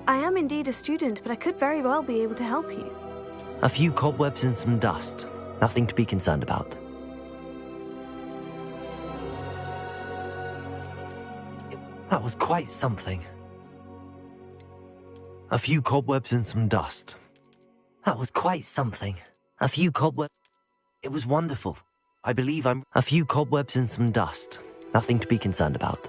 I am indeed a student, but I could very well be able to help you. A few cobwebs and some dust. Nothing to be concerned about. That was quite something. A few cobwebs and some dust. That was quite something. A few cobwebs. It was wonderful. I believe I'm... A few cobwebs and some dust. Nothing to be concerned about.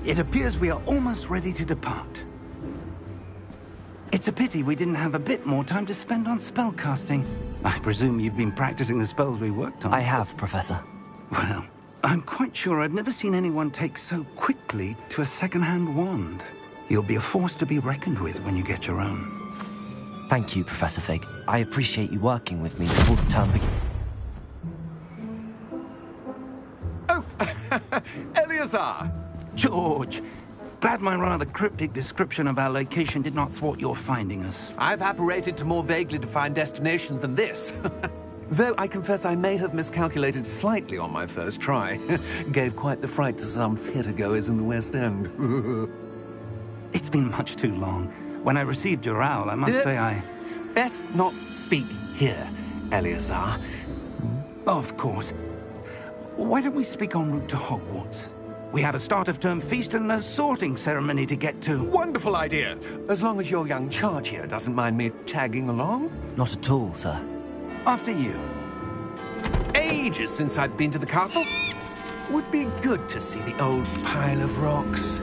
It appears we are almost ready to depart. It's a pity we didn't have a bit more time to spend on spellcasting. I presume you've been practicing the spells we worked on. I have, Professor. Well, I'm quite sure I've never seen anyone take so quickly to a second-hand wand. You'll be a force to be reckoned with when you get your own. Thank you, Professor Fig. I appreciate you working with me before the term begins. Oh, Eleazar! George, glad my rather cryptic description of our location did not thwart your finding us. I've apparated to more vaguely defined destinations than this. Though I confess I may have miscalculated slightly on my first try. Gave quite the fright to some theatre-goers in the West End. It's been much too long. When I received your owl, I must say I... Best not speak here, Eleazar. Of course. Why don't we speak en route to Hogwarts? We have a start-of-term feast and a sorting ceremony to get to. Wonderful idea! As long as your young charge here doesn't mind me tagging along. Not at all, sir. After you. Ages since I'd been to the castle. Would be good to see the old pile of rocks.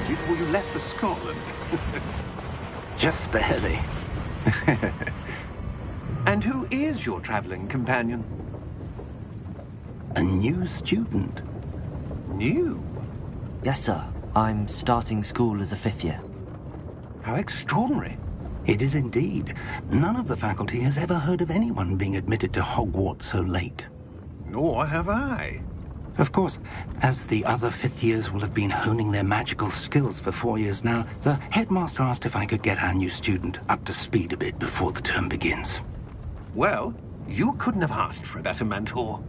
Before you left for Scotland. Just barely. And who is your traveling companion? A new student. New? Yes, sir. I'm starting school as a 5th year. How extraordinary. It is indeed. None of the faculty has ever heard of anyone being admitted to Hogwarts so late. Nor have I. Of course, as the other fifth years will have been honing their magical skills for 4 years now, the headmaster asked if I could get our new student up to speed a bit before the term begins. Well, you couldn't have asked for a better mentor.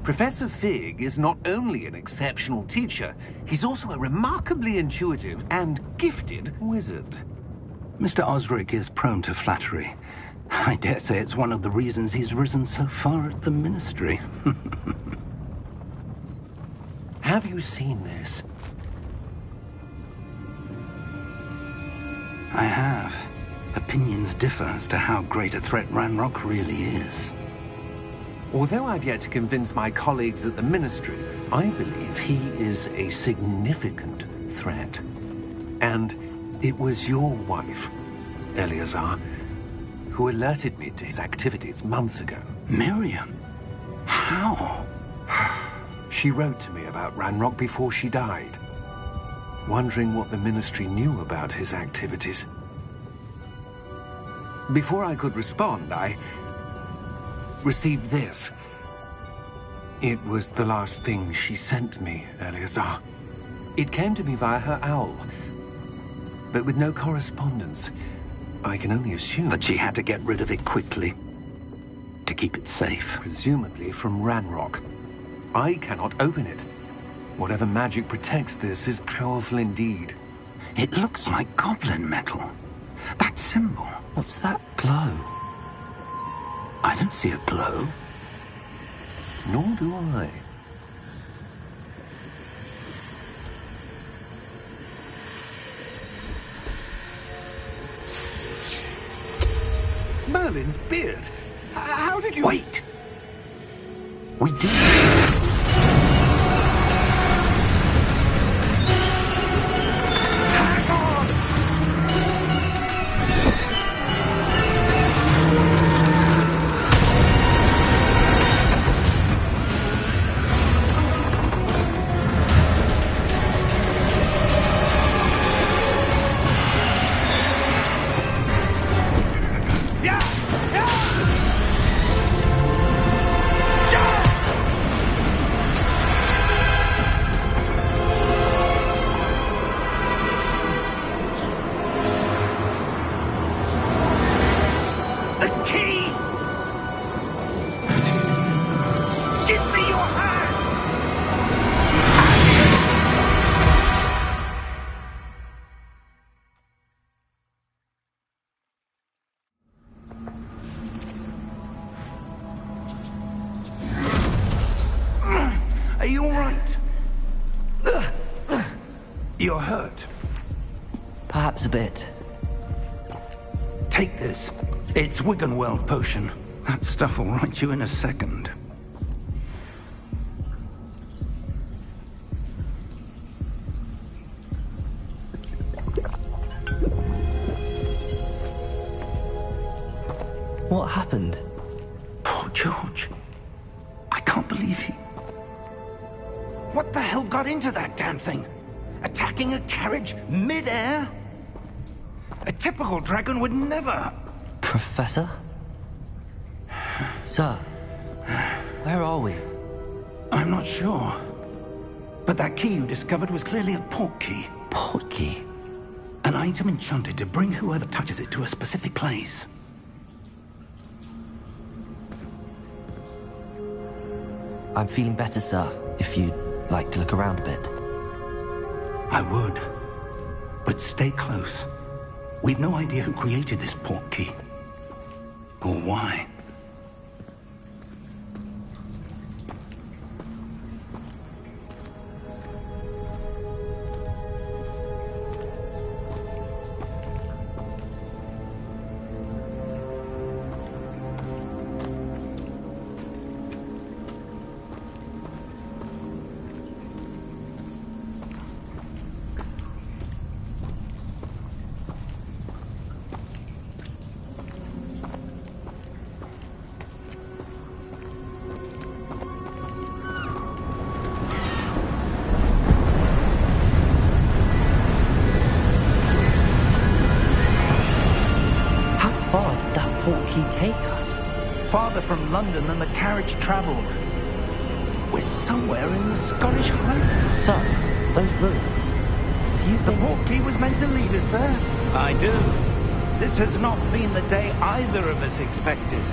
Professor Fig is not only an exceptional teacher, he's also a remarkably intuitive and gifted wizard. Mr. Osric is prone to flattery. I dare say it's one of the reasons he's risen so far at the Ministry. Have you seen this? I have. Opinions differ as to how great a threat Ranrock really is. Although I've yet to convince my colleagues at the Ministry, I believe he is a significant threat. And it was your wife, Eleazar, who alerted me to his activities months ago. Miriam? How? She wrote to me about Ranrock before she died, wondering what the Ministry knew about his activities. Before I could respond, I received this. It was the last thing she sent me, Eleazar. It came to me via her owl, but with no correspondence. I can only assume That she had to get rid of it quickly, to keep it safe. presumably from Ranrock. I cannot open it. Whatever magic protects this is powerful indeed. It looks like goblin metal. That symbol. What's that glow? I don't see a glow. Nor do I. Merlin's beard? How did you... Wait! We do. Hang on! The key! Give me your hand! Are you all right? You're hurt. Perhaps a bit. Take this. It's Wiggenweld potion. That stuff will right you in a second. What happened? Poor George. I can't believe he... What the hell got into that damn thing? Attacking a carriage mid-air? A typical dragon would never... Professor? Sir, where are we? I'm not sure. But that key you discovered was clearly a port key. Port key? An item enchanted to bring whoever touches it to a specific place. I'm feeling better, sir, if you'd like to look around a bit. I would. But stay close. We've no idea who created this port key. Or why. How far did that port key take us? Farther from London than the carriage traveled. We're somewhere in the Scottish Highlands. Sir, those ruins. Do you The think... portkey was meant to lead us there? I do. This has not been the day either of us expected.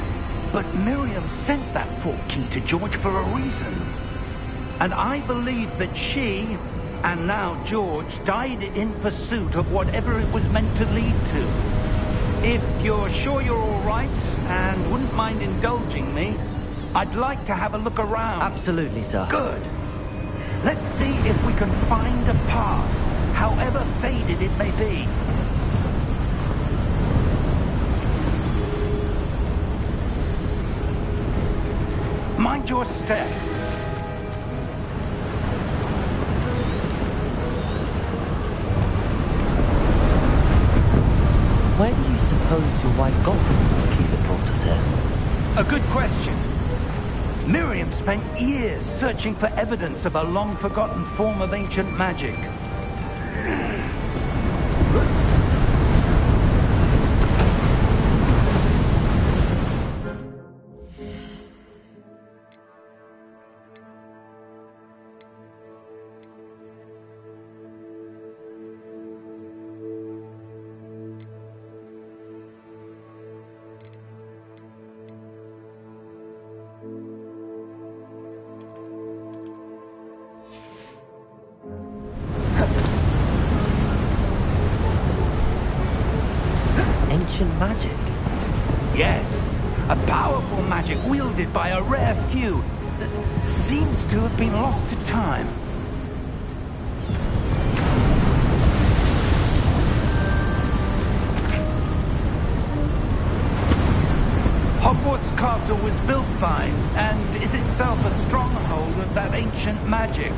But Miriam sent that portkey to George for a reason. And I believe that she, and now George, died in pursuit of whatever it was meant to lead to. If you're sure you're all right, and wouldn't mind indulging me, I'd like to have a look around. Absolutely, sir. Good. Let's see if we can find a path, however faded it may be. Mind your step. Where do you suppose your wife got the portkey that brought us here? A good question. Miriam spent years searching for evidence of a long-forgotten form of ancient magic. Ancient magic? Yes, a powerful magic wielded by a rare few that seems to have been lost to time. Hogwarts Castle was built by, and is itself a stronghold of that ancient magic.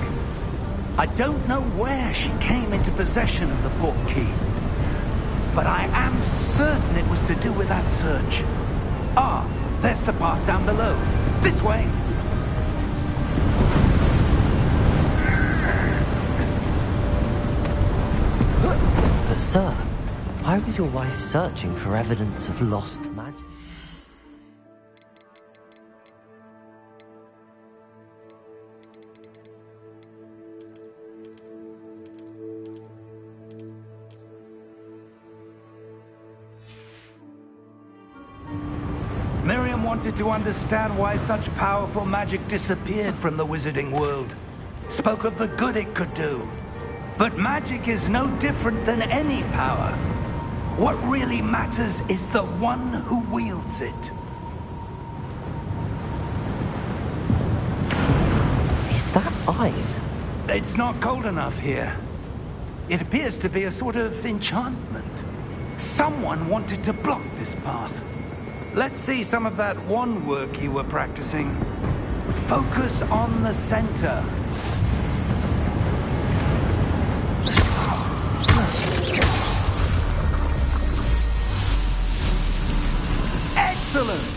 I don't know where she came into possession of the portkey, but I am certain it was to do with that search. Ah, there's the path down below. This way. But sir, why was your wife searching for evidence of lost magic? Miriam wanted to understand why such powerful magic disappeared from the wizarding world. Spoke of the good it could do. But magic is no different than any power. What really matters is the one who wields it. Is that ice? It's not cold enough here. It appears to be a sort of enchantment. Someone wanted to block this path. Let's see some of that wand work you were practicing. Focus on the center. Excellent!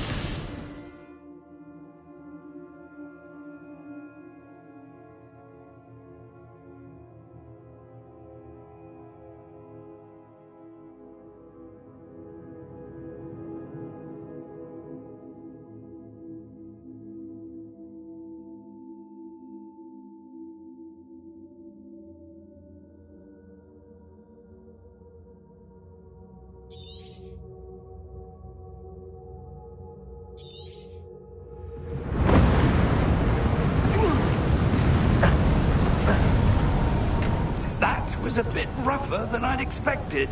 Was a bit rougher than I'd expected.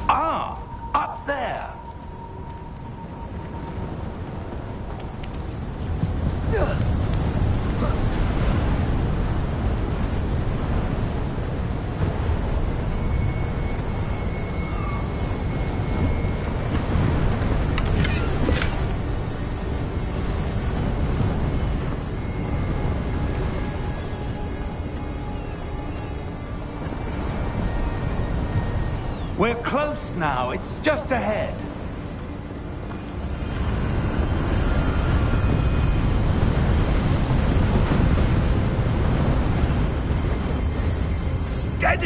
Ah, up there. We're close now. It's just ahead.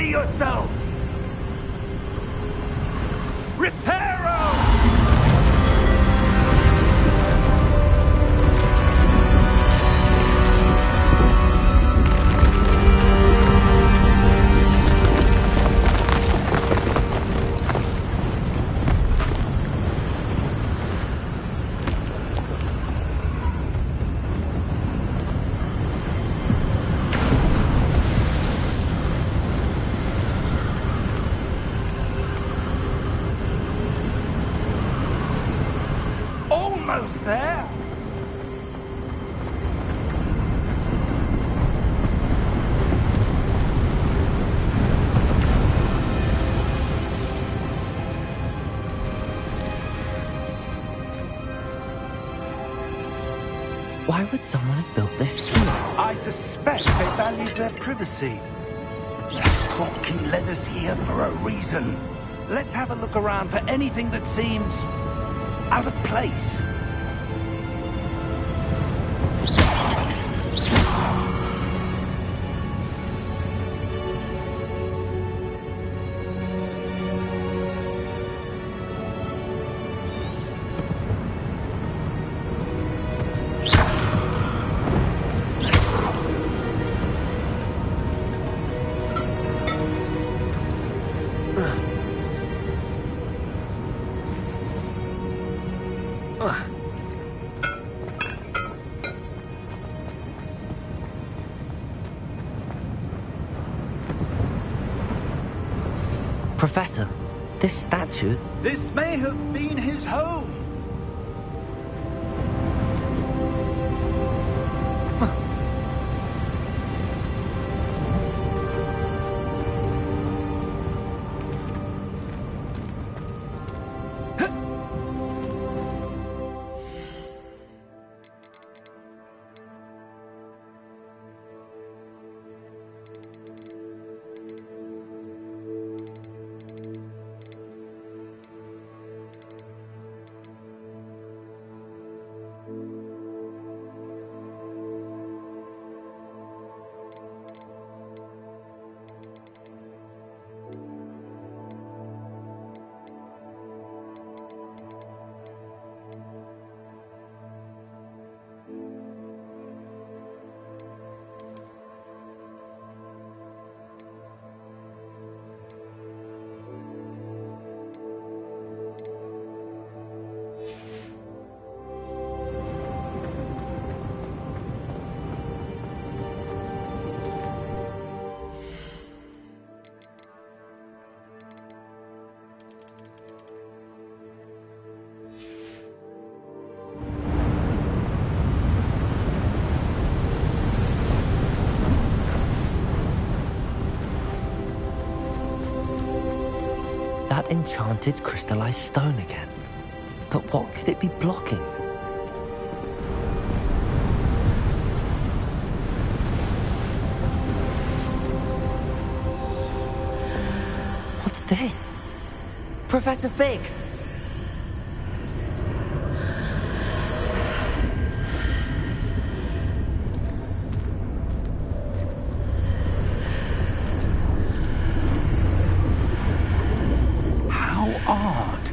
Steady yourself! Reparo! Almost there. Why would someone have built this here? I suspect they valued their privacy. That portkey led us here for a reason. Let's have a look around for anything that seems out of place. Professor, this statue... This may have been his home. That enchanted crystallized stone again. But what could it be blocking? What's this? Professor Fig! Odd.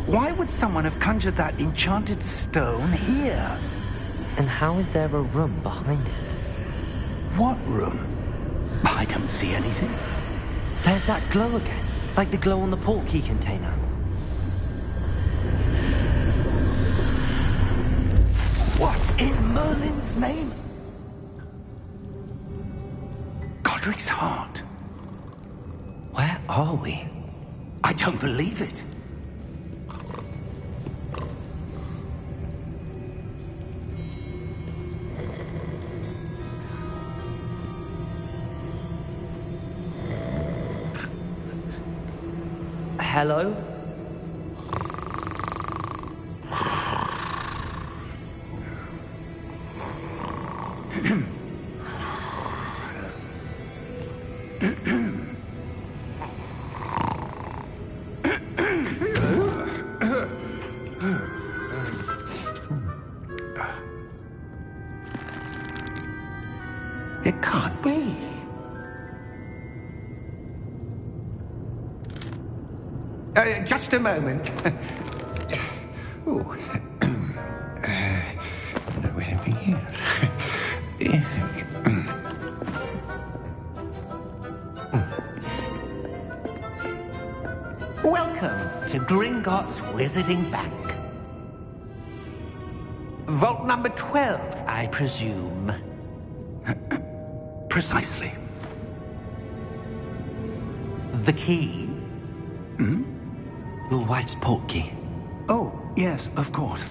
Why would someone have conjured that enchanted stone here? And how is there a room behind it? What room? I don't see anything. There's that glow again, like the glow on the portkey container. What in Merlin's name? Godric's heart. Where are we? I don't believe it. Hello? It can't be. Just a moment. Ooh. Anything here? Welcome to Gringotts Wizarding Bank. Vault number 12, I presume. Precisely. The key? Your wife's portkey. Oh, yes, of course.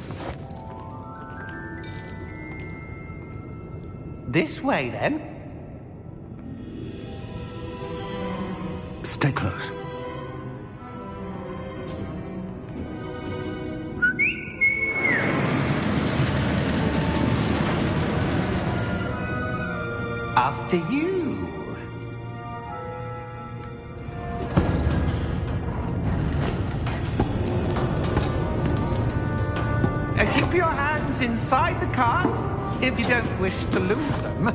This way, then. Stay close. After you. Keep your hands inside the cart if you don't wish to lose them.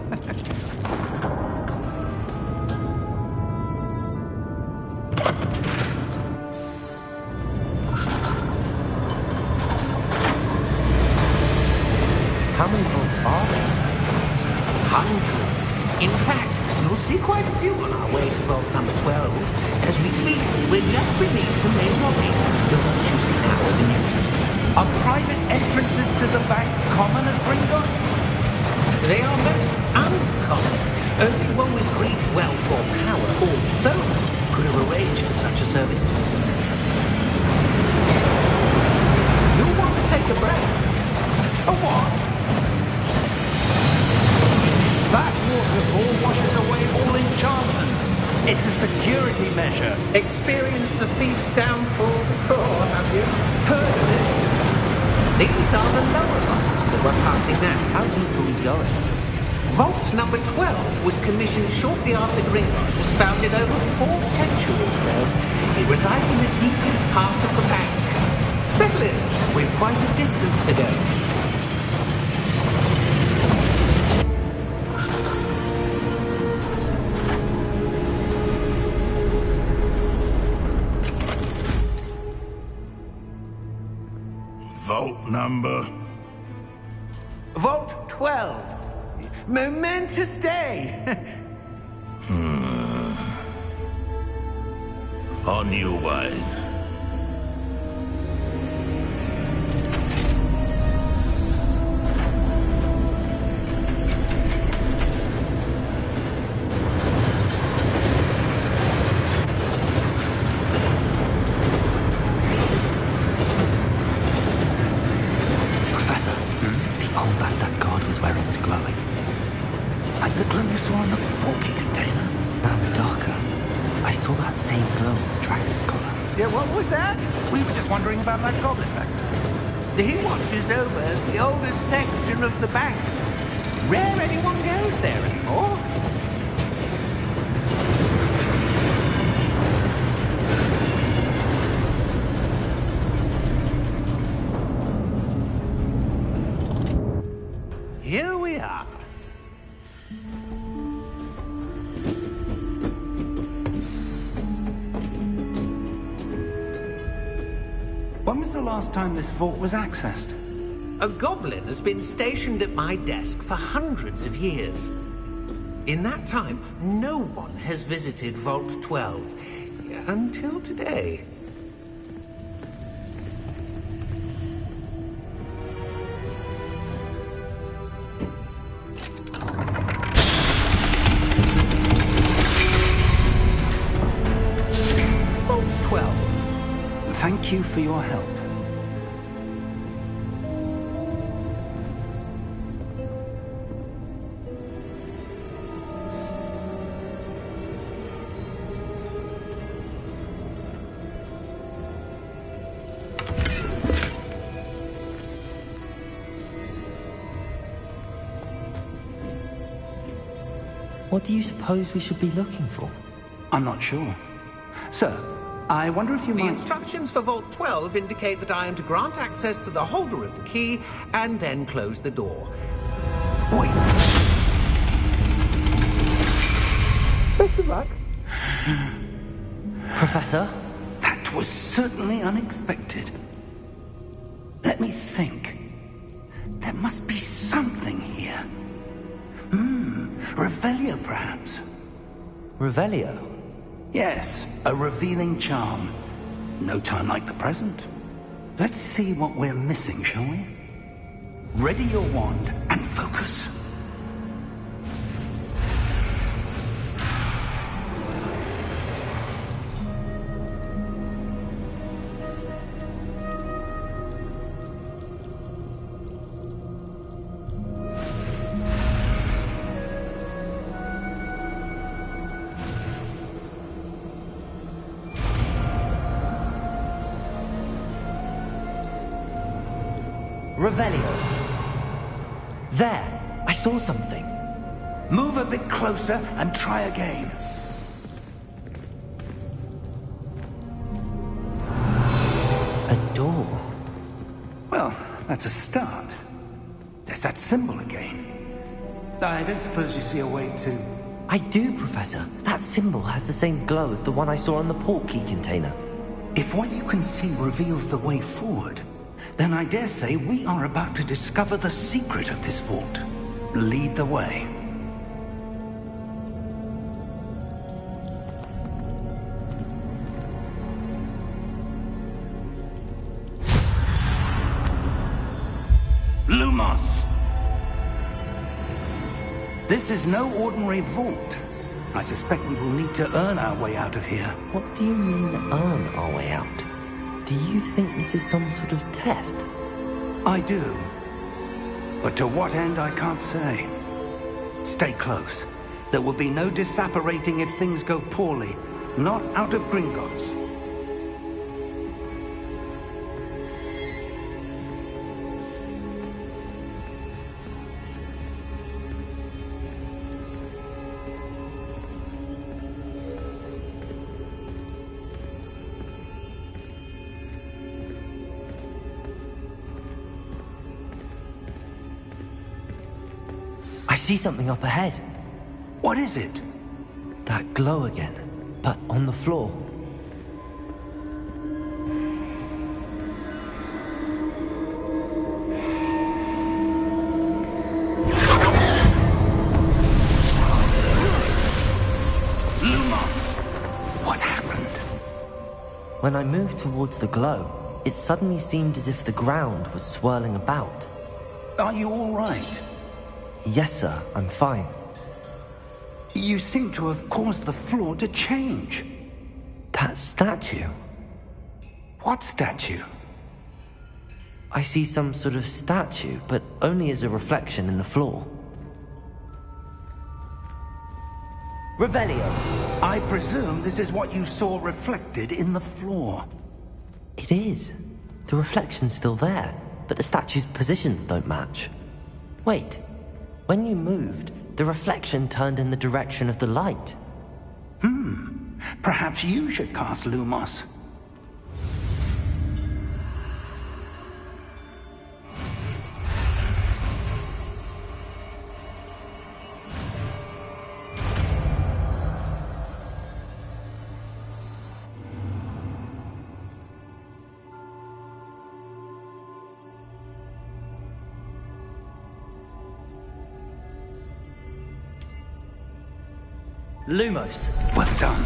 How many vaults are there? Hundreds. In fact, you'll see quite a few on our way to vault number 12. As we speak, we're just beneath the main lobby. The vaults you see now are the newest. Are private entrances to the bank common at Gringotts? They are most uncommon. Only one with great wealth or power, or both, could have arranged for such a service. You'll want to take a breath. A what? That waterfall washes away all enchantments. It's a security measure. Experienced the thief's downfall before, have you? Heard of it? These are the lower vaults that we're passing now. How deep are we going? Vault number 12 was commissioned shortly after Gringotts was founded over 4 centuries ago. It resides in the deepest part of the bank. Settle in. We've quite a distance to go. Vault number? Vault 12. Momentous day. On you, wine. Professor, the old Bandit guard was wearing was glowing. Like the glow you saw on the porky container. Now darker. I saw that same glow on the dragon's collar. Yeah, what was that? We were just wondering about that goblin back there. He watches over the oldest section of the bank. Rare anyone goes there anymore. Here we are. When was the last time this vault was accessed? A goblin has been stationed at my desk for hundreds of years. In that time, no one has visited Vault 12 until today. Vault 12. Thank you for your help. What do you suppose we should be looking for? I'm not sure. Sir, I wonder if you The might... instructions for Vault 12 indicate that I am to grant access to the holder of the key and then close the door. Wait. Best of luck. Professor? That That was certainly unexpected. Let me think. There must be something here. Revelio, perhaps. Revelio? Yes, a revealing charm. No time like the present. Let's see what we're missing, shall we? Ready your wand and focus. Revelio. There! I saw something. Move a bit closer and try again. A door. Well, that's a start. There's that symbol again. I don't suppose you see a way to... I do, Professor. That symbol has the same glow as the one I saw on the port key container. If what you can see reveals the way forward, then I dare say we are about to discover the secret of this vault. Lead the way. Lumos! This is no ordinary vault. I suspect we will need to earn our way out of here. What do you mean, earn our way out? Do you think this is some sort of test? I do. But to what end, I can't say. Stay close. There will be no disapparating if things go poorly. Not out of Gringotts. I see something up ahead. What is it? That glow again, but on the floor. Lumos! What happened? When I moved towards the glow, it suddenly seemed as if the ground was swirling about. Are you all right? Yes, sir, I'm fine. You seem to have caused the floor to change. That statue? What statue? I see some sort of statue, but only as a reflection in the floor. Revelio! I presume this is what you saw reflected in the floor. It is. The reflection's still there, but the statue's positions don't match. Wait. When you moved, the reflection turned in the direction of the light. Perhaps you should cast Lumos. Lumos! Well done.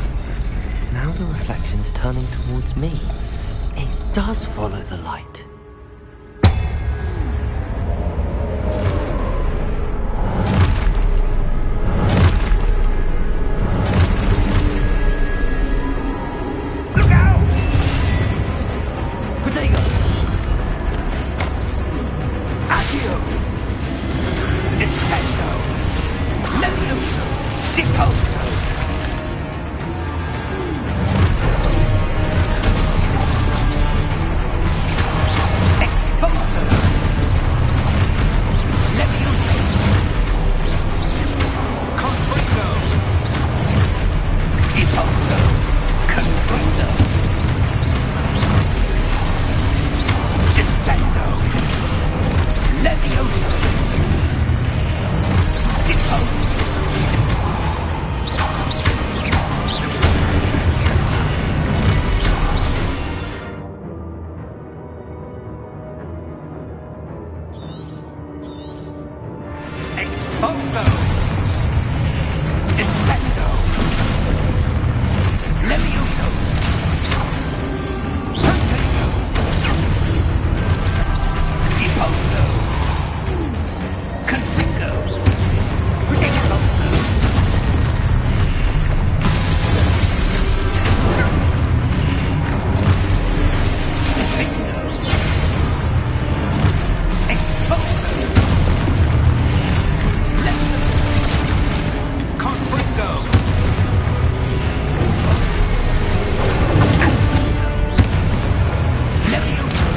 Now the reflection's turning towards me. It does follow the light. Look out! Protego! Accio! Descendo! Levioso! Deposo! Expulso! Descendo! Levioso! Rotato! Depulso! Confringo! Expulso! Confringo! Expulso! Confringo! Levioso!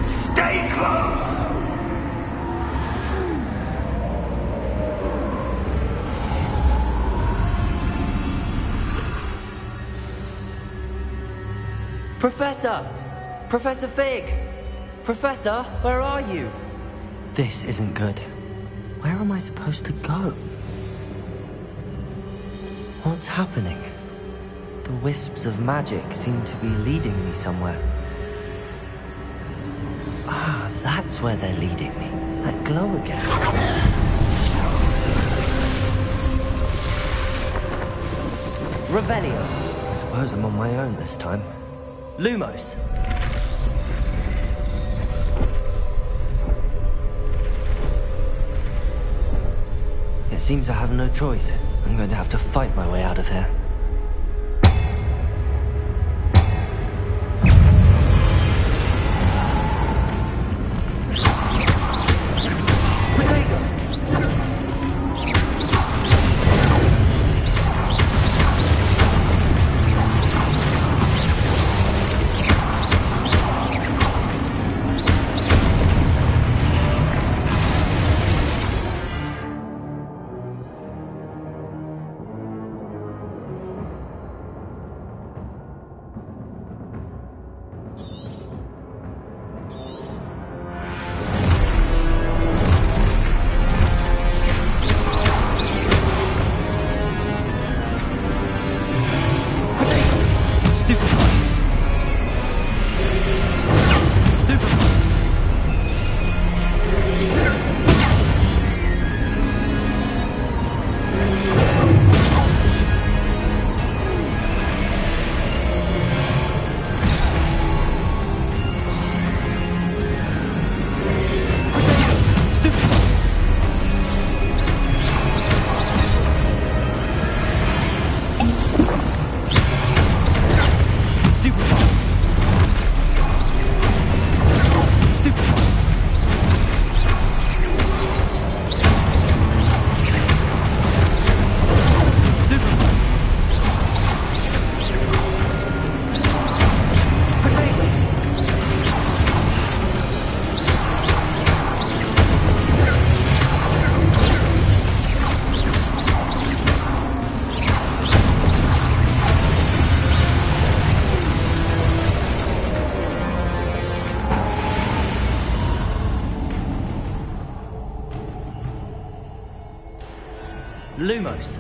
Stay close! Professor! Professor Fig! Professor, where are you? This isn't good. Where am I supposed to go? What's happening? The wisps of magic seem to be leading me somewhere. Ah, that's where they're leading me. That glow again. Revelio. I suppose I'm on my own this time. Lumos. It seems I have no choice. I'm going to have to fight my way out of here. Lumos.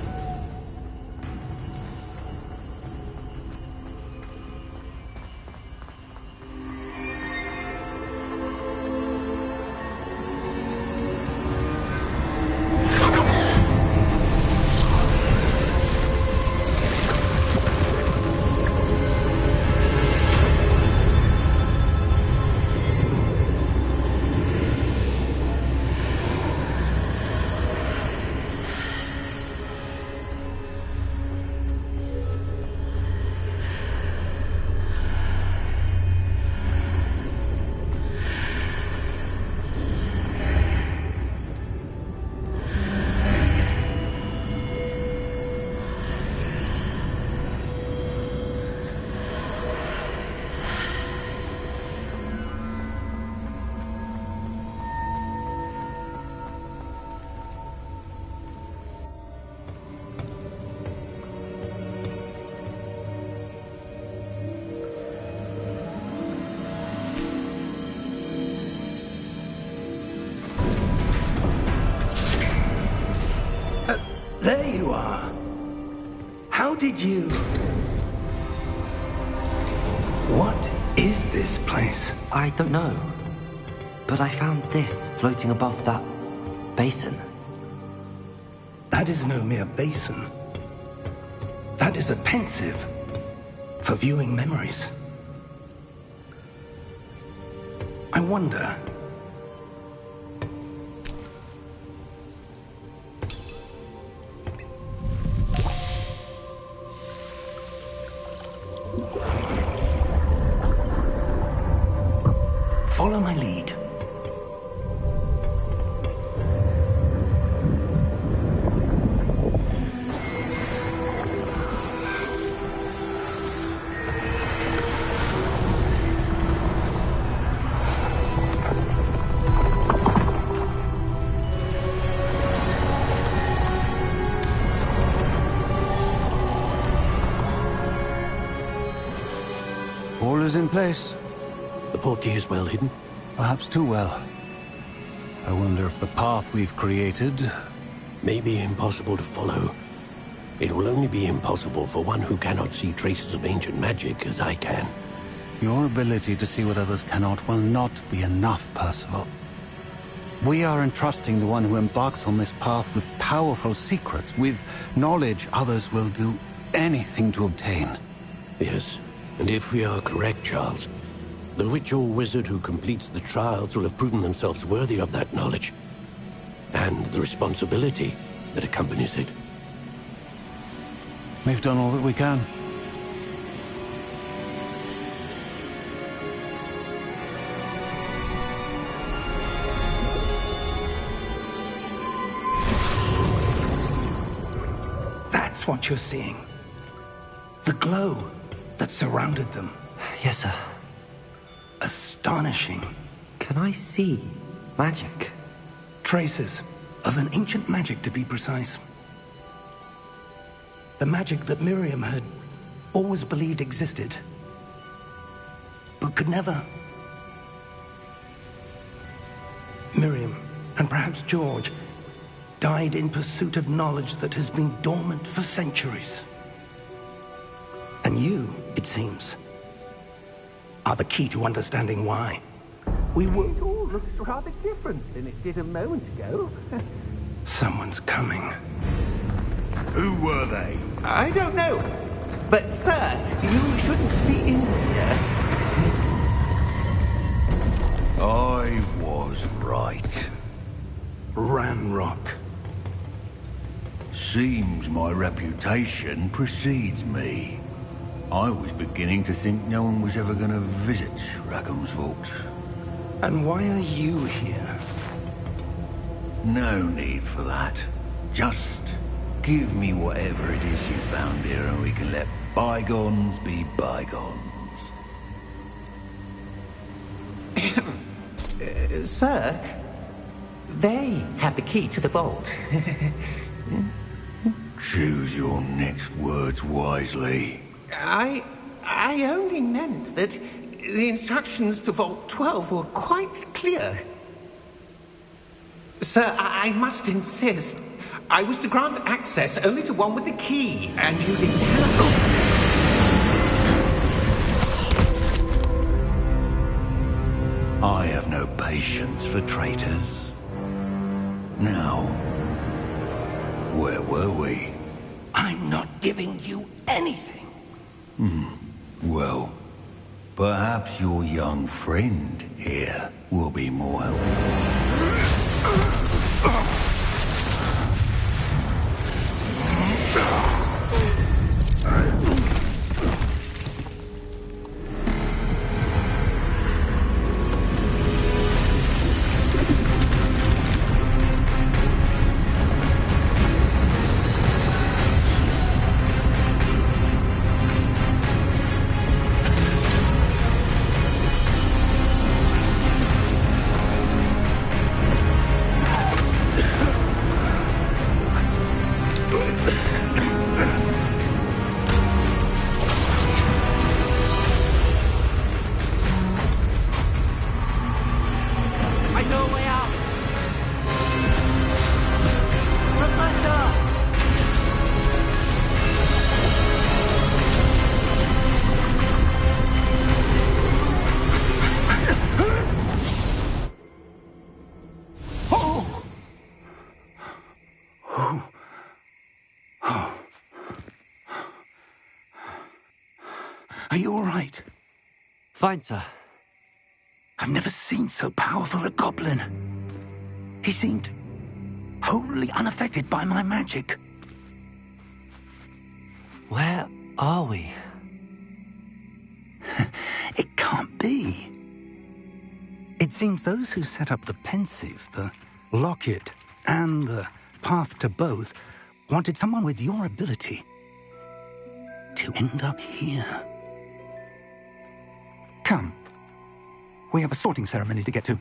you are. How did you... What is this place? I don't know. But I found this floating above that basin. That is no mere basin. That is a pensive for viewing memories. I wonder... Follow my lead. All is in place. The portkey is well hidden? Perhaps too well. I wonder if the path we've created... May be impossible to follow. It will only be impossible for one who cannot see traces of ancient magic as I can. Your ability to see what others cannot will not be enough, Percival. We are entrusting the one who embarks on this path with powerful secrets, with knowledge others will do anything to obtain. Yes, and if we are correct, Charles, the witch or wizard who completes the trials will have proven themselves worthy of that knowledge, and the responsibility that accompanies it. We've done all that we can. That's what you're seeing. The glow that surrounded them. Yes, sir. Astonishing. Can I see magic? Traces of an ancient magic, to be precise. The magic that Miriam had always believed existed, but could never. Miriam, and perhaps George, died in pursuit of knowledge that has been dormant for centuries. And you, it seems, are the key to understanding why. It all looks rather different than it did a moment ago. Someone's coming. Who were they? I don't know. But, sir, you shouldn't be in here. I was right. Ranrock. Seems my reputation precedes me. I was beginning to think no one was ever going to visit Rackham's Vault. And why are you here? No need for that. Just give me whatever it is you found here and we can let bygones be bygones. Sir, they have the key to the vault. Choose your next words wisely. I only meant that the instructions to Vault 12 were quite clear. Sir, I must insist. I was to grant access only to one with the key, and you didn't have I have no patience for traitors. Now, where were we? I'm not giving you anything. Well, perhaps your young friend here will be more helpful. Are you all right? Fine, sir. I've never seen so powerful a goblin. He seemed wholly unaffected by my magic. Where are we? It can't be. It seems those who set up the pensive, the locket, and the path to both wanted someone with your ability to end up here. Come. We have a sorting ceremony to get to.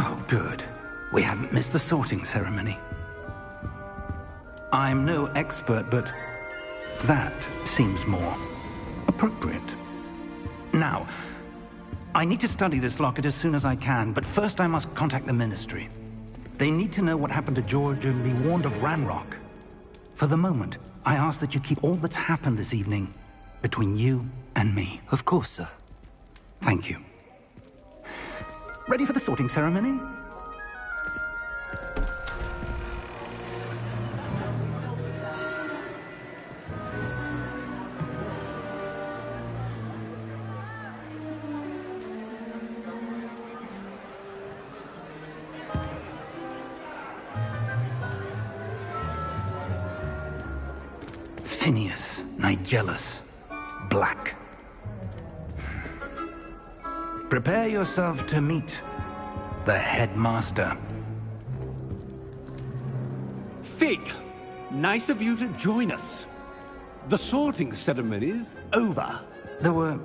Oh, good. We haven't missed the sorting ceremony. I'm no expert, but that seems more appropriate. Now, I need to study this locket as soon as I can, but first I must contact the Ministry. They need to know what happened to George and be warned of Ranrock. For the moment, I ask that you keep all that's happened this evening between you and me. Of course, sir. Thank you. Ready for the sorting ceremony? Phineas, Nigellus, Black. Prepare yourself to meet the headmaster. Fig, nice of you to join us. The sorting ceremony's over. There were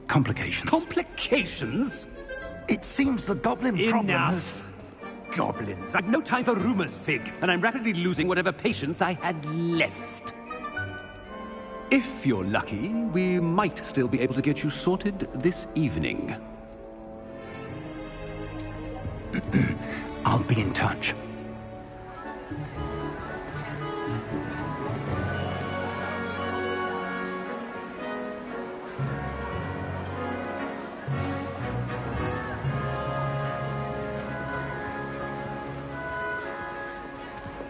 complications. Complications? It seems the goblin problem has... Enough. Goblins. I've no time for rumors, Fig, and I'm rapidly losing whatever patience I had left. If you're lucky, we might still be able to get you sorted this evening. I'll be in touch.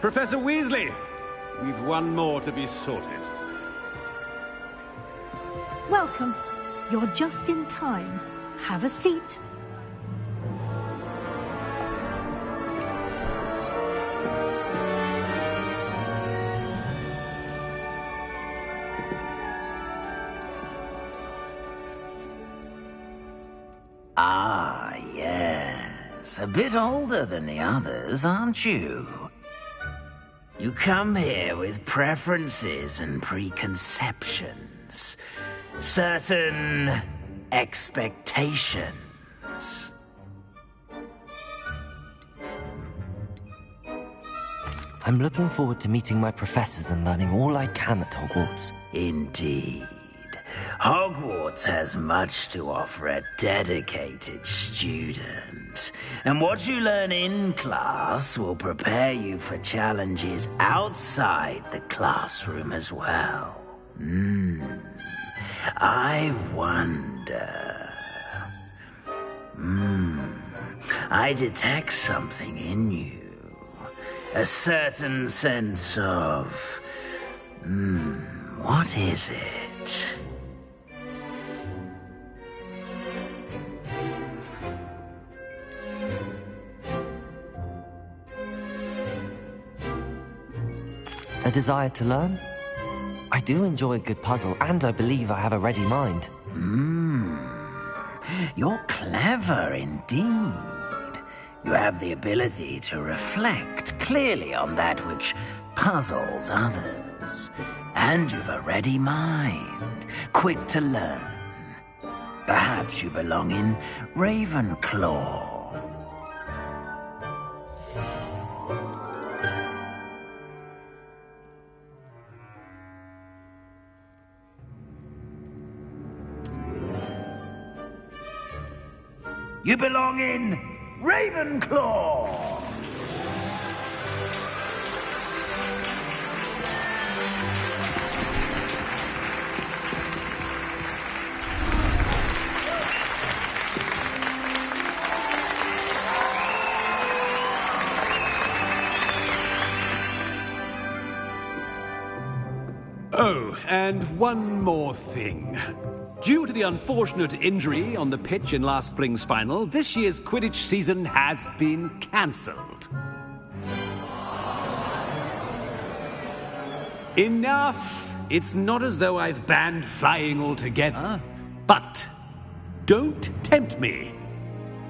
Professor Weasley, we've one more to be sorted. Welcome. You're just in time. Have a seat. Ah, yes. A bit older than the others, aren't you? You come here with preferences and preconceptions. Certain expectations. I'm looking forward to meeting my professors and learning all I can at Hogwarts. Indeed. Hogwarts has much to offer a dedicated student. And what you learn in class will prepare you for challenges outside the classroom as well. I wonder... I detect something in you. A certain sense of... what is it? A desire to learn? I do enjoy a good puzzle, and I believe I have a ready mind. You're clever indeed. You have the ability to reflect clearly on that which puzzles others. And you've a ready mind, quick to learn. Perhaps you belong in Ravenclaw. You belong in Ravenclaw! Oh, and one more thing. Due to the unfortunate injury on the pitch in last spring's final, this year's Quidditch season has been cancelled. Enough! It's not as though I've banned flying altogether. But don't tempt me.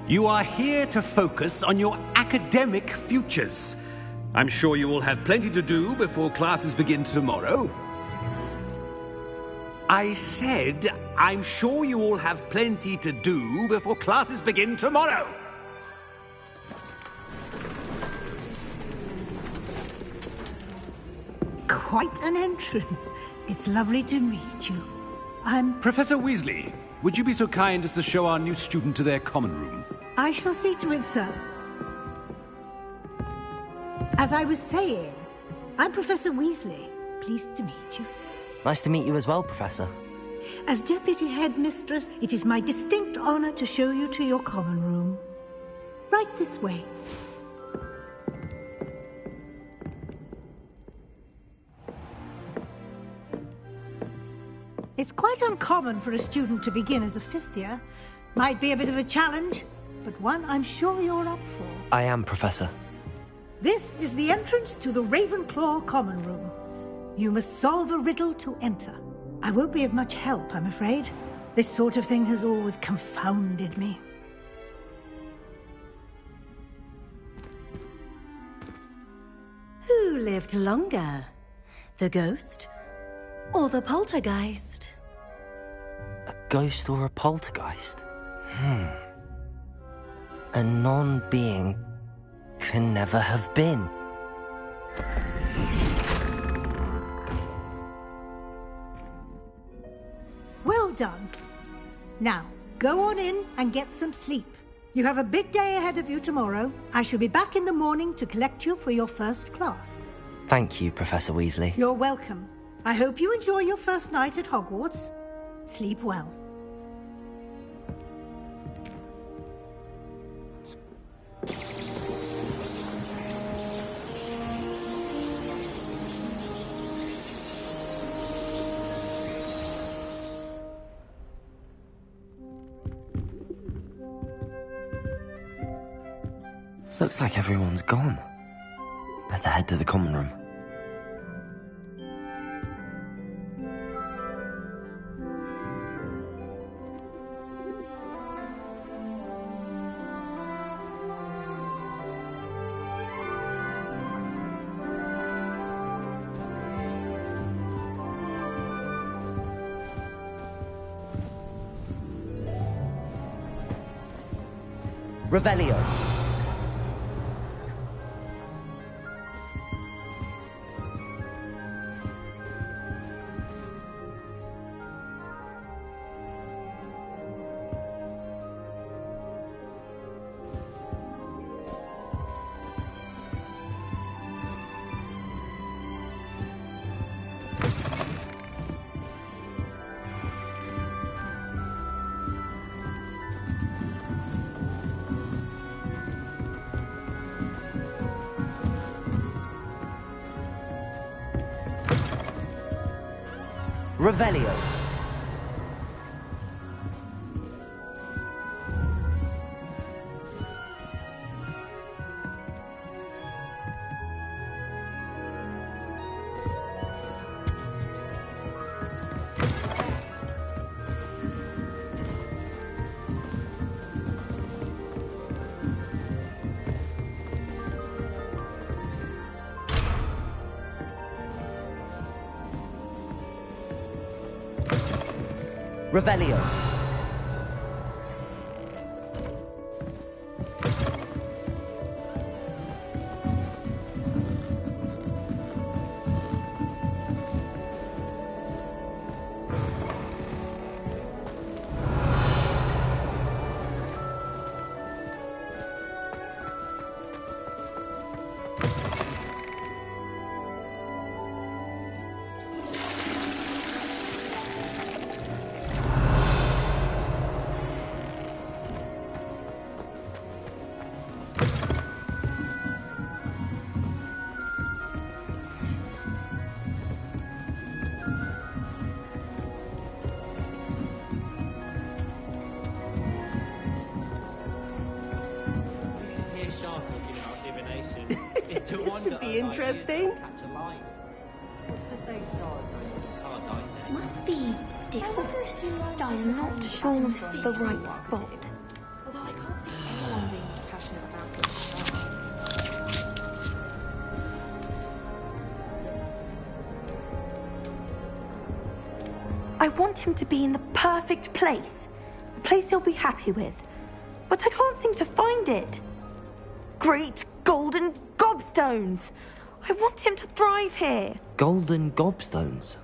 You are here to focus on your academic futures. I'm sure you will have plenty to do before classes begin tomorrow. I said, I'm sure you all have plenty to do before classes begin tomorrow. Quite an entrance. It's lovely to meet you. I'm... Professor Weasley, would you be so kind as to show our new student to their common room? I shall see to it, sir. As I was saying, I'm Professor Weasley. Pleased to meet you. Nice to meet you as well, Professor. As Deputy Headmistress, it is my distinct honor to show you to your common room. Right this way. It's quite uncommon for a student to begin as a fifth year. Might be a bit of a challenge, but one I'm sure you're up for. I am, Professor. This is the entrance to the Ravenclaw common room. You must solve a riddle to enter. I won't be of much help, I'm afraid. This sort of thing has always confounded me. Who lived longer? The ghost or the poltergeist? A ghost or a poltergeist? A non-being can never have been. Well done. Now, go on in and get some sleep. You have a big day ahead of you tomorrow. I shall be back in the morning to collect you for your first class. Thank you, Professor Weasley. You're welcome. I hope you enjoy your first night at Hogwarts. Sleep well. Looks like everyone's gone. Better head to the common room. Revelio. Revelio. Revelio. This should be interesting. Must be different. Still, I'm not sure this is the right spot. Although I can't see anyone being passionate about it. I want him to be in the perfect place. A place he'll be happy with. But I can't seem to find it. Great golden gobstones! I want him to thrive here. Golden gobstones?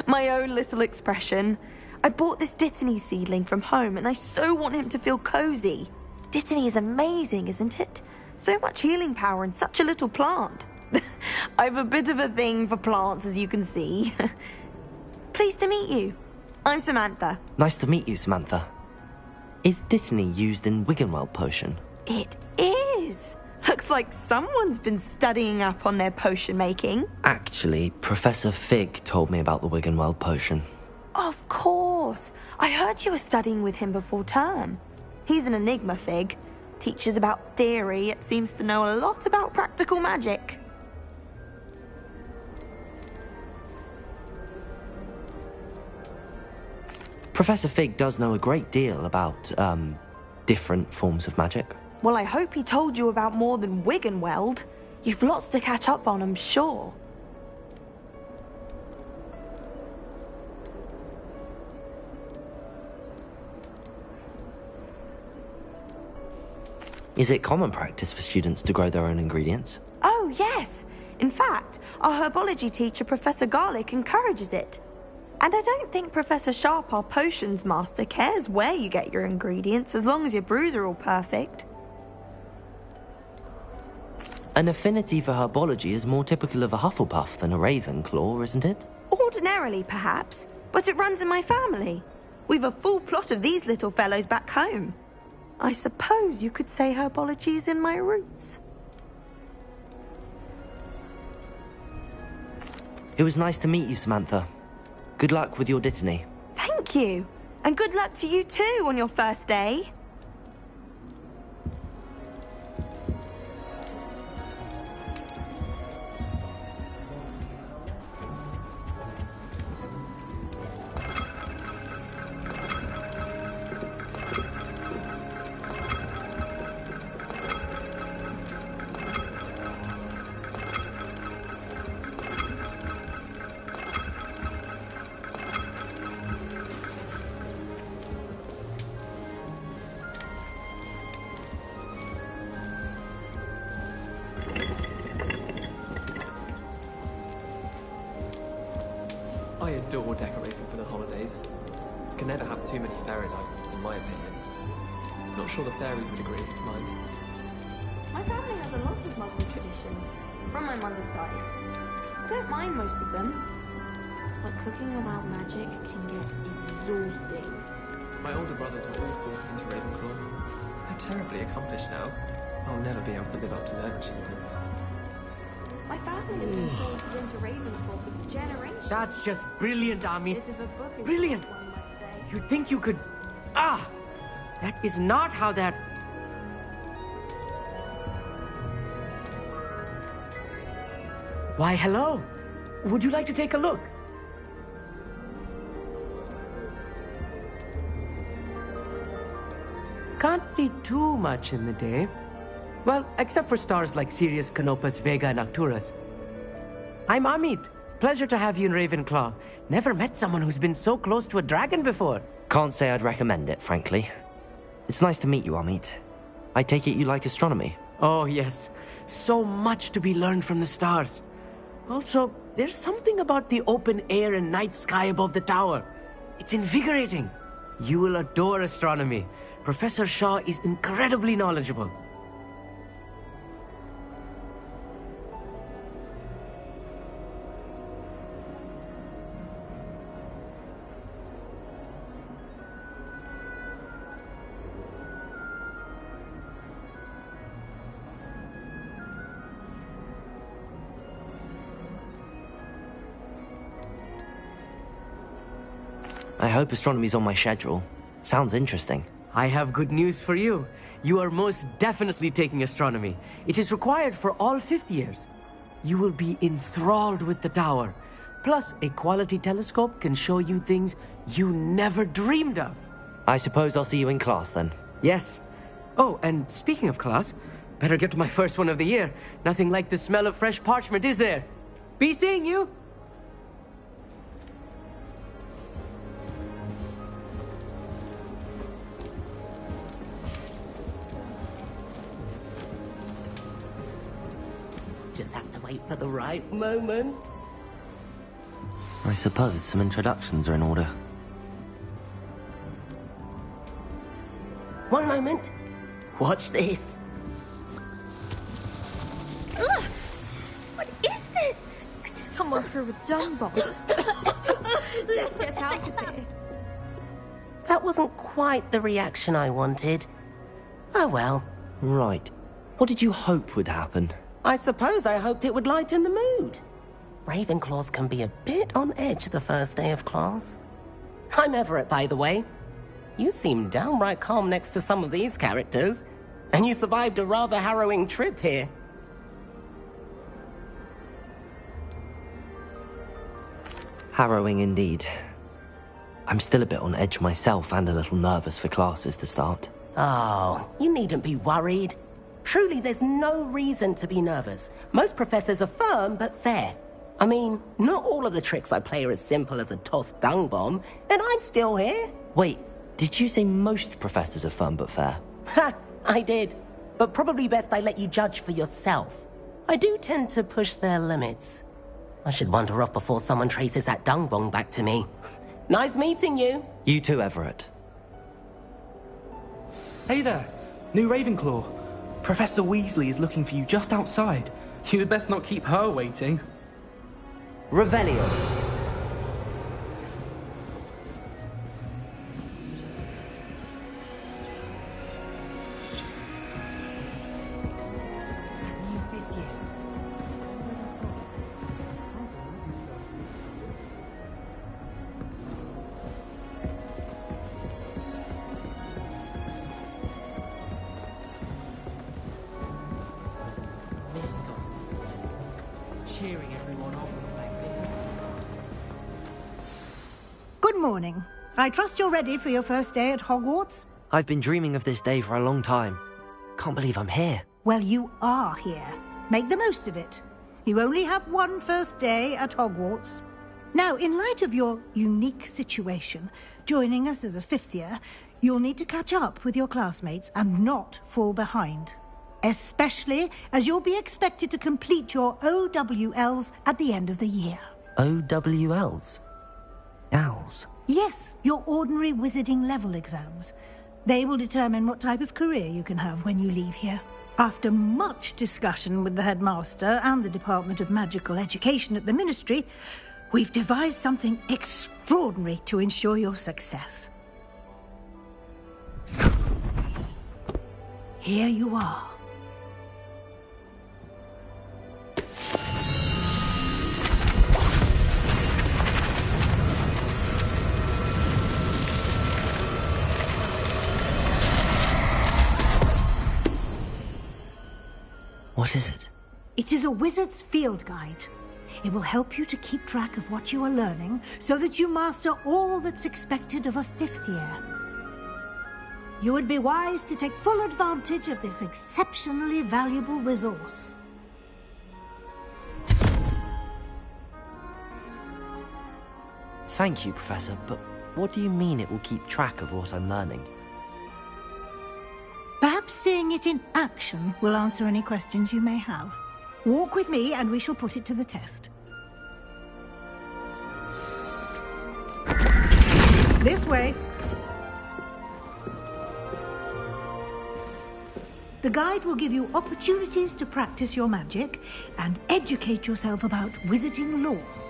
My own little expression. I bought this Dittany seedling from home and I so want him to feel cozy. Dittany is amazing, isn't it? So much healing power in such a little plant. I've a bit of a thing for plants, as you can see. Pleased to meet you. I'm Samantha. Nice to meet you, Samantha. Is Dittany used in Wiggenweld potion? It is. Looks like someone's been studying up on their potion making. Actually, Professor Fig told me about the Wiggenweld potion. Of course. I heard you were studying with him before term. He's an enigma, Fig. Teaches about theory, yet seems to know a lot about practical magic. Professor Fig does know a great deal about, different forms of magic. Well, I hope he told you about more than Wiggenweld. You've lots to catch up on, I'm sure. Is it common practice for students to grow their own ingredients? Oh, yes. In fact, our herbology teacher, Professor Garlick, encourages it. And I don't think Professor Sharp, our potions master, cares where you get your ingredients as long as your brews are all perfect. An affinity for herbology is more typical of a Hufflepuff than a Ravenclaw, isn't it? Ordinarily, perhaps, but it runs in my family. We've a full plot of these little fellows back home. I suppose you could say herbology is in my roots. It was nice to meet you, Samantha. Good luck with your Dittany. Thank you. And good luck to you too on your first day. I adore decorating for the holidays. Can never have too many fairy lights, in my opinion. Not sure the fairies would agree, mind. My family has a lot of Muggle traditions, from my mother's side. I don't mind most of them, but cooking without magic can get exhausting. My older brothers were all sorted into Ravenclaw. They're terribly accomplished now. I'll never be able to live up to their achievements. My family has been sorted into Ravenclaw for generations. That's just brilliant, Ami. Bit of a book is Brilliant! one might say. You'd think you could... Ah! That is not how that... Why, hello. Would you like to take a look? Can't see too much in the day. Well, except for stars like Sirius, Canopus, Vega, and Arcturus. I'm Amit. Pleasure to have you in Ravenclaw. Never met someone who's been so close to a dragon before. Can't say I'd recommend it, frankly. It's nice to meet you, Amit. I take it you like astronomy? Oh, yes. So much to be learned from the stars. Also, there's something about the open air and night sky above the tower. It's invigorating. You will adore astronomy. Professor Shaw is incredibly knowledgeable. I hope astronomy's on my schedule. Sounds interesting. I have good news for you. You are most definitely taking astronomy. It is required for all fifth years. You will be enthralled with the tower. Plus, a quality telescope can show you things you never dreamed of. I suppose I'll see you in class then. Yes. Oh, and speaking of class, better get to my first one of the year. Nothing like the smell of fresh parchment, is there? Be seeing you! Just have to wait for the right moment. I suppose some introductions are in order. One moment. Watch this. Ugh! What is this? Someone threw a dung bomb. Let's get out of here. That wasn't quite the reaction I wanted. Oh well. Right. What did you hope would happen? I suppose I hoped it would lighten the mood. Ravenclaws can be a bit on edge the first day of class. I'm Everett, by the way. You seem downright calm next to some of these characters, and you survived a rather harrowing trip here. Harrowing indeed. I'm still a bit on edge myself and a little nervous for classes to start. Oh, you needn't be worried. Truly, there's no reason to be nervous. Most professors are firm but fair. I mean, not all of the tricks I play are as simple as a tossed dung bomb, and I'm still here. Wait, did you say most professors are firm but fair? Ha, I did. But probably best I let you judge for yourself. I do tend to push their limits. I should wander off before someone traces that dung bomb back to me. Nice meeting you. You too, Everett. Hey there, new Ravenclaw. Professor Weasley is looking for you just outside. You'd best not keep her waiting. Revelio. Good morning. I trust you're ready for your first day at Hogwarts? I've been dreaming of this day for a long time. Can't believe I'm here. Well, you are here. Make the most of it. You only have one first day at Hogwarts. Now, in light of your unique situation, joining us as a fifth year, you'll need to catch up with your classmates and not fall behind. Especially as you'll be expected to complete your OWLs at the end of the year. OWLs? Owls? Yes, your ordinary wizarding level exams. They will determine what type of career you can have when you leave here. After much discussion with the headmaster and the Department of Magical Education at the Ministry, we've devised something extraordinary to ensure your success. Here you are. What is it? It is a wizard's field guide. It will help you to keep track of what you are learning so that you master all that's expected of a fifth year. You would be wise to take full advantage of this exceptionally valuable resource. Thank you, Professor, but What do you mean it will keep track of what I'm learning? Perhaps seeing it in action will answer any questions you may have. Walk with me and we shall put it to the test. This way. The guide will give you opportunities to practice your magic and educate yourself about wizarding lore.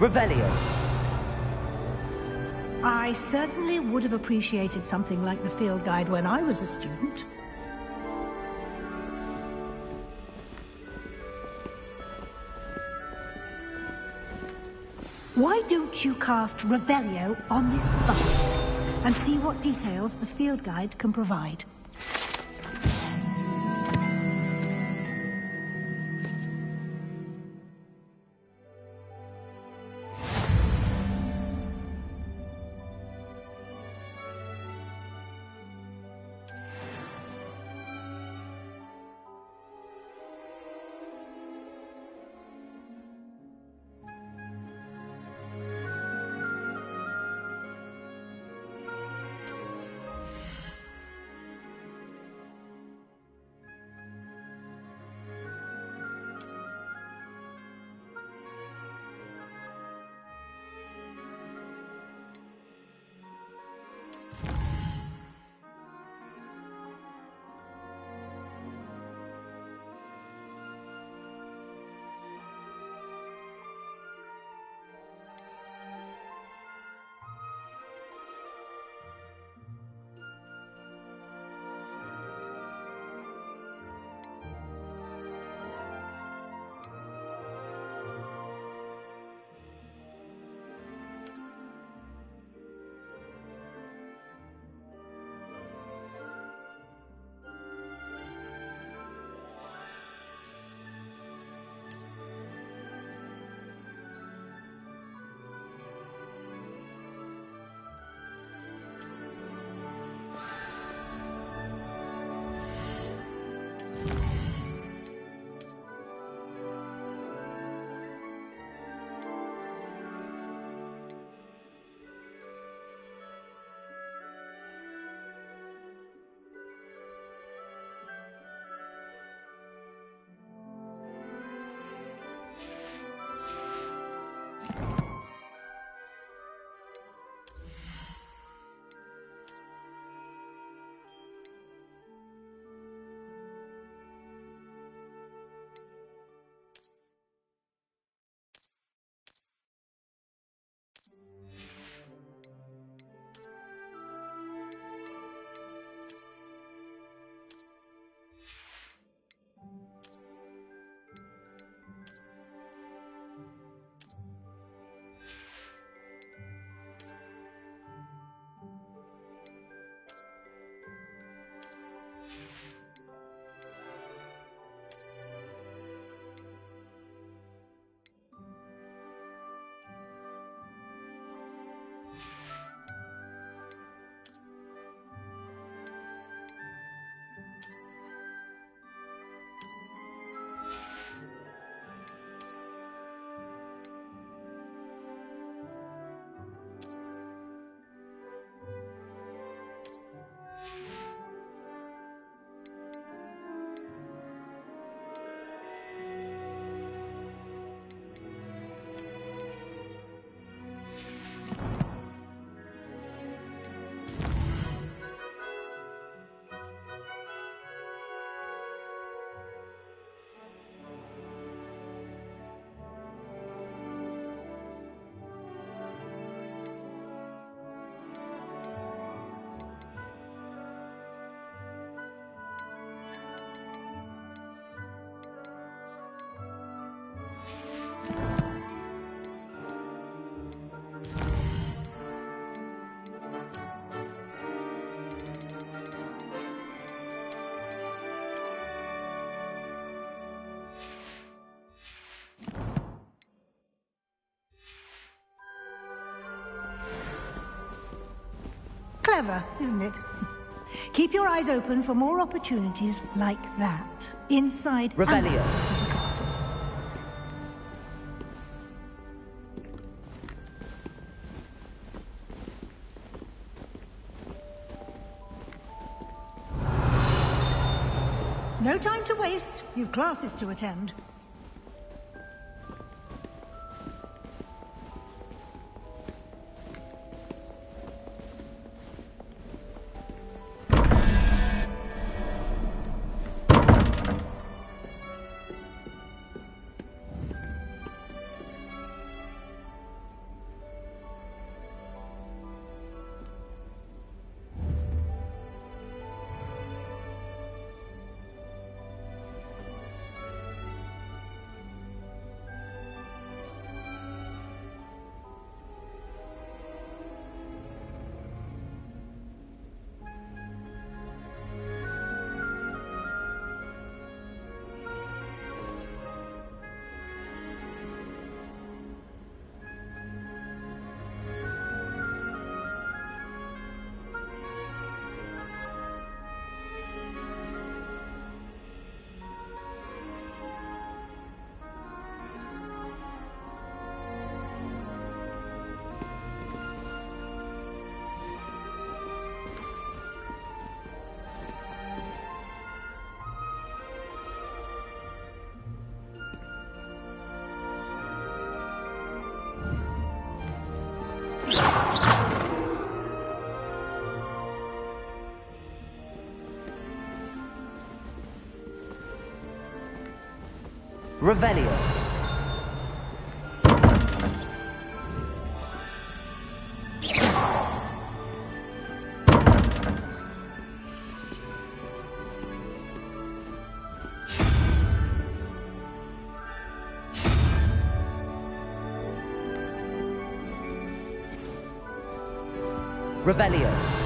Revelio. I certainly would have appreciated something like the field guide when I was a student. Why don't you cast Revelio on this bust and see what details the field guide can provide? Clever, isn't it? Keep your eyes open for more opportunities like that. Inside and Revelio. outside of the castle. No time to waste. You've classes to attend. Revelio. Revelio.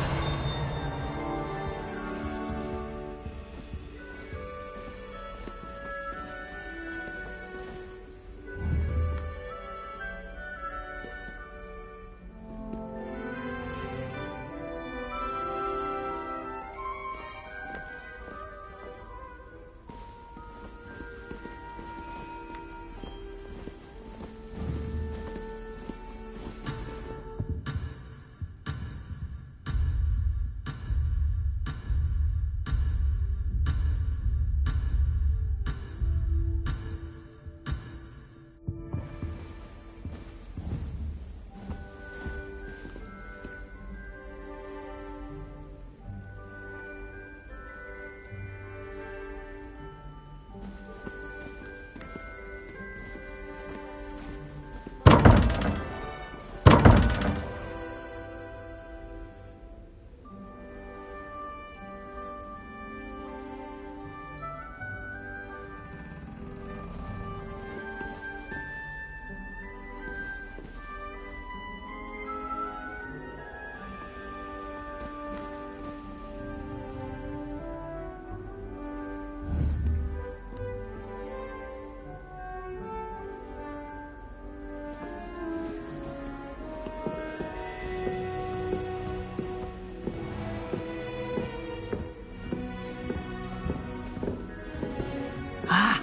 Ah,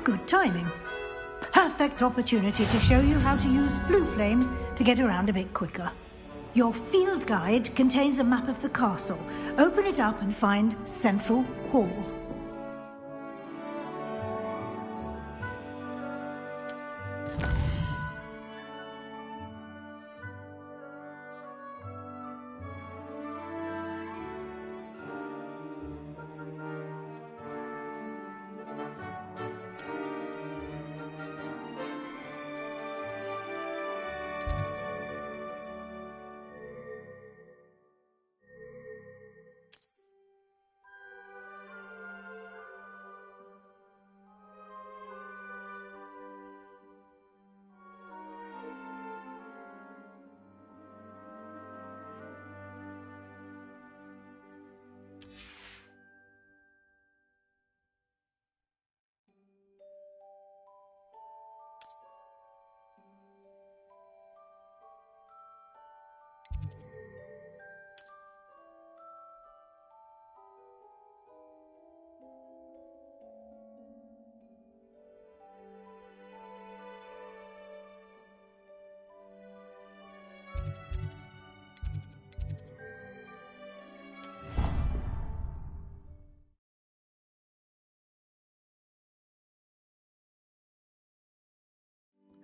good timing. Perfect opportunity to show you how to use blue flames to get around a bit quicker. Your field guide contains a map of the castle. Open it up and find Central Hall.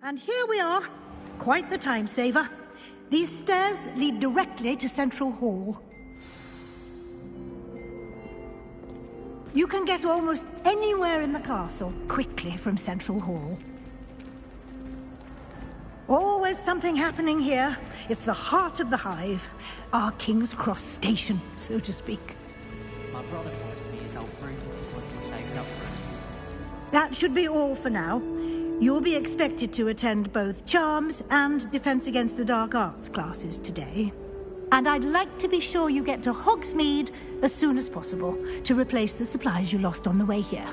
And here we are. Quite the time saver. These stairs lead directly to Central Hall. You can get almost anywhere in the castle quickly from Central Hall. Always something happening here. It's the heart of the hive. Our King's Cross station, so to speak. My brother promised me his old broomstick once he saved up for it. That should be all for now. You'll be expected to attend both Charms and Defense Against the Dark Arts classes today. And I'd like to be sure you get to Hogsmeade as soon as possible to replace the supplies you lost on the way here.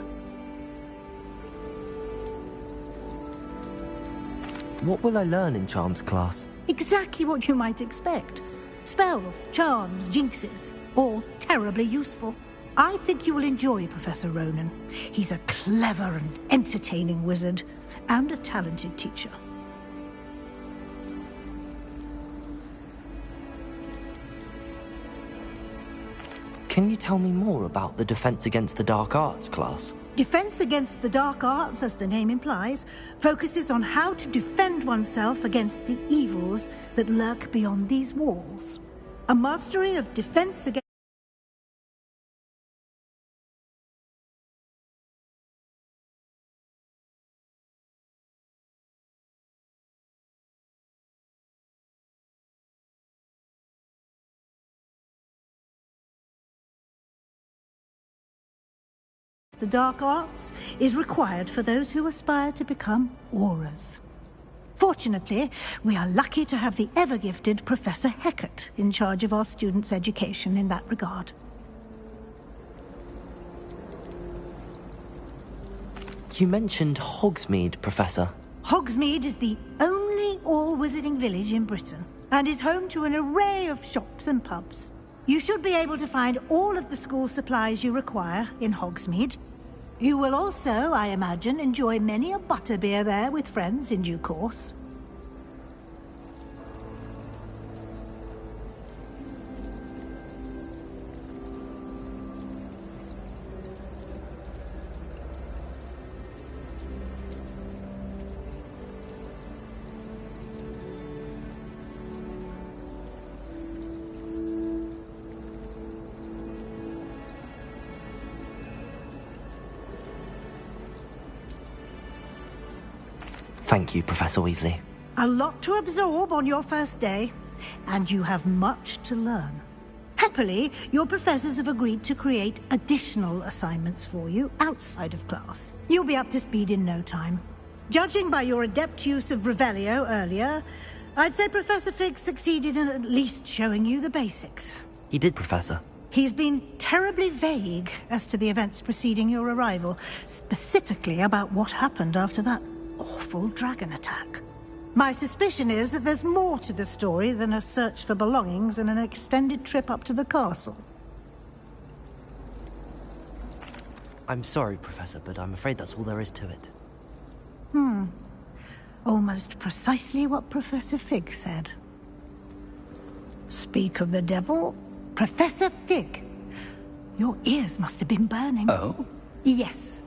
What will I learn in Charms class? Exactly what you might expect. Spells, charms, jinxes, all terribly useful. I think you will enjoy Professor Ronan. He's a clever and entertaining wizard, and a talented teacher. Can you tell me more about the Defense Against the Dark Arts class? Defense Against the Dark Arts, as the name implies, focuses on how to defend oneself against the evils that lurk beyond these walls. A mastery of defense against the dark arts is required for those who aspire to become aurors. Fortunately, we are lucky to have the ever-gifted Professor Hecat in charge of our students' education in that regard. You mentioned Hogsmeade, Professor. Hogsmeade is the only all-wizarding village in Britain and is home to an array of shops and pubs. You should be able to find all of the school supplies you require in Hogsmeade. You will also, I imagine, enjoy many a butterbeer there with friends in due course. Thank you, Professor Weasley. A lot to absorb on your first day, and you have much to learn. Happily, your professors have agreed to create additional assignments for you outside of class. You'll be up to speed in no time. Judging by your adept use of Revelio earlier, I'd say Professor Fig succeeded in at least showing you the basics. He did, Professor. He's been terribly vague as to the events preceding your arrival, specifically about what happened after that awful dragon attack. My suspicion is that there's more to the story than a search for belongings and an extended trip up to the castle. I'm sorry, Professor, but I'm afraid that's all there is to it. Almost precisely what Professor Fig said. Speak of the devil, Professor Fig. Your ears must have been burning. Oh? Yes.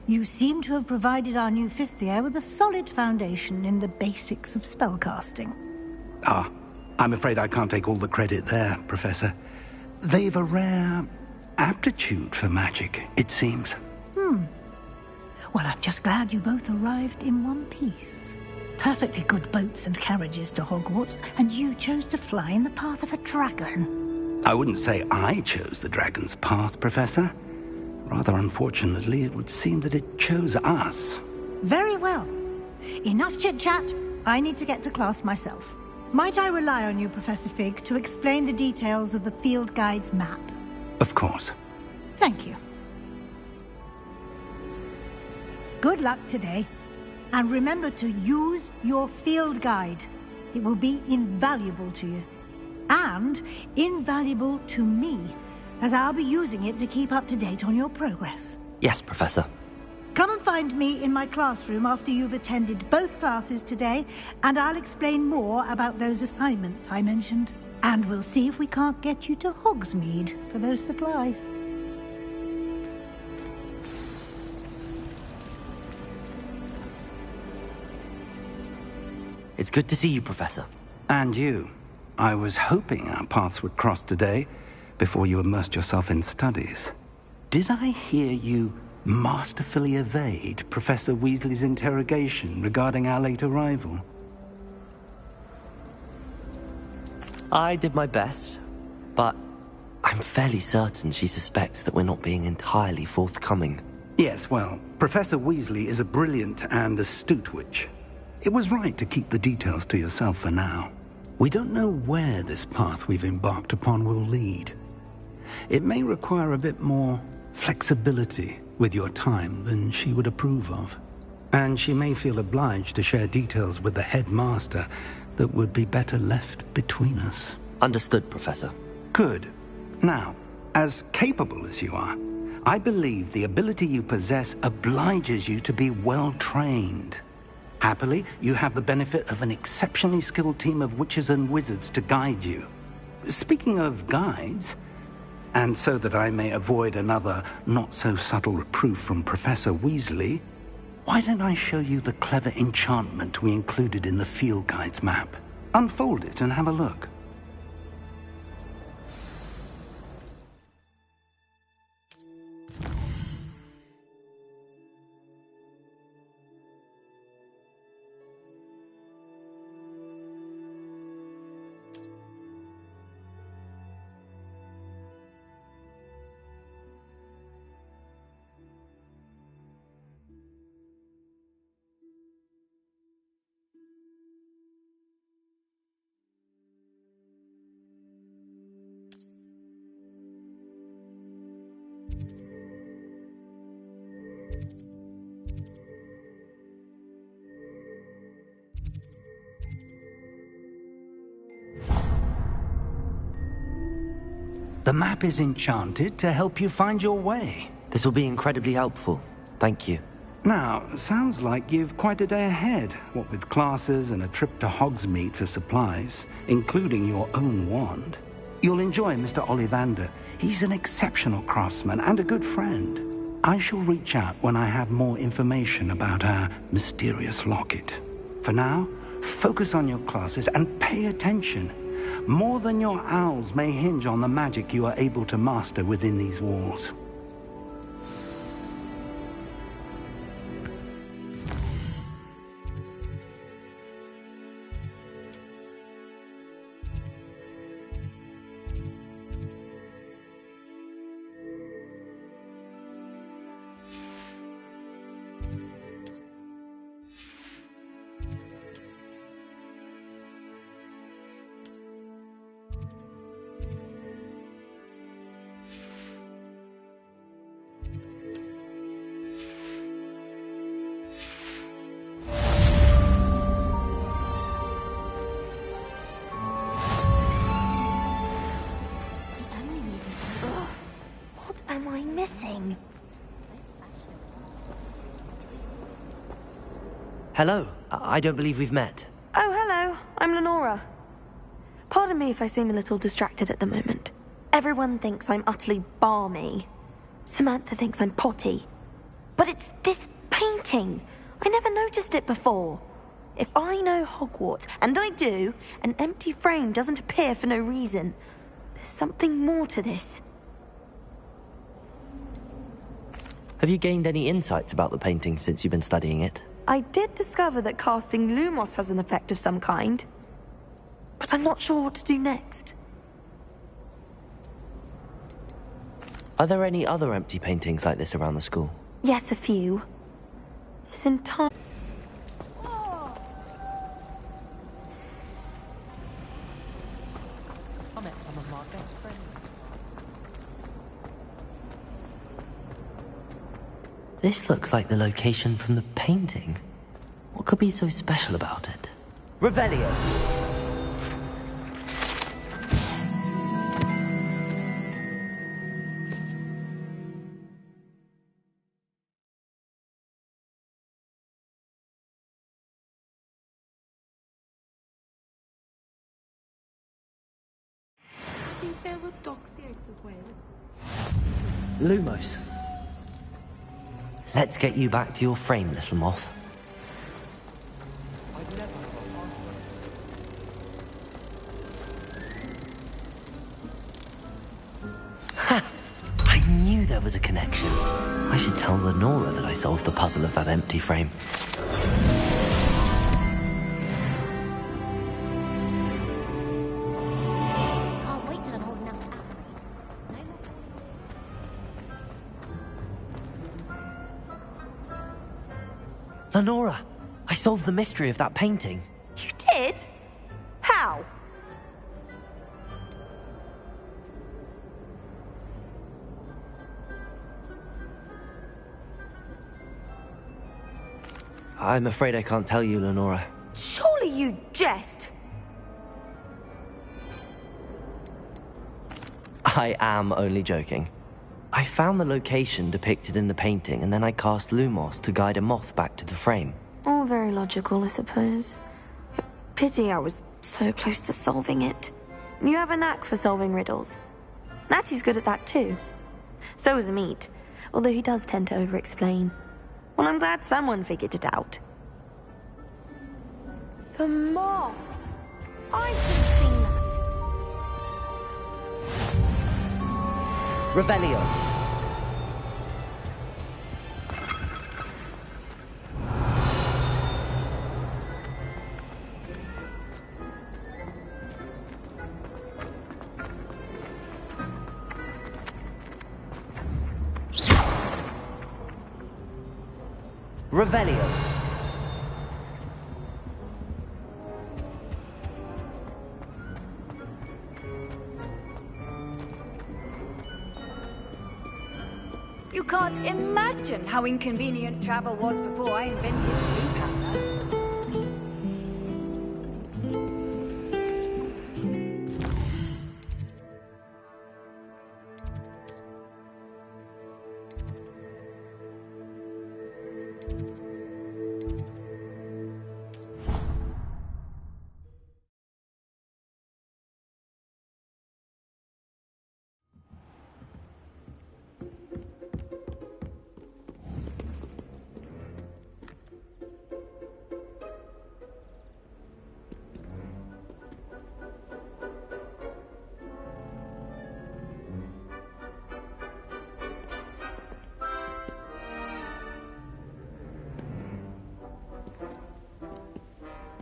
You seem to have provided our new fifth year with a solid foundation in the basics of spellcasting. Ah, I'm afraid I can't take all the credit there, Professor. They've a rare aptitude for magic, it seems. Well, I'm just glad you both arrived in one piece. Perfectly good boats and carriages to Hogwarts, and you chose to fly in the path of a dragon. I wouldn't say I chose the dragon's path, Professor. Rather unfortunately, it would seem that it chose us. Very well. Enough chit-chat. I need to get to class myself. Might I rely on you, Professor Fig, to explain the details of the field guide's map? Of course. Thank you. Good luck today. And remember to use your field guide. It will be invaluable to you. And invaluable to me, as I'll be using it to keep up to date on your progress. Yes, Professor. Come and find me in my classroom after you've attended both classes today, and I'll explain more about those assignments I mentioned. And we'll see if we can't get you to Hogsmeade for those supplies. It's good to see you, Professor. And you. I was hoping our paths would cross today, before you immersed yourself in studies. Did I hear you masterfully evade Professor Weasley's interrogation regarding our late arrival? I did my best, but I'm fairly certain she suspects that we're not being entirely forthcoming. Yes, well, Professor Weasley is a brilliant and astute witch. It was right to keep the details to yourself for now. We don't know where this path we've embarked upon will lead. It may require a bit more flexibility with your time than she would approve of. And she may feel obliged to share details with the headmaster that would be better left between us. Understood, Professor. Good. Now, as capable as you are, I believe the ability you possess obliges you to be well-trained. Happily, you have the benefit of an exceptionally skilled team of witches and wizards to guide you. Speaking of guides, and so that I may avoid another not-so-subtle reproof from Professor Weasley, why don't I show you the clever enchantment we included in the field guide's map? Unfold it and have a look. The map is enchanted to help you find your way. This will be incredibly helpful. Thank you. Now, sounds like you've quite a day ahead, what with classes and a trip to Hogsmeade for supplies, including your own wand. You'll enjoy Mr. Ollivander. He's an exceptional craftsman and a good friend. I shall reach out when I have more information about our mysterious locket. For now, focus on your classes and pay attention. More than your owls may hinge on the magic you are able to master within these walls. Hello. I don't believe we've met. Oh, hello. I'm Lenora. Pardon me if I seem a little distracted at the moment. Everyone thinks I'm utterly balmy. Samantha thinks I'm potty. But it's this painting. I never noticed it before. If I know Hogwarts, and I do, an empty frame doesn't appear for no reason. There's something more to this. Have you gained any insights about the painting since you've been studying it? I did discover that casting Lumos has an effect of some kind. But I'm not sure what to do next. Are there any other empty paintings like this around the school? Yes, a few. This entire... I met some of my best friends. This looks like the location from the painting. What could be so special about it? Revelio! I think there were Doxiates as well. Lumos. Let's get you back to your frame, little moth. I'd never have a was a connection. I should tell Lenora that I solved the puzzle of that empty frame. Can't wait till I'm old enough to act. Lenora, I solved the mystery of that painting. You did? How? I'm afraid I can't tell you, Lenora. Surely you jest. I am only joking. I found the location depicted in the painting, and then I cast Lumos to guide a moth back to the frame. All very logical, I suppose. Pity I was so close to solving it. You have a knack for solving riddles. Natty's good at that too. So is Meat, although he does tend to over-explain. Well, I'm glad someone figured it out. The moth! I should have seen that. Revelio. Revelio. You can't imagine how inconvenient travel was before I invented blue powder.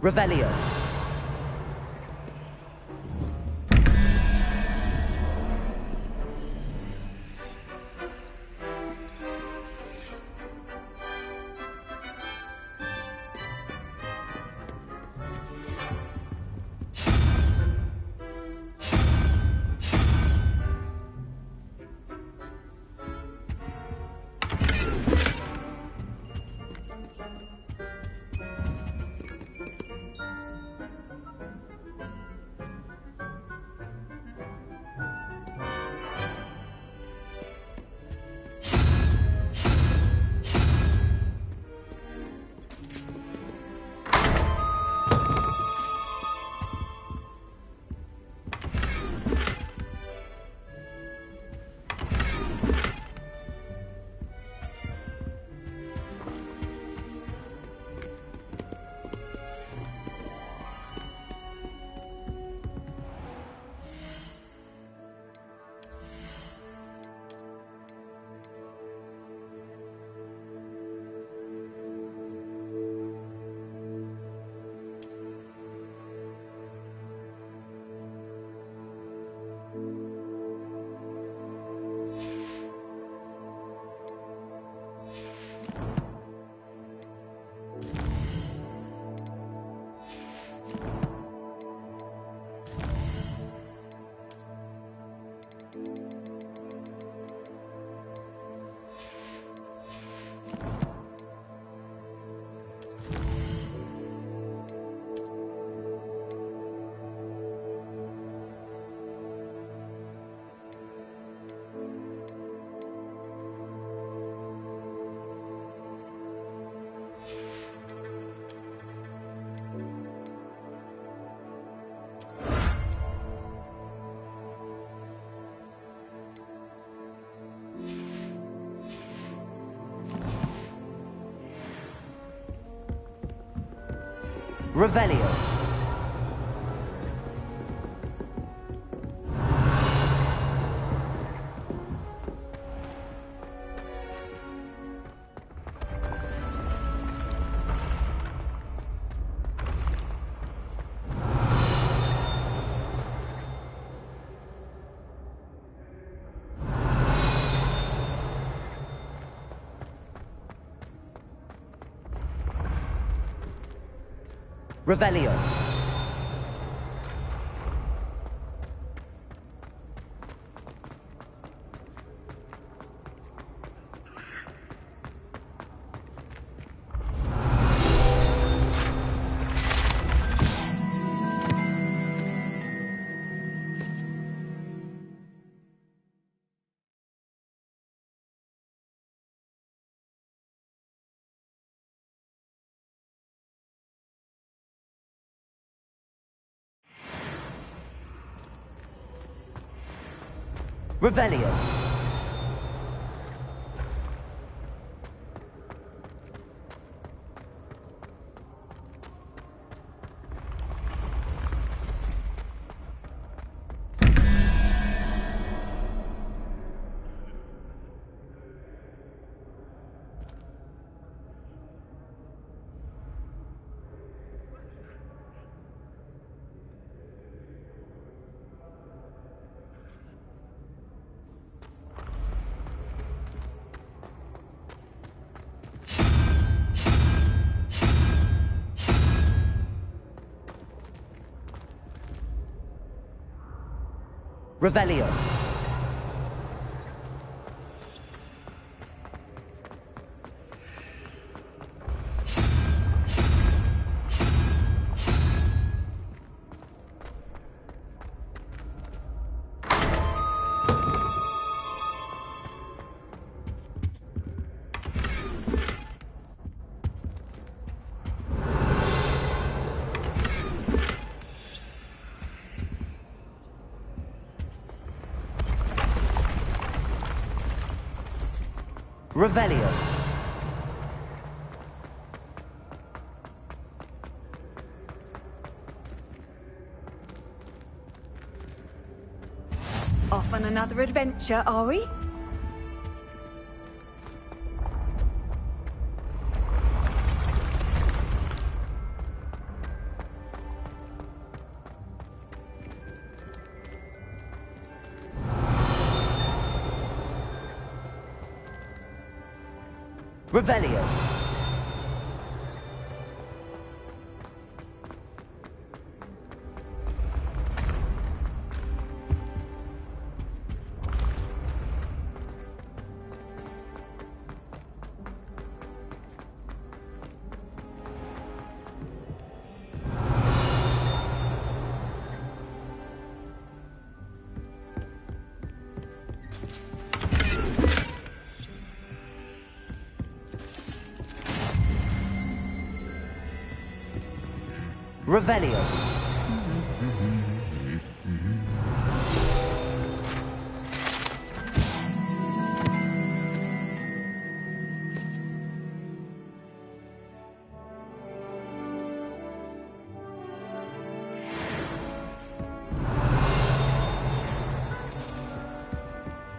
Revelio. Revelio. Revelio. Revelio. Revelio. Revelio. Off on another adventure, are we? Revelio. Revelio.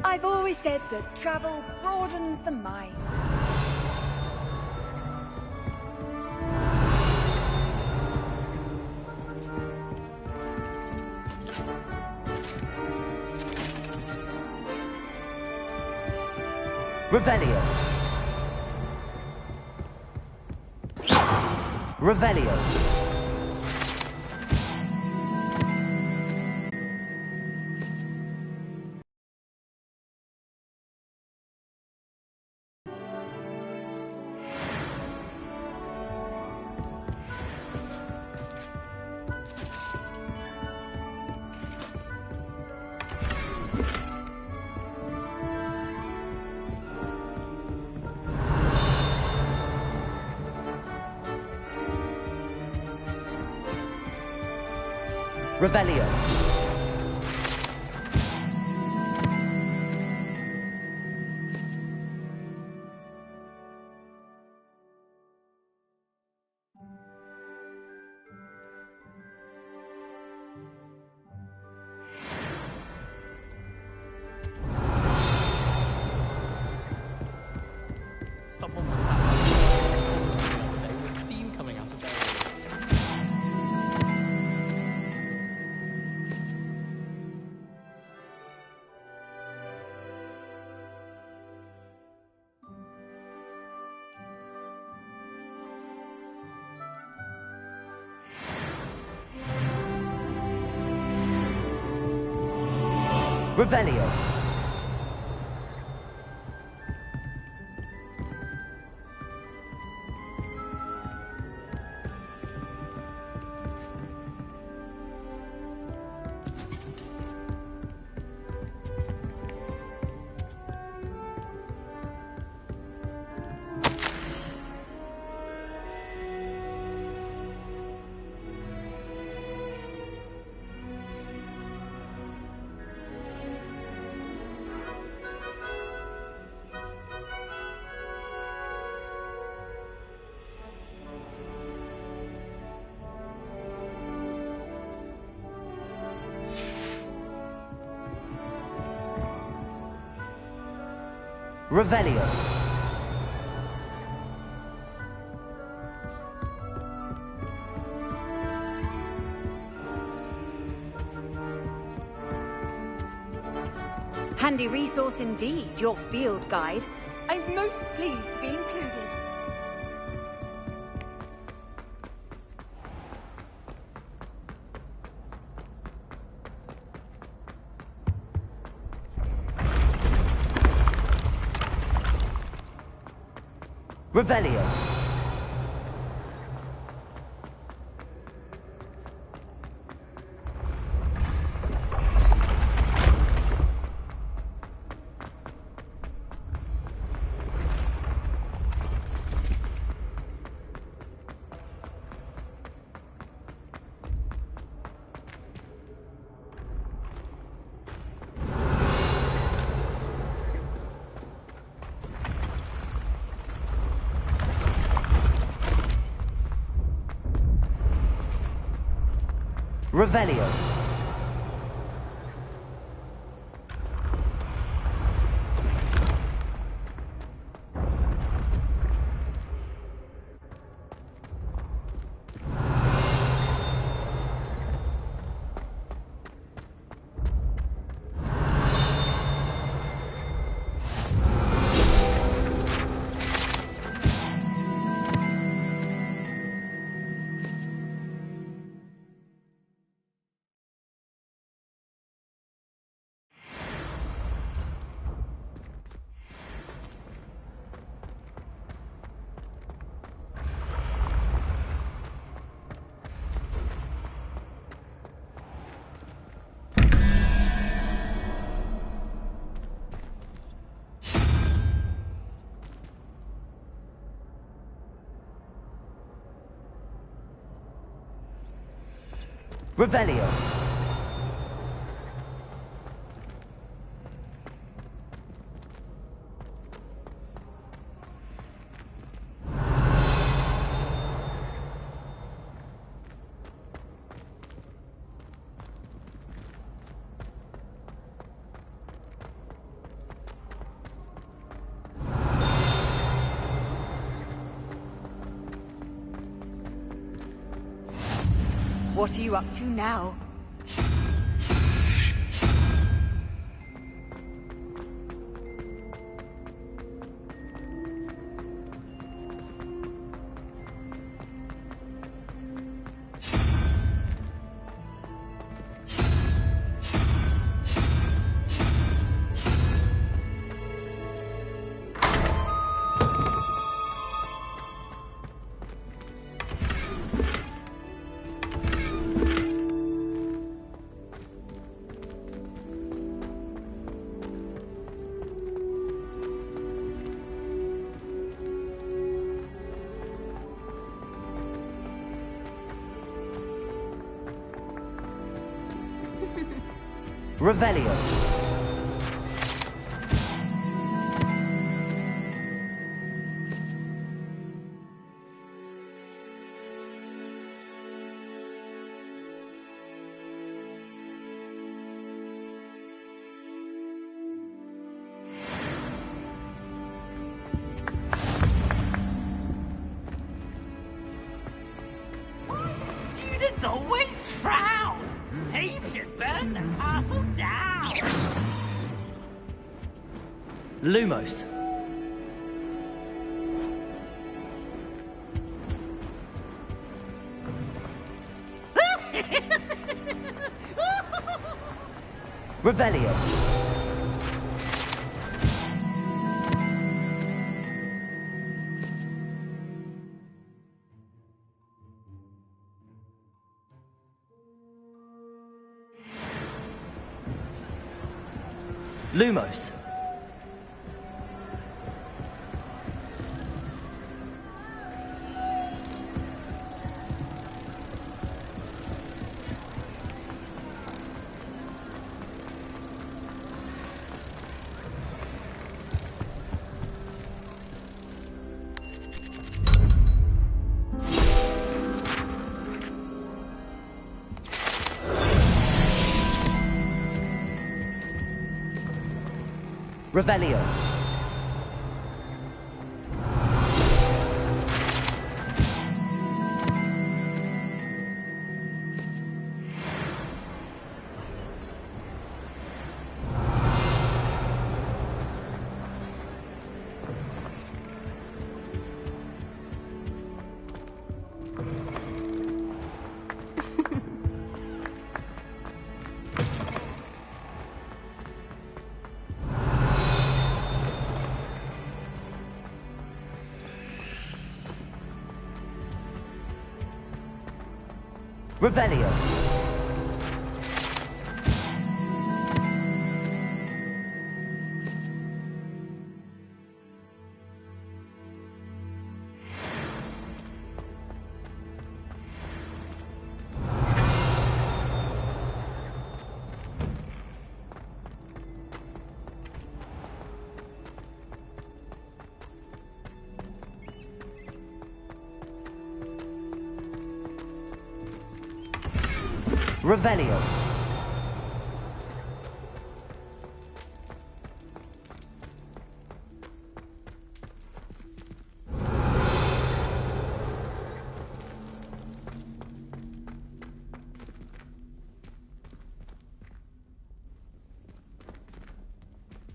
I've always said that travel broadens the mind. Revelio. Revelio. Revelio. Someone was sat the other day with steam coming out of their ears. Revelio. Revelio. Handy resource indeed, your field guide. I'm most pleased to be included. Revelio. Revelio. Revelio. What are you up to now? Revelio. Students always frown. He should burn the castle down. Lumos. Revelio. Lumos. Revelio. Revelio. Revelio.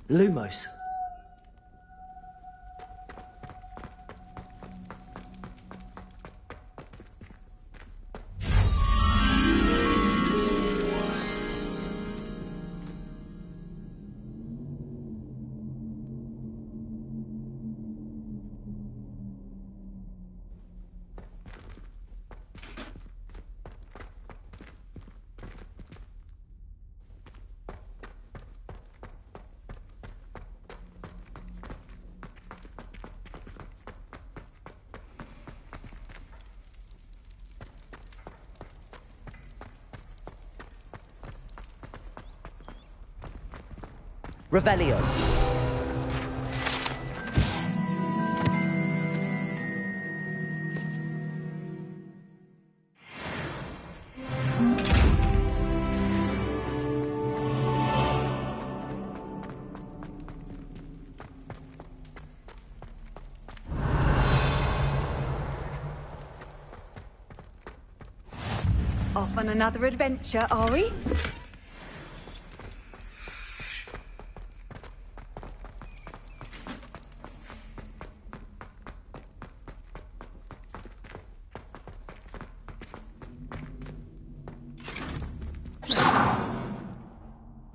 Lumos. Revelio. Off on another adventure, are we?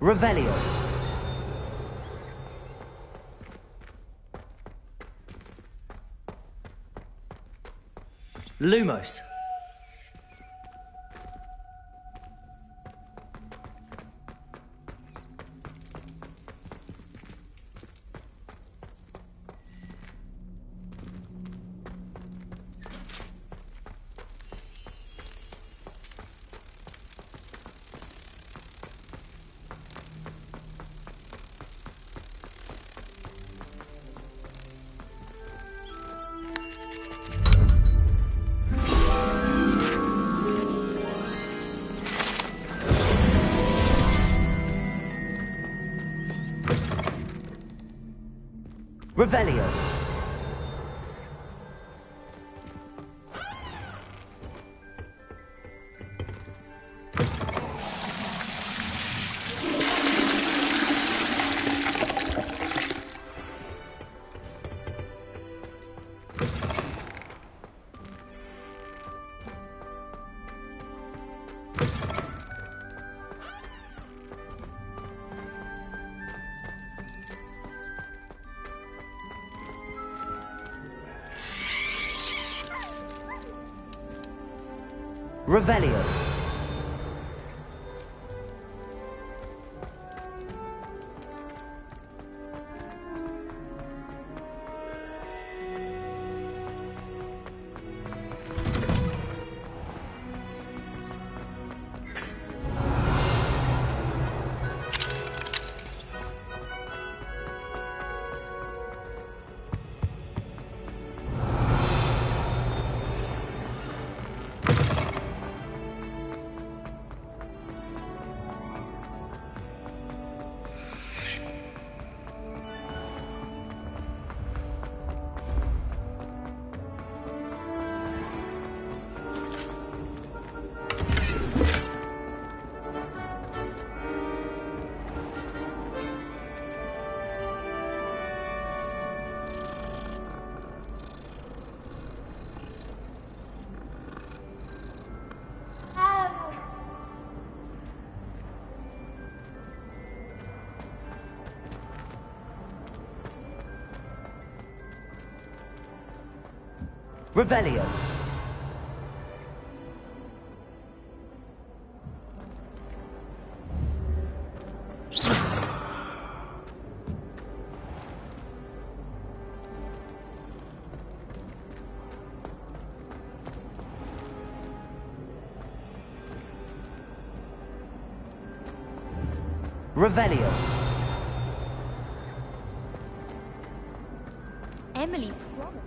Revelio. Lumos. Revelio. Revelio. Revelio. Revelio. Emily promised.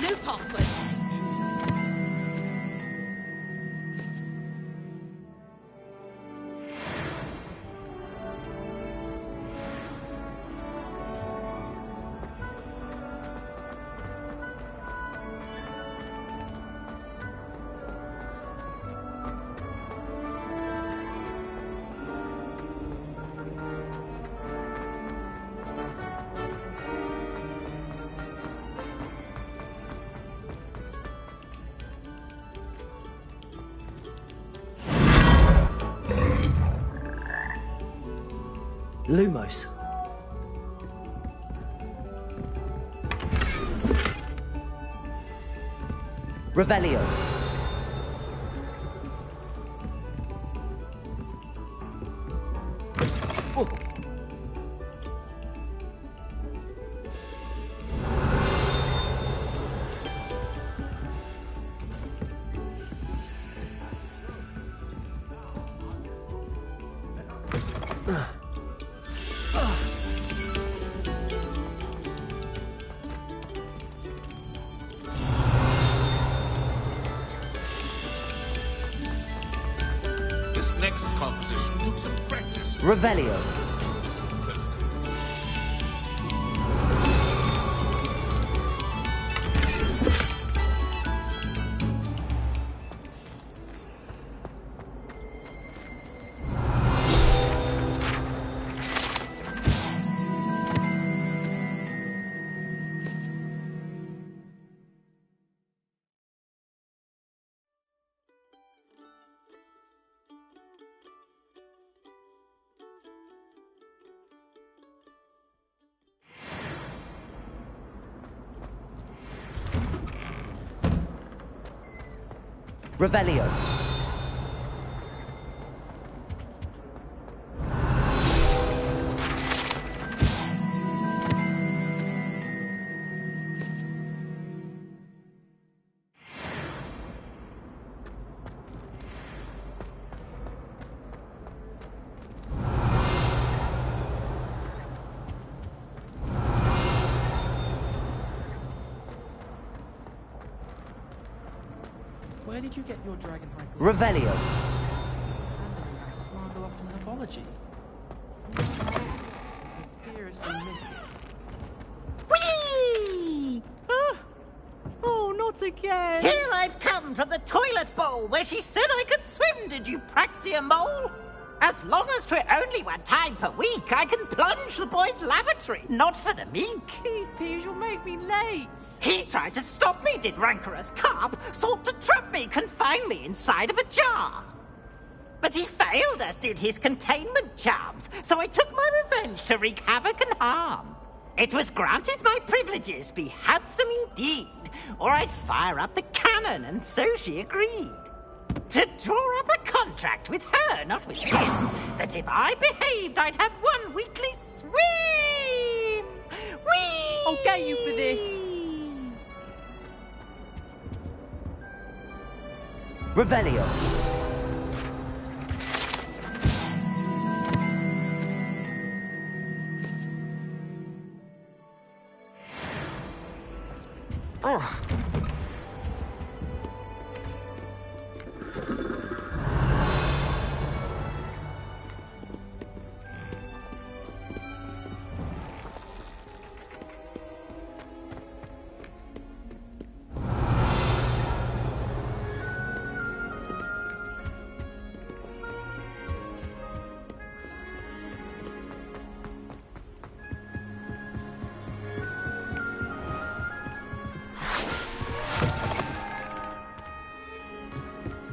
No password. Lumos. Revelio. Oh. This next composition took some practice. Revelio. Revelio. Where did you get your dragon high? Revelio. Slander off an apology. Seriously, Whee! Oh, not again! Here I've come from the toilet bowl where she said I could swim, did you praxia mole? As long as 'twere only one time per week, I can plunge the boy's lavatory, not for the meek. Please, Piers, you'll make me late. He tried to stop me, did rancorous carp, sought to trap me, confine me inside of a jar. But he failed, as did his containment charms, so I took my revenge to wreak havoc and harm. It was granted my privileges be handsome indeed, or I'd fire up the cannon, and so she agreed. To draw up a contract with her, not with him, that if I behaved, I'd have one weekly swim! Whee! I'll get you for this. Revelio. Oh.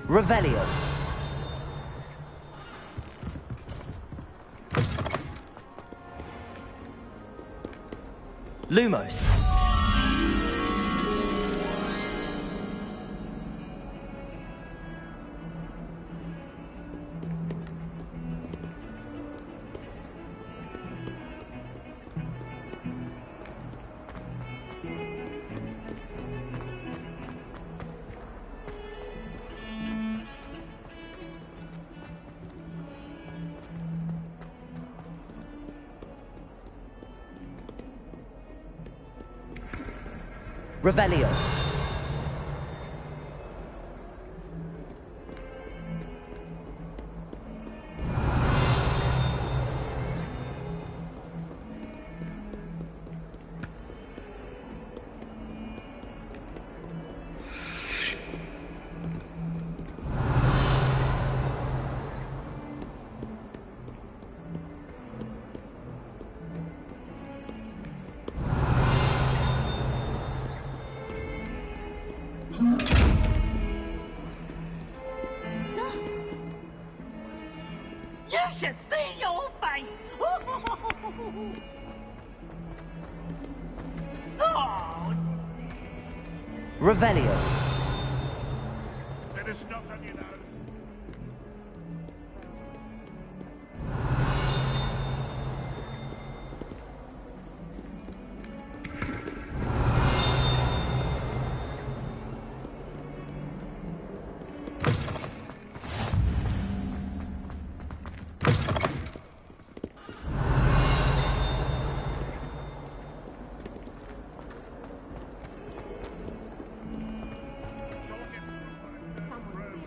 Revelio. Lumos. Revelio. You should see your face! Oh. Revelio. There is not on your nose.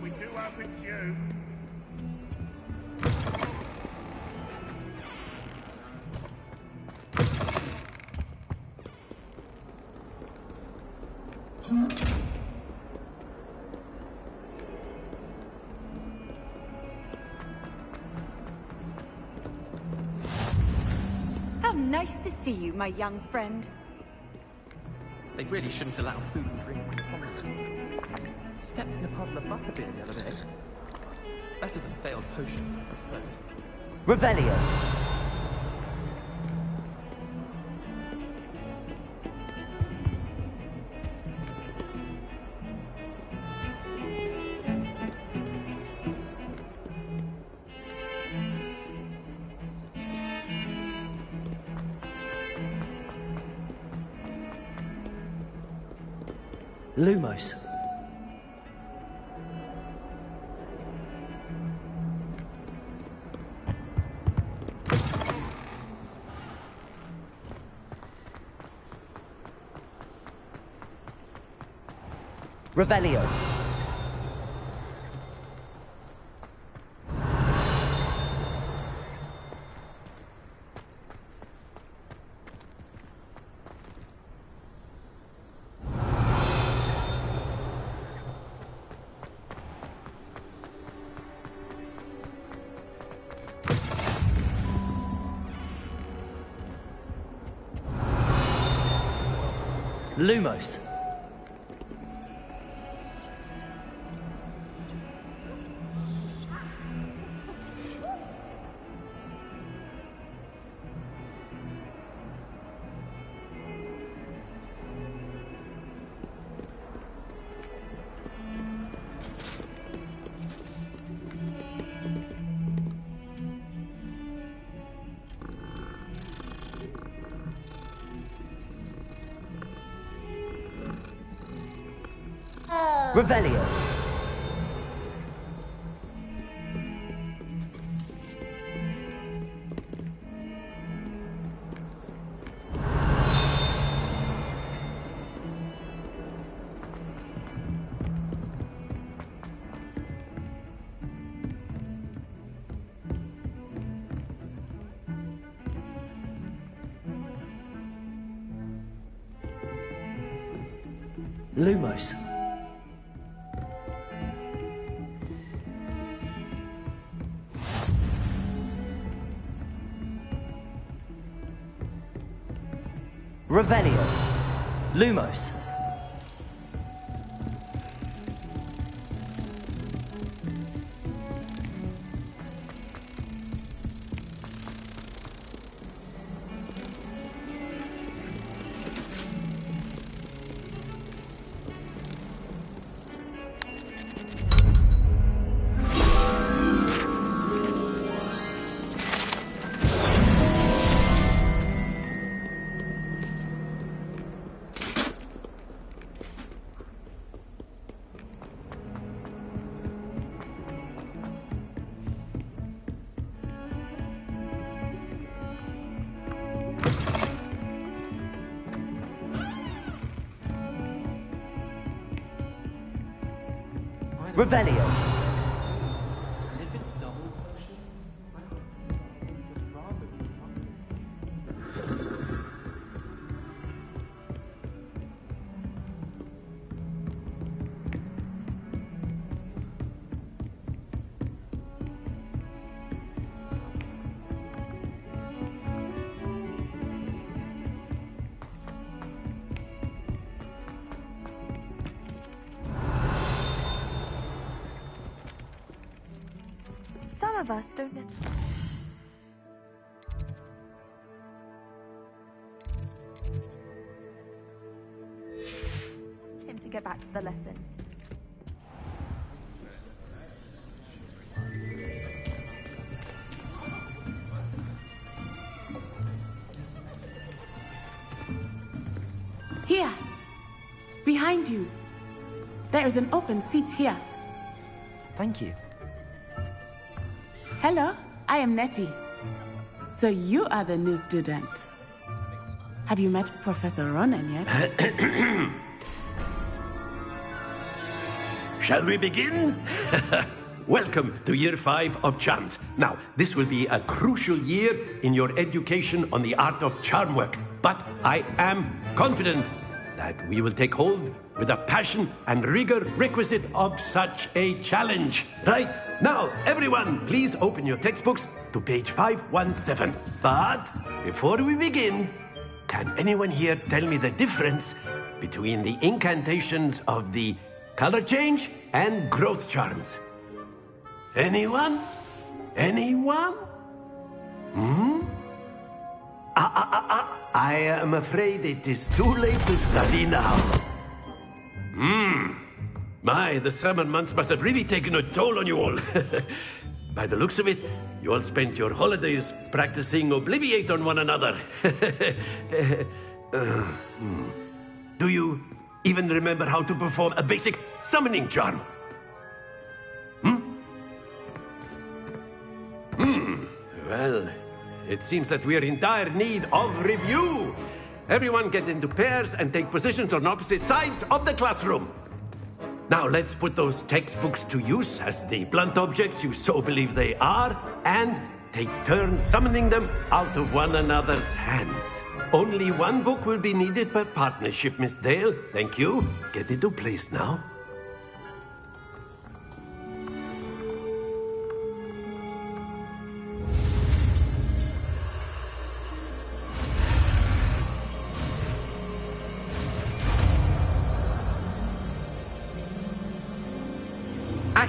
We do hope it's you. How nice to see you, my young friend. They really shouldn't allow food and drink in the common room. Stepped in a puddle of butterbeer the other day. Better than failed potion, I suppose. Revelio. Lumos. Revelio. Lumos. Revelio. Lumos. Revelio. Lumos. Revelio. Some of us don't necessarily... him to get back to the lesson. Here! Behind you! There is an open seat here. Thank you. Hello, I am Nettie. So you are the new student. Have you met Professor Ronan yet? Shall we begin? Welcome to Year 5 of Charms. Now, this will be a crucial year in your education on the art of charm work. But I am confident that we will take hold with the passion and rigor requisite of such a challenge. Right, now, everyone, please open your textbooks to page 517. But before we begin, can anyone here tell me the difference between the incantations of the color change and growth charms? Anyone? Anyone? I am afraid it is too late to study now. My, the summer months must have really taken a toll on you all. By the looks of it, you all spent your holidays practicing Obliviate on one another. Do you even remember how to perform a basic summoning charm? Well, it seems that we are in dire need of review. Everyone get into pairs and take positions on opposite sides of the classroom. Now let's put those textbooks to use as the blunt objects you so believe they are, and take turns summoning them out of one another's hands. Only one book will be needed per partnership, Miss Dale. Thank you. Get into place now.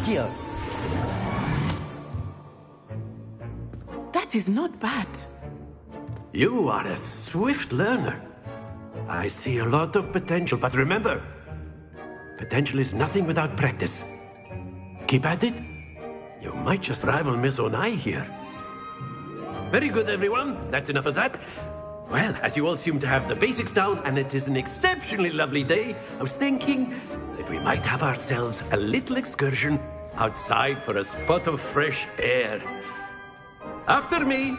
Accio! That is not bad. You are a swift learner. I see a lot of potential, but remember, potential is nothing without practice. Keep at it. You might just rival Miss Onai here. Very good, everyone. That's enough of that. Well, as you all seem to have the basics down, and it is an exceptionally lovely day, I was thinking that we might have ourselves a little excursion outside for a spot of fresh air. After me.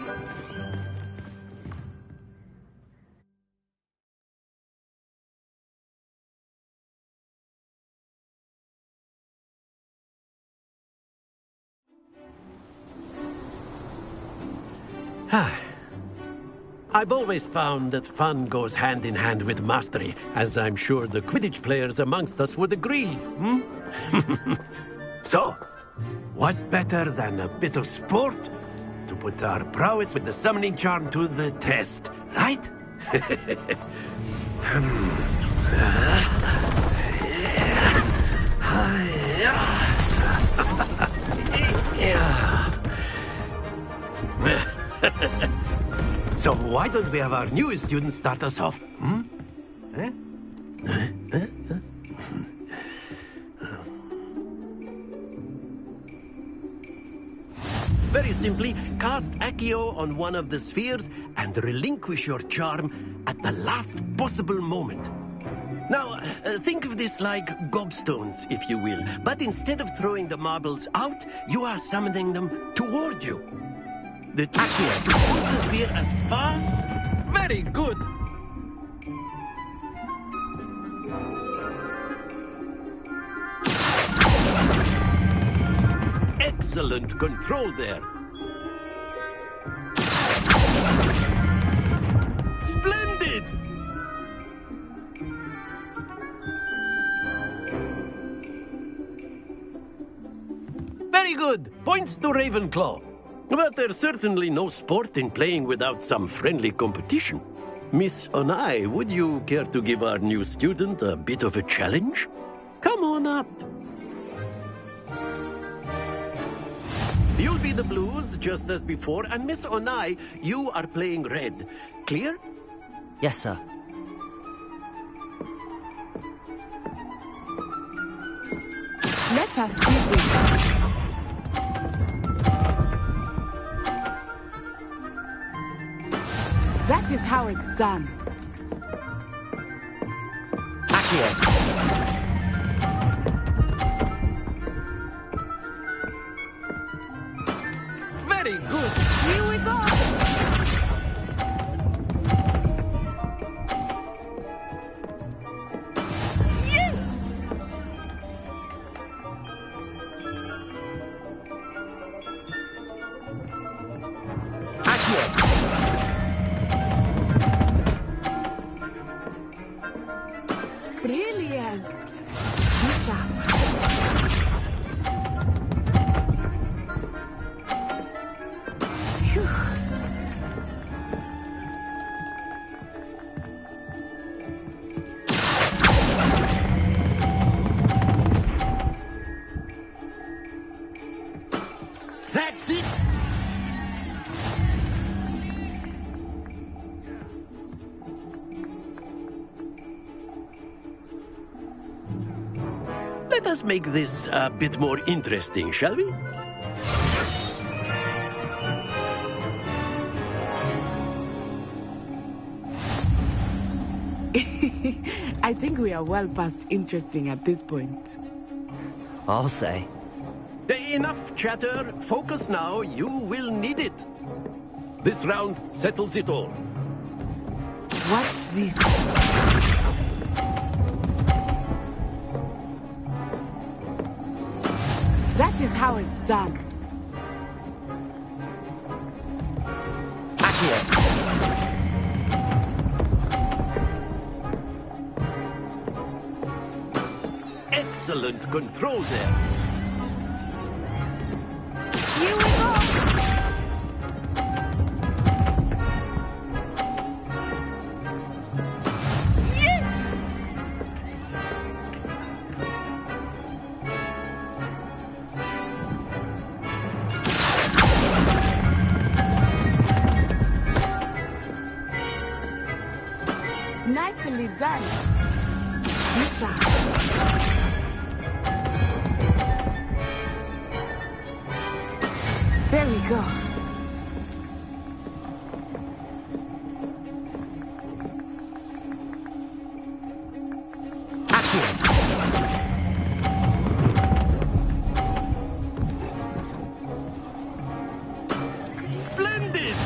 I've always found that fun goes hand in hand with mastery, as I'm sure the Quidditch players amongst us would agree. So, what better than a bit of sport to put our prowess with the summoning charm to the test, right? So why don't we have our newest student start us off? Very simply, cast Accio on one of the spheres and relinquish your charm at the last possible moment. Now, think of this like gobstones, if you will, but instead of throwing the marbles out, you are summoning them toward you. The trick here, to pull the sphere as far... Very good! Excellent control there. Splendid! Very good. Points to Ravenclaw. But there's certainly no sport in playing without some friendly competition. Miss Onai, would you care to give our new student a bit of a challenge? Come on up. You'll be the blues, just as before, and Miss Onai, you are playing red. Clear? Yes, sir. Let us see this. That is how it's done. Accio! Very good! Here we go! Yes! Accio! Brilliant! Bishop. Phew. That's it! Let us make this a bit more interesting, shall we? I think we are well past interesting at this point. I'll say. Enough chatter. Focus now. You will need it. This round settles it all. Watch this. That is how it's done. Accio! Excellent control there. Here we go! Yes! Nicely done. Misha. There we go. Splendid!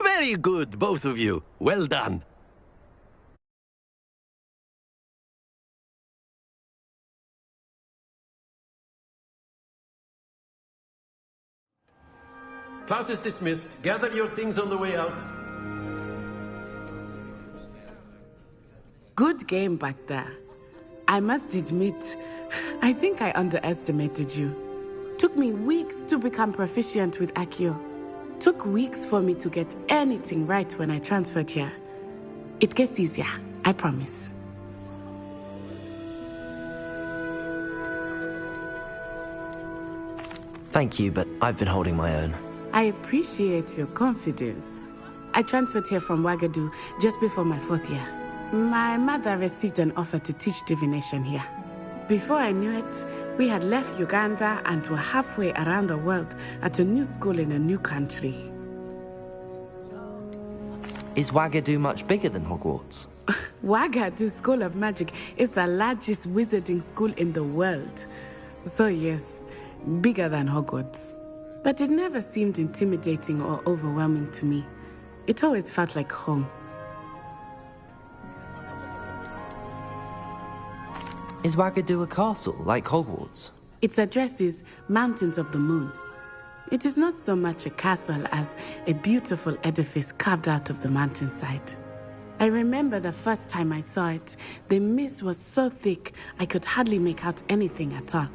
Very good, both of you. Well done. Class is dismissed. Gather your things on the way out. Good game back there. I must admit, I think I underestimated you. Took me weeks to become proficient with Accio. Took weeks for me to get anything right when I transferred here. It gets easier, I promise. Thank you, but I've been holding my own. I appreciate your confidence. I transferred here from Wagadu just before my 4th year. My mother received an offer to teach divination here. Before I knew it, we had left Uganda and were halfway around the world at a new school in a new country. Is Wagadu much bigger than Hogwarts? Wagadu School of Magic is the largest wizarding school in the world. So yes, bigger than Hogwarts. But it never seemed intimidating or overwhelming to me. It always felt like home. Is Wagadu a castle, like Hogwarts? Its address is Mountains of the Moon. It is not so much a castle as a beautiful edifice carved out of the mountainside. I remember the first time I saw it, the mist was so thick I could hardly make out anything at all.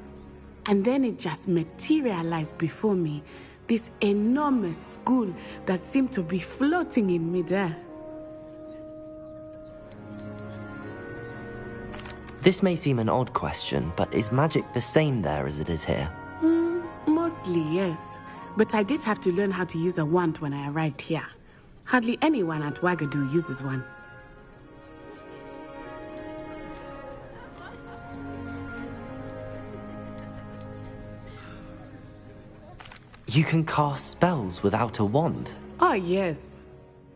And then it just materialized before me, this enormous school that seemed to be floating in midair. This may seem an odd question, but is magic the same there as it is here? Mostly, yes. But I did have to learn how to use a wand when I arrived here. Hardly anyone at Wagadu uses one. You can cast spells without a wand? Oh, yes.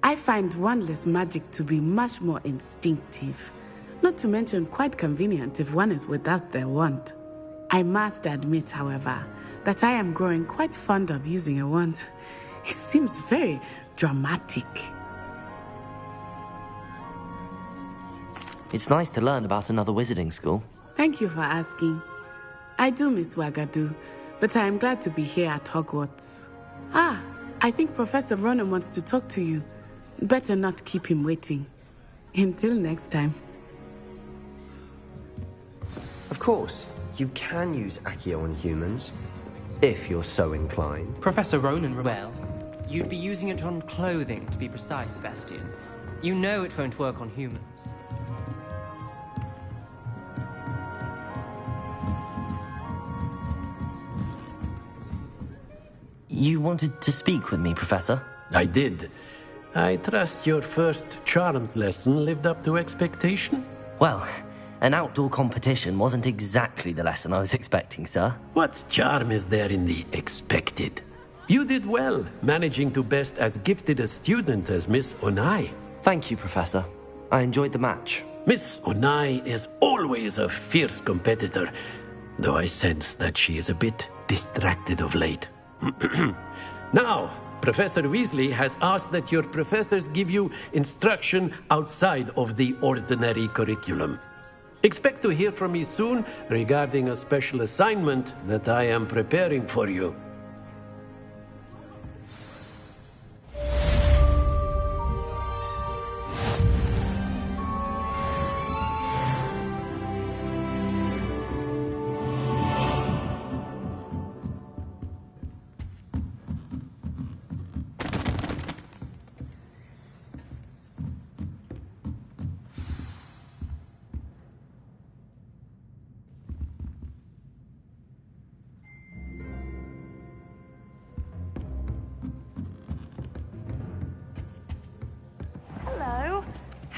I find wandless magic to be much more instinctive. Not to mention quite convenient if one is without their wand. I must admit, however, that I am growing quite fond of using a wand. It seems very dramatic. It's nice to learn about another wizarding school. Thank you for asking. I do miss Wagadu, but I am glad to be here at Hogwarts. Ah, I think Professor Ronan wants to talk to you. Better not keep him waiting. Until next time. Of course, you can use Accio on humans, if you're so inclined. Professor Ronan... Well, you'd be using it on clothing, to be precise, Sebastian. You know it won't work on humans. You wanted to speak with me, Professor? I did. I trust your first charms lesson lived up to expectation? Well, an outdoor competition wasn't exactly the lesson I was expecting, sir. What charm is there in the expected? You did well, managing to best as gifted a student as Miss Onai. Thank you, Professor. I enjoyed the match. Miss Onai is always a fierce competitor, though I sense that she is a bit distracted of late. Now, Professor Weasley has asked that your professors give you instruction outside of the ordinary curriculum. Expect to hear from me soon regarding a special assignment that I am preparing for you.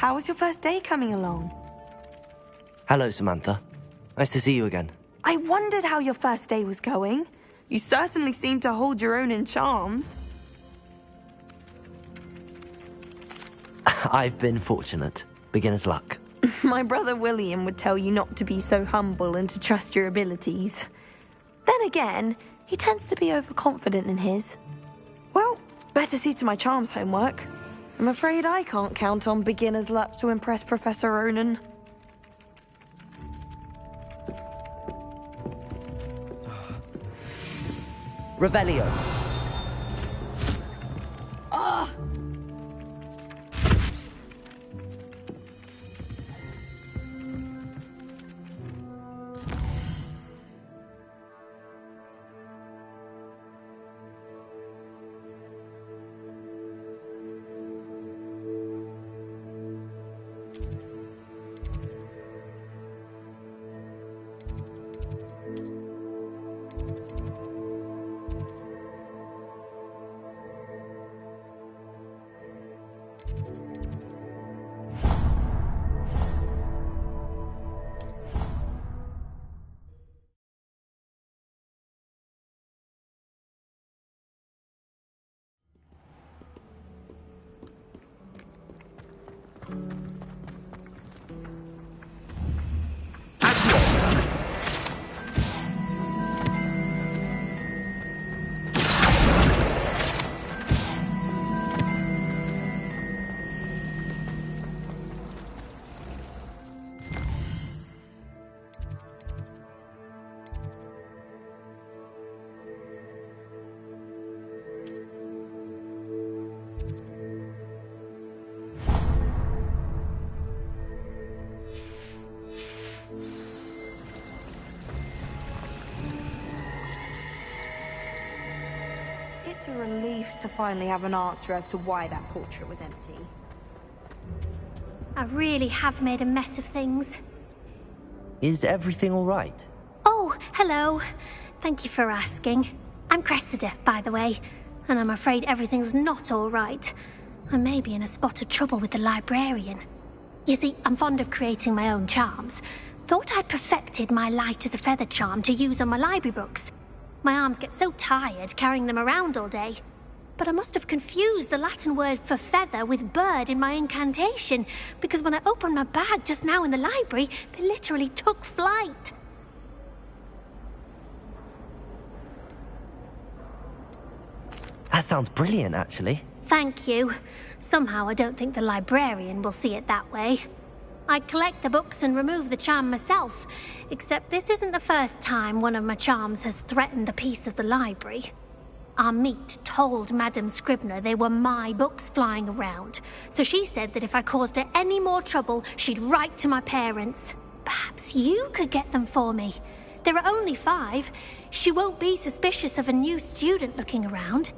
How was your first day coming along? Hello, Samantha. Nice to see you again. I wondered how your first day was going. You certainly seem to hold your own in charms. I've been fortunate. Beginner's luck. My brother William would tell you not to be so humble and to trust your abilities. Then again, he tends to be overconfident in his. Well, better see to my charms homework. I'm afraid I can't count on beginner's luck to impress Professor Ronan. Revelio. Ah! It's a relief to finally have an answer as to why that portrait was empty. I really have made a mess of things. Is everything all right? Oh, hello. Thank you for asking. I'm Cressida, by the way, and I'm afraid everything's not all right. I may be in a spot of trouble with the librarian. You see, I'm fond of creating my own charms. Thought I'd perfected my light as a feather charm to use on my library books. My arms get so tired carrying them around all day. But I must have confused the Latin word for feather with bird in my incantation, because when I opened my bag just now in the library, they literally took flight. That sounds brilliant, actually. Thank you. Somehow I don't think the librarian will see it that way. I collect the books and remove the charm myself, except this isn't the first time one of my charms has threatened the peace of the library. Our meet told Madame Scribner they were my books flying around, so she said that if I caused her any more trouble, she'd write to my parents. Perhaps you could get them for me. There are only 5. She won't be suspicious of a new student looking around.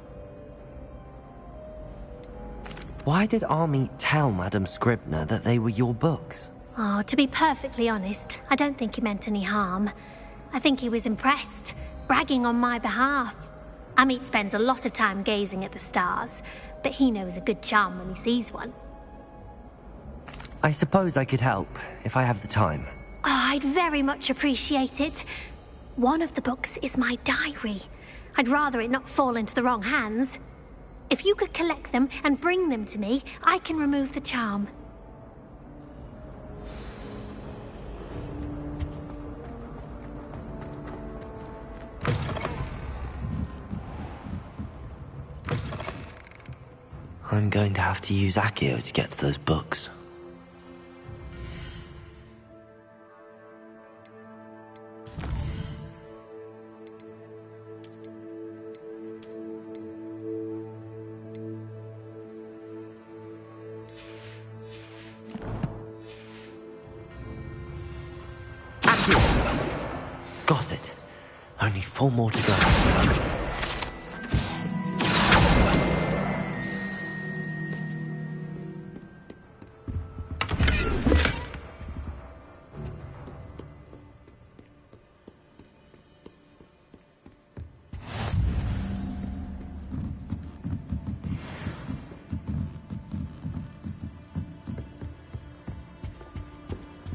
Why did Army tell Madame Scribner that they were your books? Oh, to be perfectly honest, I don't think he meant any harm. I think he was impressed, bragging on my behalf. Amit spends a lot of time gazing at the stars, but he knows a good charm when he sees one. I suppose I could help, if I have the time. Oh, I'd very much appreciate it. One of the books is my diary. I'd rather it not fall into the wrong hands. If you could collect them and bring them to me, I can remove the charm. I'm going to have to use Accio to get to those books. Got it. Only 4 more to go.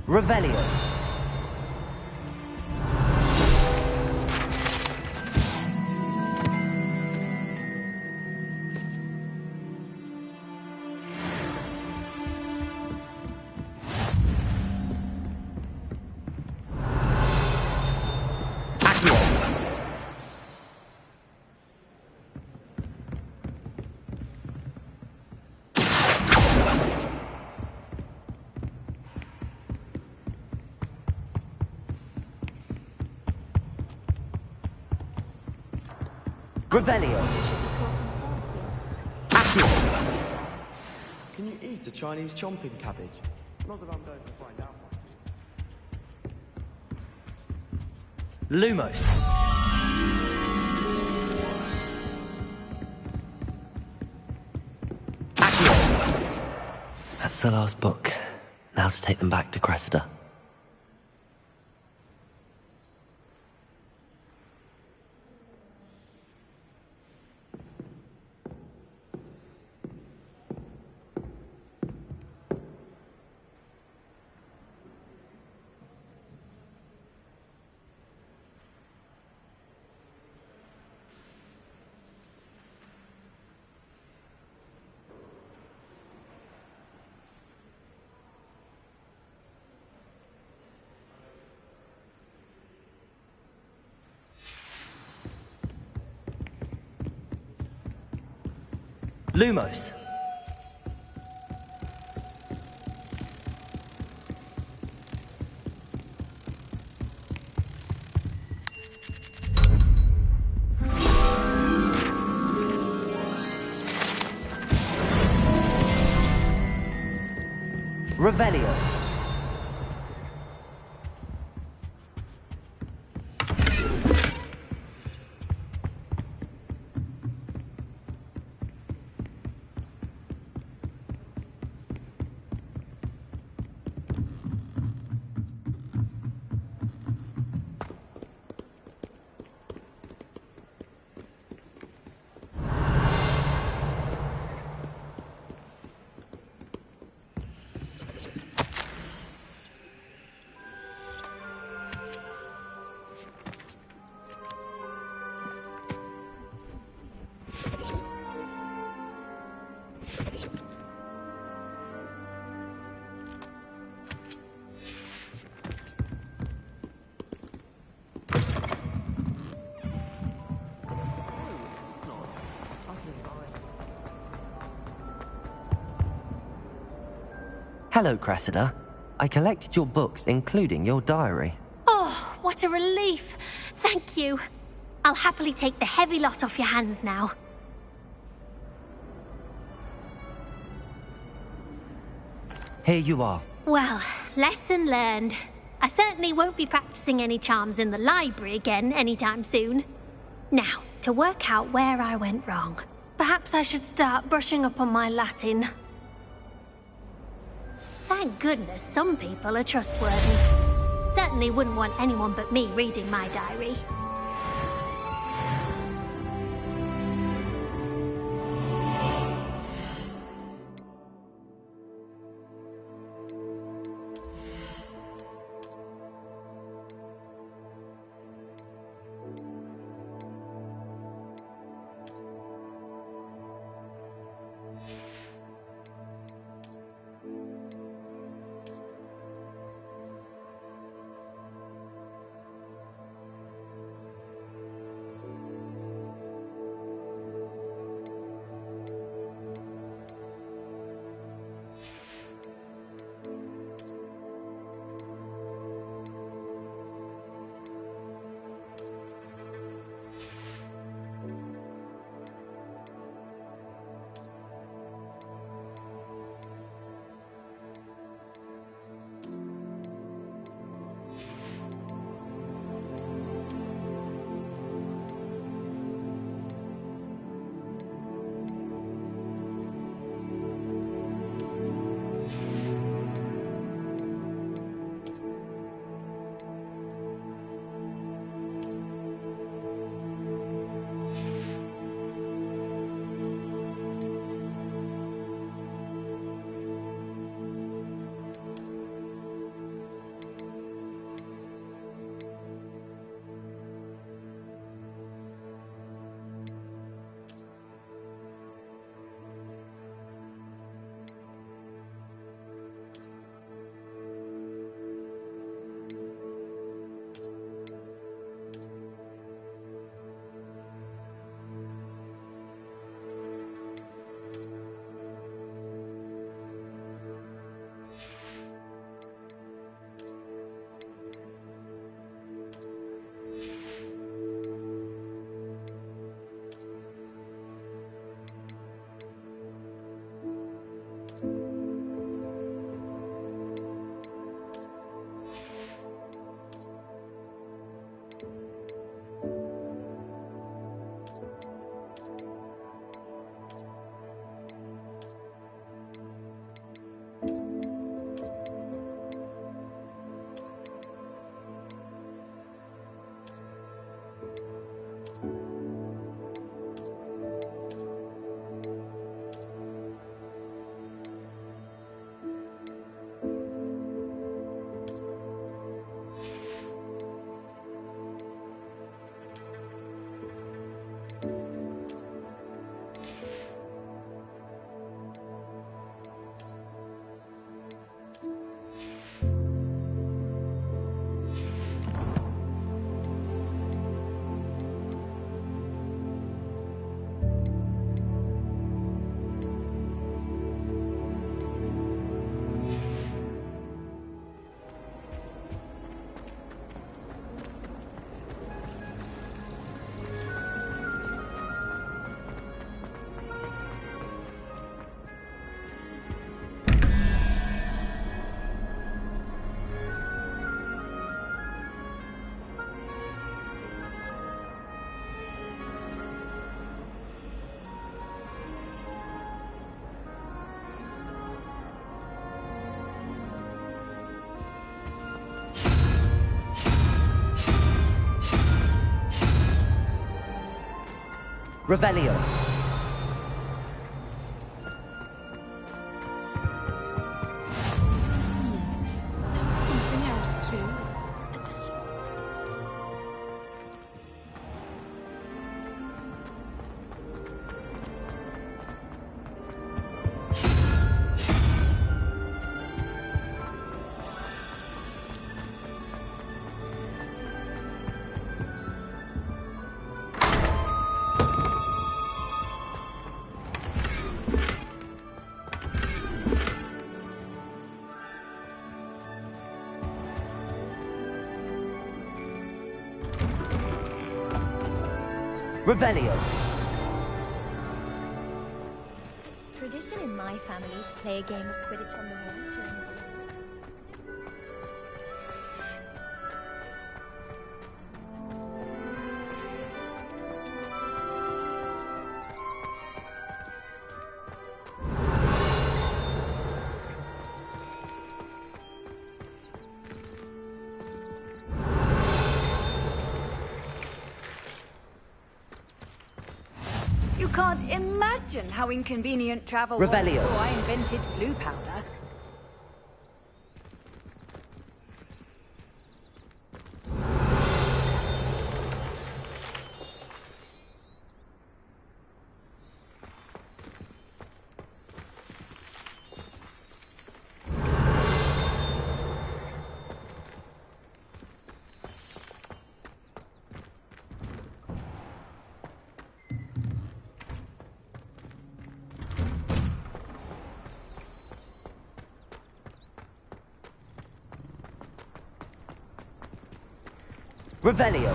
Revelio. Revelio. Can you eat a Chinese chomping cabbage? Not that I'm going to find out. Lumos. That's the last book. Now to take them back to Cressida. Lumos. Revelio. Hello, Cressida. I collected your books, including your diary. Oh, what a relief. Thank you. I'll happily take the heavy lot off your hands now. Here you are. Well, lesson learned. I certainly won't be practicing any charms in the library again anytime soon. Now, to work out where I went wrong. Perhaps I should start brushing up on my Latin. Thank goodness some people are trustworthy. Certainly wouldn't want anyone but me reading my diary. Revelio. Something else too. Revelio. It's tradition in my family to play a game of Quidditch on the lawn during the You can't imagine how inconvenient travel Revelio. was before I invented flu powder. Revelio.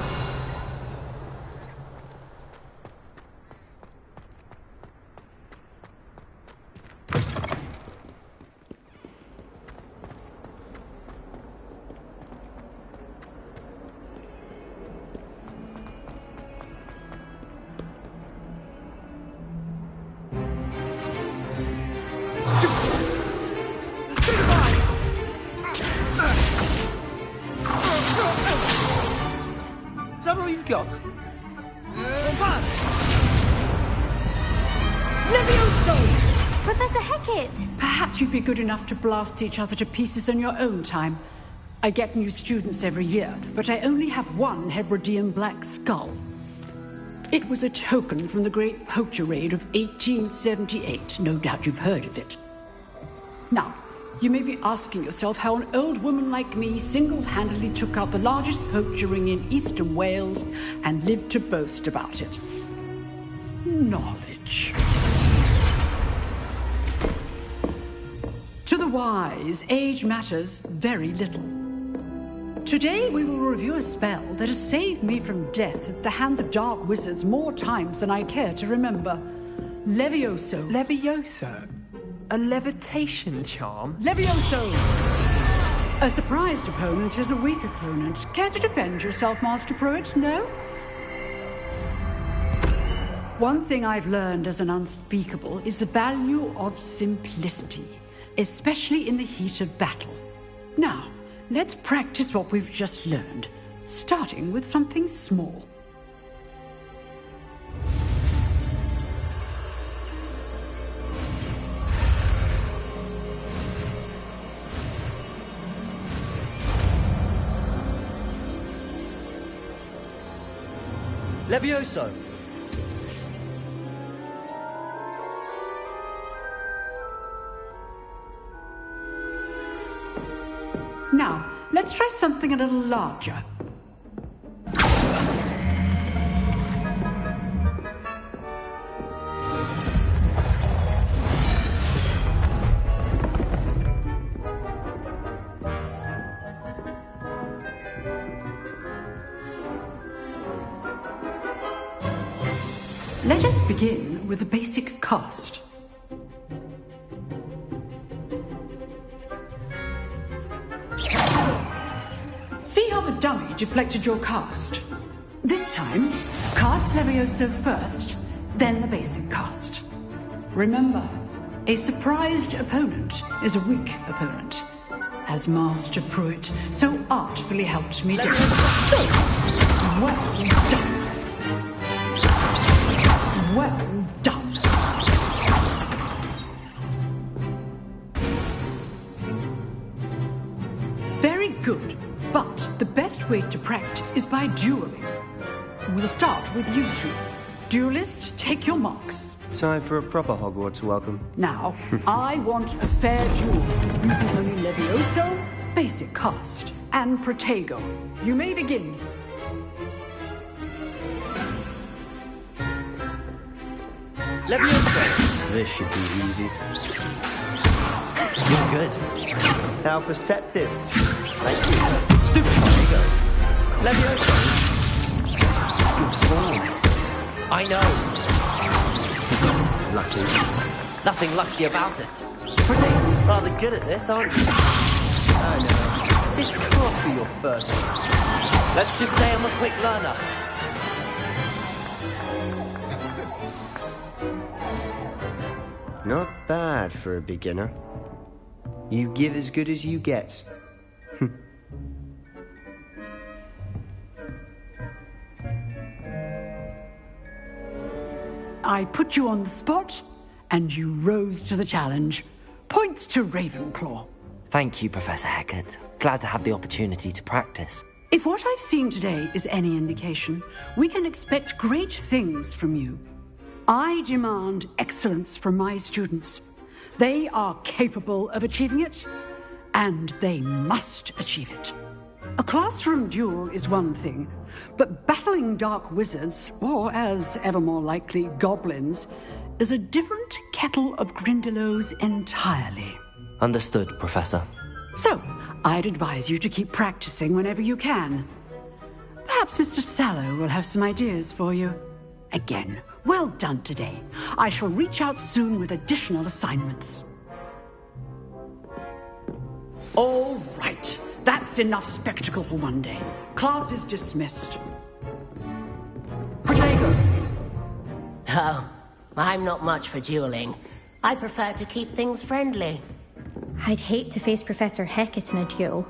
Is that all you've got? Levioso! Professor Hecat! Perhaps you'd be good enough to blast each other to pieces in your own time. I get new students every year, but I only have one Hebridean black skull. It was a token from the Great Poacher Raid of 1878. No doubt you've heard of it. Now, you may be asking yourself how an old woman like me single-handedly took out the largest poacher ring in eastern Wales and lived to boast about it. Knowledge. To the wise, age matters very little. Today we will review a spell that has saved me from death at the hands of dark wizards more times than I care to remember. Levioso. Levioso? A levitation charm? Levioso! A surprised opponent is a weak opponent. Care to defend yourself, Master Pruitt? No? One thing I've learned as an unspeakable is the value of simplicity, especially in the heat of battle. Now, let's practice what we've just learned, starting with something small. Levioso. Now, let's try something a little larger. Let us begin with the basic cast. See how the dummy deflected your cast? This time, cast Levioso first, then the basic cast. Remember, a surprised opponent is a weak opponent, as Master Pruitt so artfully helped me do. Well done. way to practice is by dueling. We'll start with you two. Duelists, take your marks. Time for a proper Hogwarts welcome. Now, I want a fair duel, using only Levioso, basic cast, and Protego. You may begin. Levioso! This should be easy. You're good. How perceptive. Thank you. Stupid. There you go. Leviosa. Good form. I know. Lucky. Nothing lucky about it. Pretty rather good at this, aren't you? I know. This can't be your first. Let's just say I'm a quick learner. Not bad for a beginner. You give as good as you get. I put you on the spot, and you rose to the challenge. Points to Ravenclaw. Thank you, Professor Hecat. Glad to have the opportunity to practice. If what I've seen today is any indication, we can expect great things from you. I demand excellence from my students. They are capable of achieving it, and they must achieve it. A classroom duel is one thing, but battling dark wizards, or as ever more likely, goblins, is a different kettle of Grindylows entirely. Understood, Professor. So, I'd advise you to keep practicing whenever you can. Perhaps Mr. Sallow will have some ideas for you. Again, well done today. I shall reach out soon with additional assignments. All right. That's enough spectacle for one day. Class is dismissed. Protego! Oh, I'm not much for dueling. I prefer to keep things friendly. I'd hate to face Professor Hecat in a duel.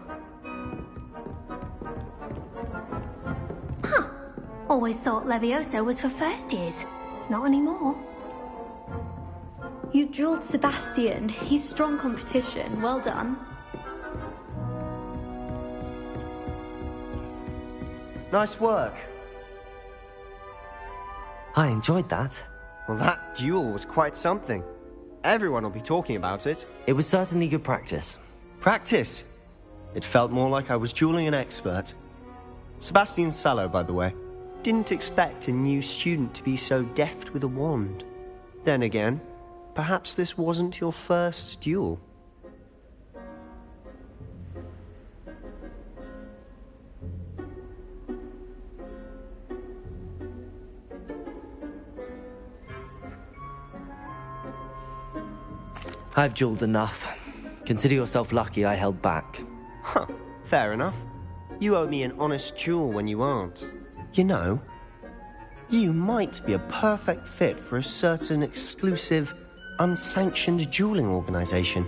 Huh. Always thought Levioso was for first years. Not anymore. You dueled Sebastian. He's strong competition. Well done. Nice work. I enjoyed that. Well, that duel was quite something. Everyone will be talking about it. It was certainly good practice. Practice? It felt more like I was dueling an expert. Sebastian Sallow, by the way. Didn't expect a new student to be so deft with a wand. Then again, perhaps this wasn't your first duel. I've dueled enough. Consider yourself lucky I held back. Huh, fair enough. You owe me an honest duel when you aren't. You know, you might be a perfect fit for a certain exclusive, unsanctioned dueling organization.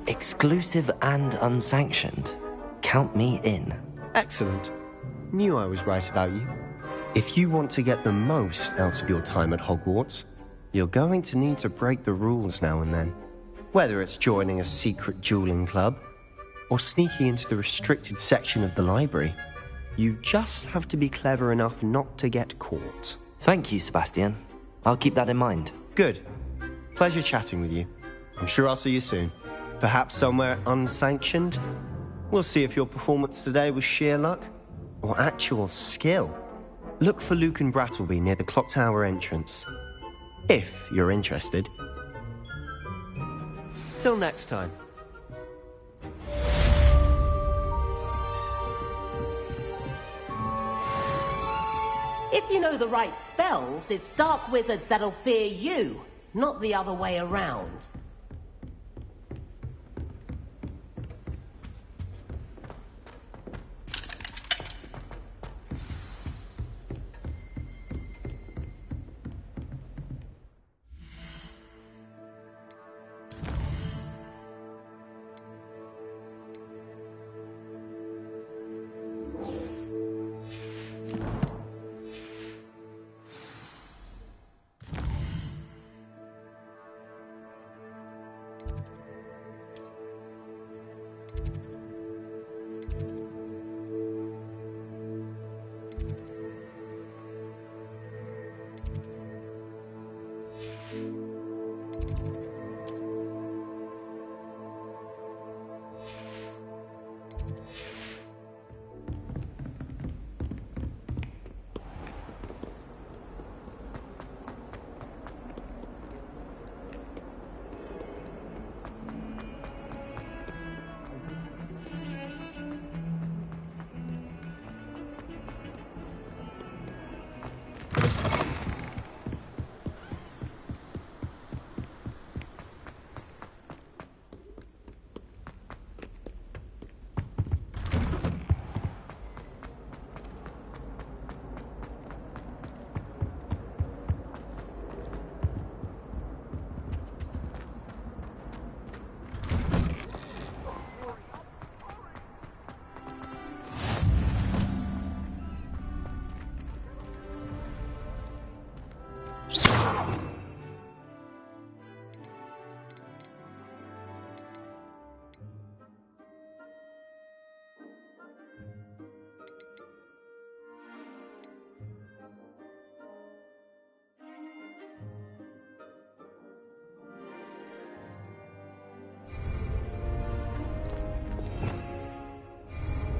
Exclusive and unsanctioned? Count me in. Excellent. Knew I was right about you. If you want to get the most out of your time at Hogwarts, you're going to need to break the rules now and then. Whether it's joining a secret dueling club, or sneaking into the restricted section of the library, you just have to be clever enough not to get caught. Thank you, Sebastian. I'll keep that in mind. Good. Pleasure chatting with you. I'm sure I'll see you soon. Perhaps somewhere unsanctioned? We'll see if your performance today was sheer luck, or actual skill. Look for Luke and Brattleby near the clock tower entrance. If you're interested. Till next time. If you know the right spells, it's dark wizards that'll fear you, not the other way around.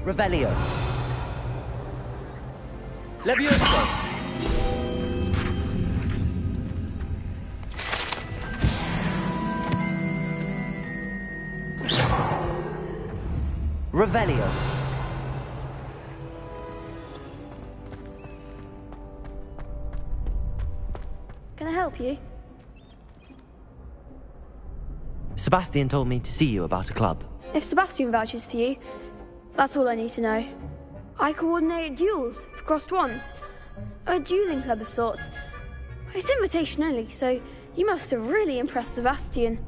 Revelio. Levioso. Revelio. Can I help you? Sebastian told me to see you about a club. If Sebastian vouches for you, that's all I need to know. I coordinate duels for crossed wands. A dueling club of sorts. It's invitation only, so you must have really impressed Sebastian.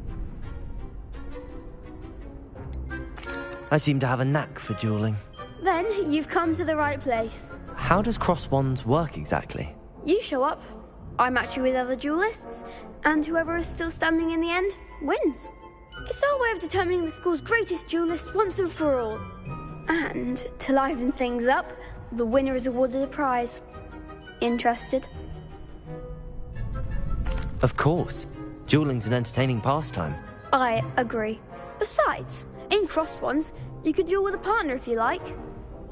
I seem to have a knack for dueling. Then you've come to the right place. How does cross wands work exactly? You show up, I match you with other duelists, and whoever is still standing in the end wins. It's our way of determining the school's greatest duelist once and for all. And to liven things up, the winner is awarded a prize. Interested? Of course. Dueling's an entertaining pastime. I agree. Besides, in crossed ones, you could duel with a partner if you like.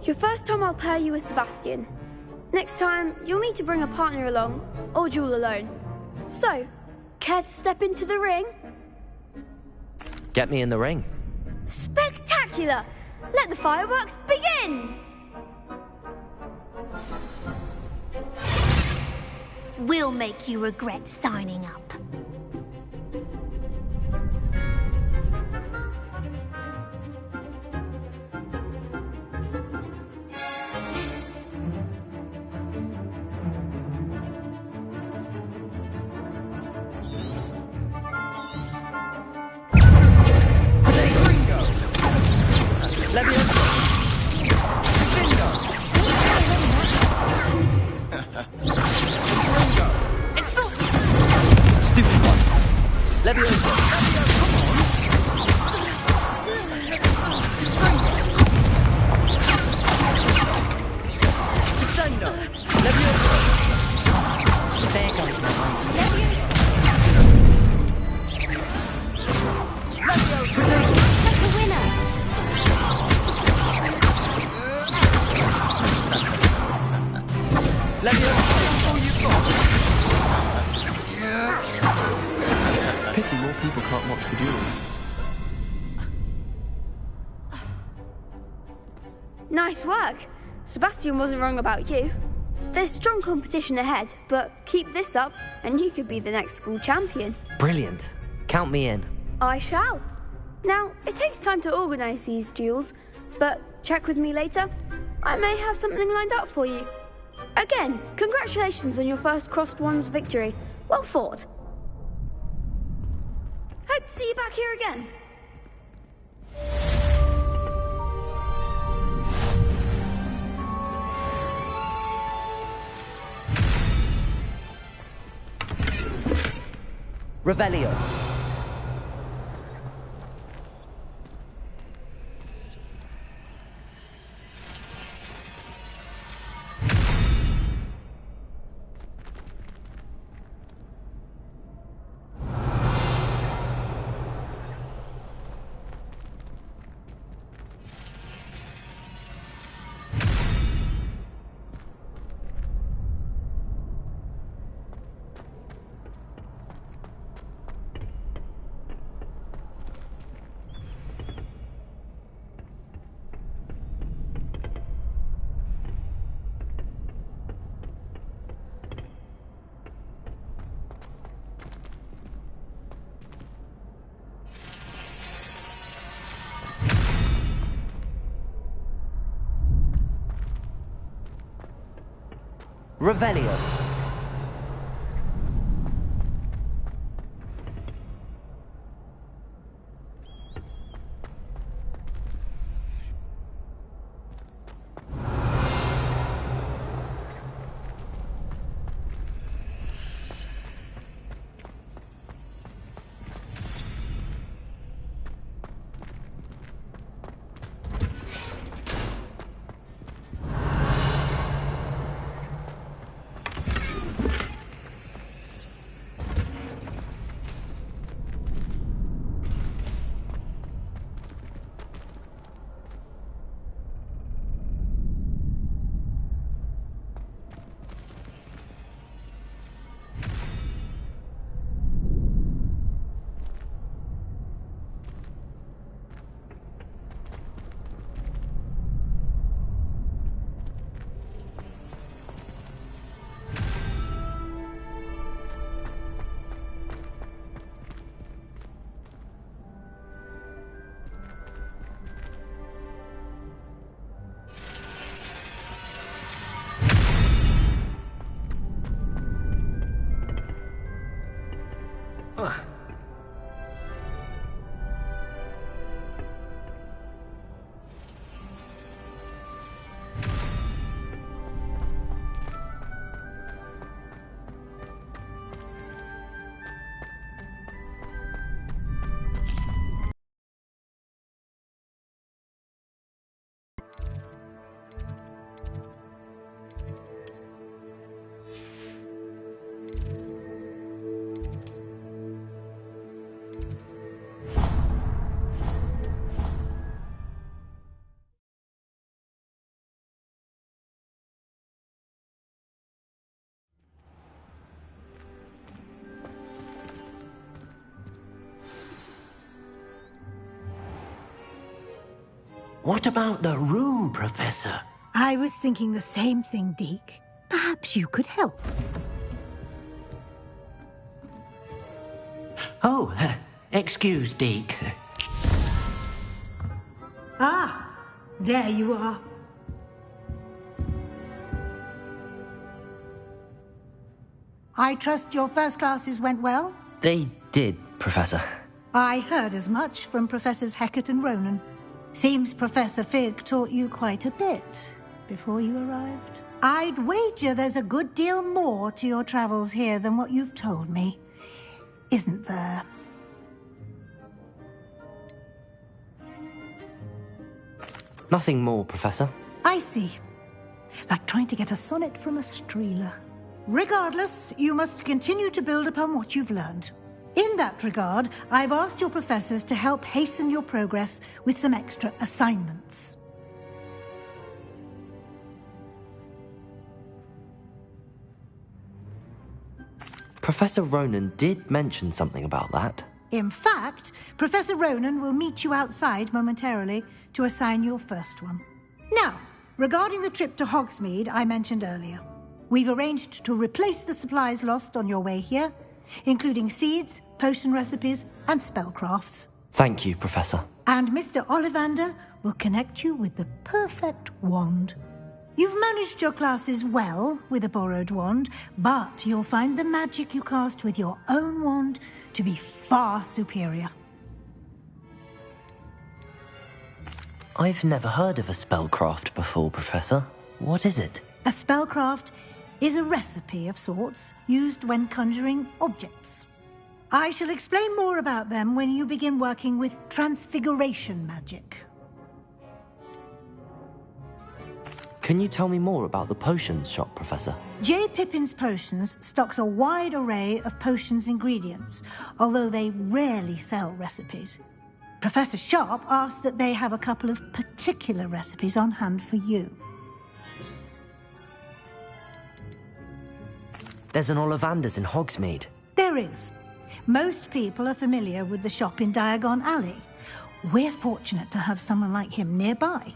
Your first time I'll pair you with Sebastian. Next time, you'll need to bring a partner along, or duel alone. So, care to step into the ring? Get me in the ring. Spectacular! Let the fireworks begin! We'll make you regret signing up. Stupid one. Levioso. Defender. Levioso. There goes my Pity more people can't watch the duels. Nice work. Sebastian wasn't wrong about you. There's strong competition ahead, but keep this up and you could be the next school champion. Brilliant. Count me in. I shall. Now, it takes time to organise these duels, but check with me later. I may have something lined up for you. Again, congratulations on your first crossed wands victory. Well fought. Hope to see you back here again. Revelio. Revelio. What about the room, Professor? I was thinking the same thing, Deke. Perhaps you could help. Oh, excuse, Deke. Ah, there you are. I trust your first classes went well? They did, Professor. I heard as much from Professors Hecat and Ronan. Seems Professor Fig taught you quite a bit before you arrived. I'd wager there's a good deal more to your travels here than what you've told me. Isn't there? Nothing more, Professor. I see. Like trying to get a sonnet from a streeler. Regardless, you must continue to build upon what you've learned. In that regard, I've asked your professors to help hasten your progress with some extra assignments. Professor Ronan did mention something about that. In fact, Professor Ronan will meet you outside momentarily to assign your first one. Now, regarding the trip to Hogsmeade I mentioned earlier, we've arranged to replace the supplies lost on your way here, including seeds, potion recipes, and spellcrafts. Thank you, Professor. And Mr. Ollivander will connect you with the perfect wand. You've managed your classes well with a borrowed wand, but you'll find the magic you cast with your own wand to be far superior. I've never heard of a spellcraft before, Professor. What is it? A spellcraft is a recipe of sorts used when conjuring objects. I shall explain more about them when you begin working with transfiguration magic. Can you tell me more about the potions shop, Professor? J. Pippin's Potions stocks a wide array of potions ingredients, although they rarely sell recipes. Professor Sharp asked that they have a couple of particular recipes on hand for you. There's an Ollivander's in Hogsmeade. There is. Most people are familiar with the shop in Diagon Alley. We're fortunate to have someone like him nearby.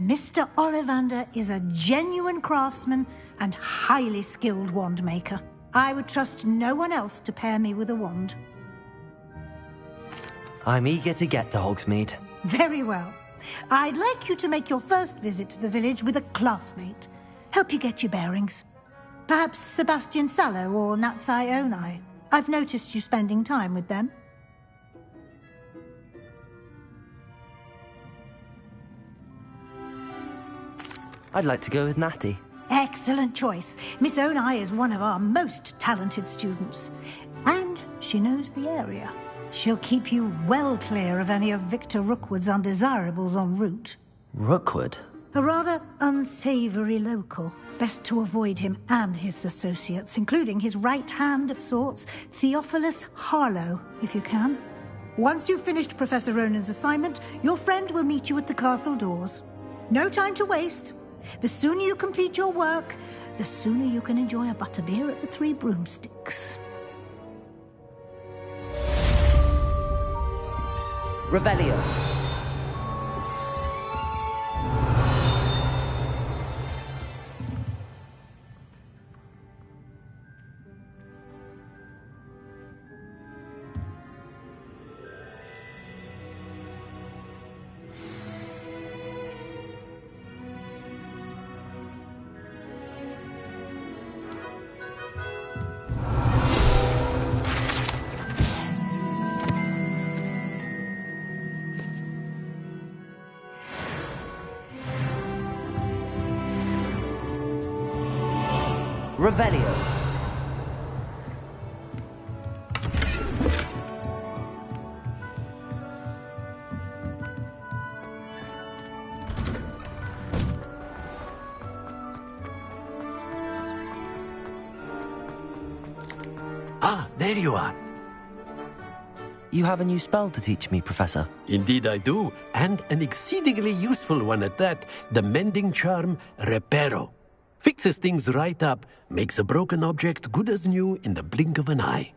Mr. Ollivander is a genuine craftsman and highly skilled wand maker. I would trust no one else to pair me with a wand. I'm eager to get to Hogsmeade. Very well. I'd like you to make your first visit to the village with a classmate. Help you get your bearings. Perhaps Sebastian Sallow or Natsai Onai. I've noticed you spending time with them. I'd like to go with Natty. Excellent choice. Miss Onai is one of our most talented students. And she knows the area. She'll keep you well clear of any of Victor Rookwood's undesirables en route. Rookwood? A rather unsavory local. Best to avoid him and his associates, including his right hand of sorts, Theophilus Harlow, if you can. Once you've finished Professor Ronan's assignment, your friend will meet you at the castle doors. No time to waste. The sooner you complete your work, the sooner you can enjoy a butterbeer at the Three Broomsticks. Revelio. Revelio. Ah, there you are. You have a new spell to teach me, Professor. Indeed I do, and an exceedingly useful one at that. The mending charm, Reparo. Fixes things right up, makes a broken object good as new in the blink of an eye.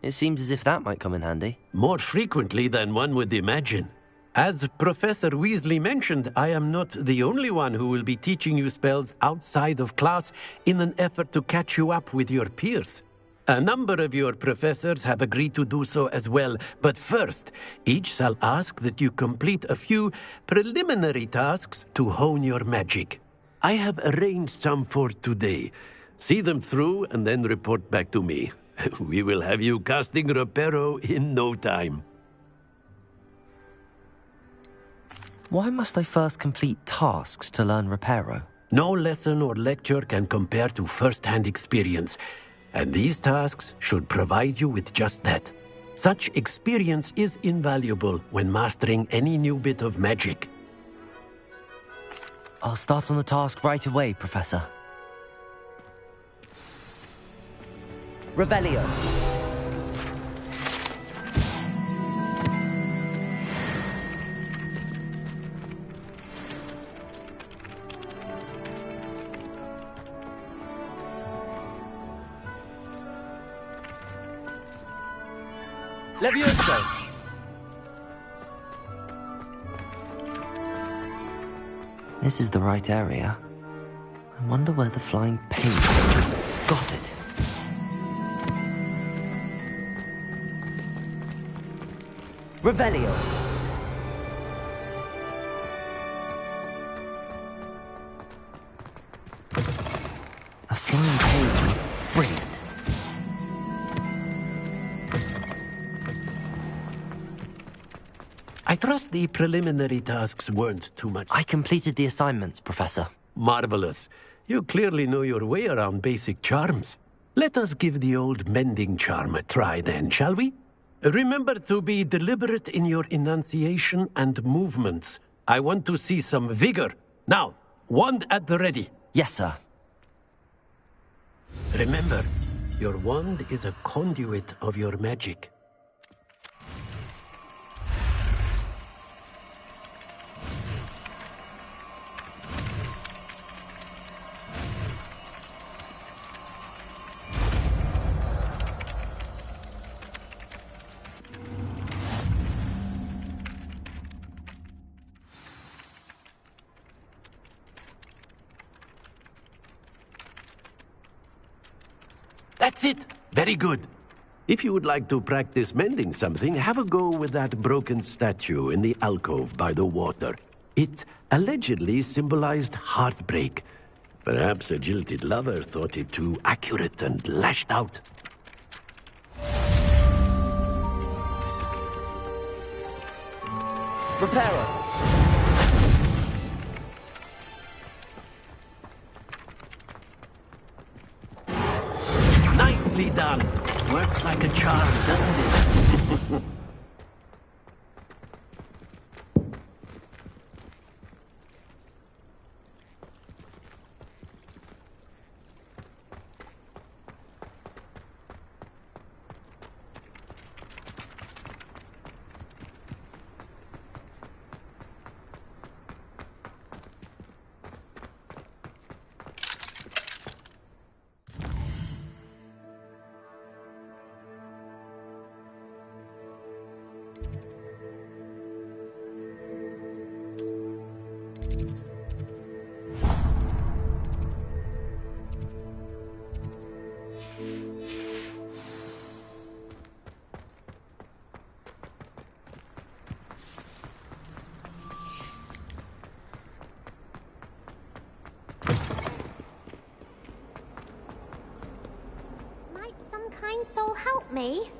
It seems as if that might come in handy. More frequently than one would imagine. As Professor Weasley mentioned, I am not the only one who will be teaching you spells outside of class in an effort to catch you up with your peers. A number of your professors have agreed to do so as well, but first, each shall ask that you complete a few preliminary tasks to hone your magic. I have arranged some for today. See them through and then report back to me. We will have you casting Reparo in no time. Why must I first complete tasks to learn Reparo? No lesson or lecture can compare to first-hand experience, and these tasks should provide you with just that. Such experience is invaluable when mastering any new bit of magic. I'll start on the task right away, Professor. Revelio. Levioso! This is the right area. I wonder where the flying paint is. Got it! Revelio! A flying page was brilliant. I trust the preliminary tasks weren't too much. I completed the assignments, Professor. Marvelous. You clearly know your way around basic charms. Let us give the old mending charm a try then, shall we? Remember to be deliberate in your enunciation and movements. I want to see some vigor. Now, wand at the ready. Yes, sir. Remember, your wand is a conduit of your magic. That's it! Very good. If you would like to practice mending something, have a go with that broken statue in the alcove by the water. It allegedly symbolized heartbreak. Perhaps a jilted lover thought it too accurate and lashed out. Reparo! Nicely done. Works like a charm, doesn't it? Kind soul help me?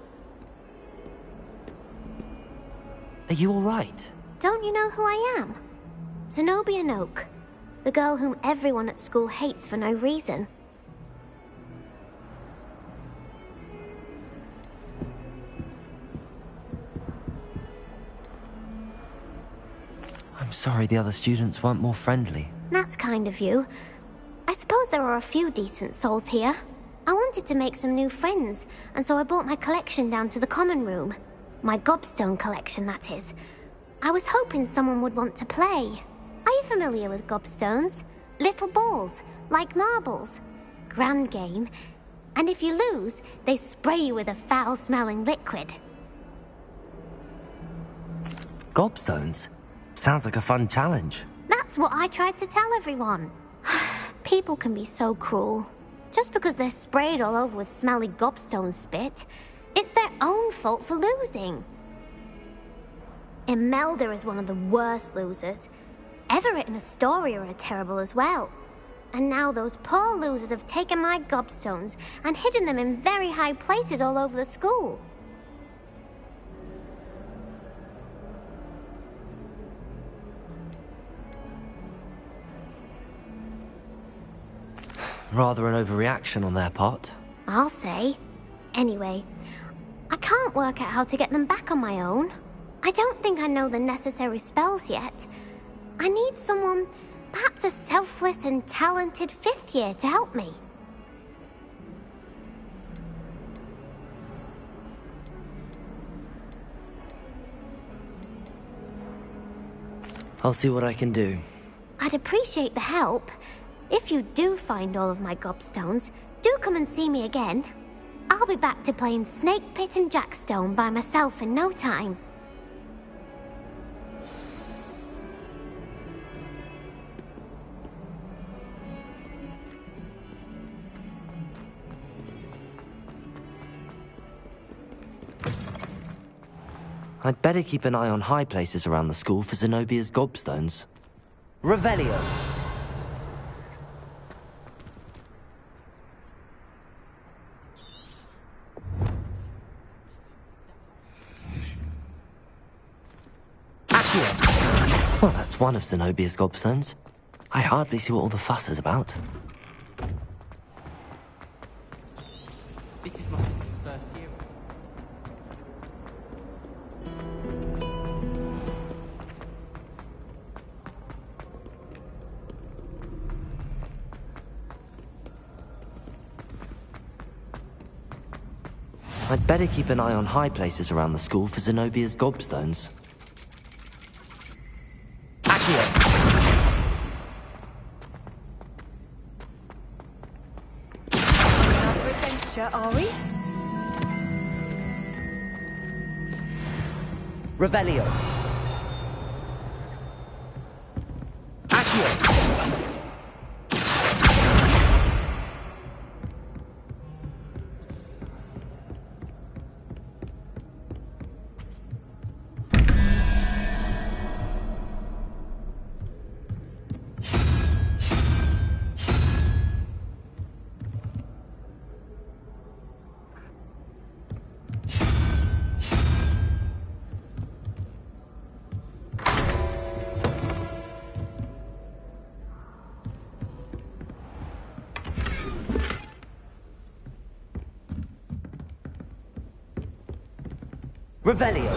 Are you all right? Don't you know who I am? Zenobia Noak, the girl whom everyone at school hates for no reason. I'm sorry the other students weren't more friendly. That's kind of you. I suppose there are a few decent souls here. I wanted to make some new friends, and so I brought my collection down to the common room. My gobstone collection, that is. I was hoping someone would want to play. Are you familiar with gobstones? Little balls, like marbles. Grand game. And if you lose, they spray you with a foul-smelling liquid. Gobstones? Sounds like a fun challenge. That's what I tried to tell everyone. People can be so cruel. Just because they're sprayed all over with smelly gobstone spit, it's their own fault for losing. Imelda is one of the worst losers. Everett and Astoria are terrible as well. And now those poor losers have taken my gobstones and hidden them in very high places all over the school. Rather an overreaction on their part. I'll say. Anyway, I can't work out how to get them back on my own. I don't think I know the necessary spells yet. I need someone, perhaps a selfless and talented 5th year to help me. I'll see what I can do. I'd appreciate the help. If you do find all of my gobstones, do come and see me again. I'll be back to playing Snake Pit and Jackstone by myself in no time. I'd better keep an eye on high places around the school for Zenobia's gobstones. Revelio! Well, that's one of Zenobia's gobstones. I hardly see what all the fuss is about. This is my sister's first year. I'd better keep an eye on high places around the school for Zenobia's gobstones. Another adventure, are we? Revelio. Revelio.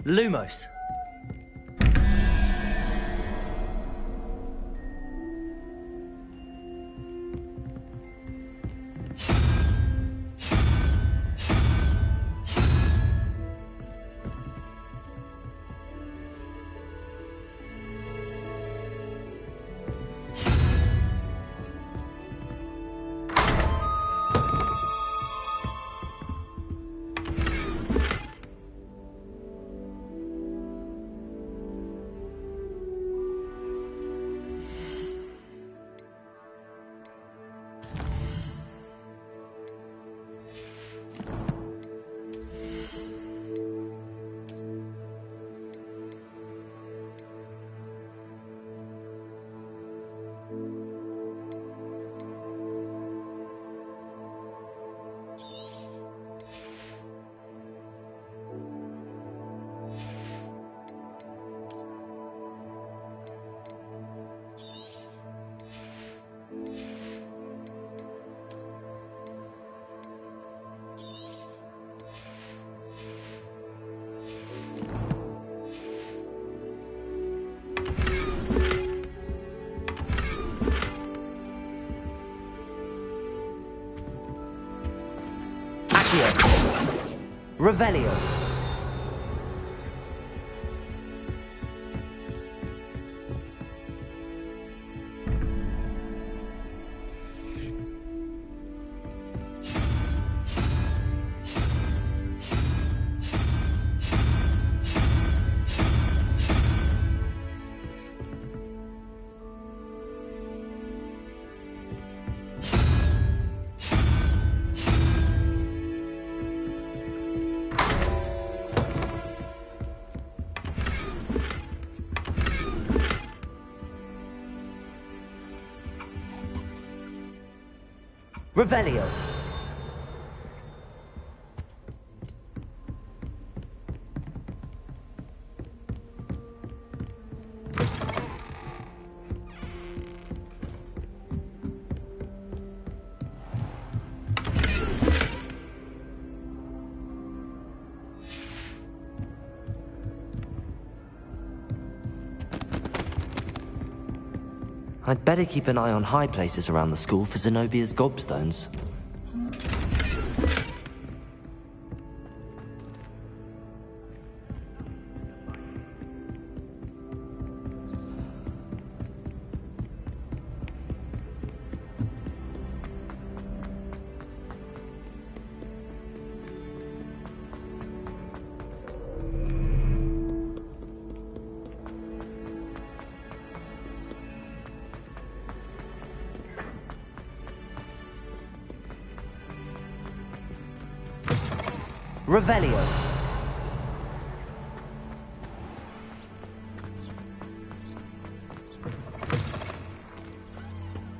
Lumos. Revelio. Revelio. I'd better keep an eye on high places around the school for Zenobia's gobstones. Revelio.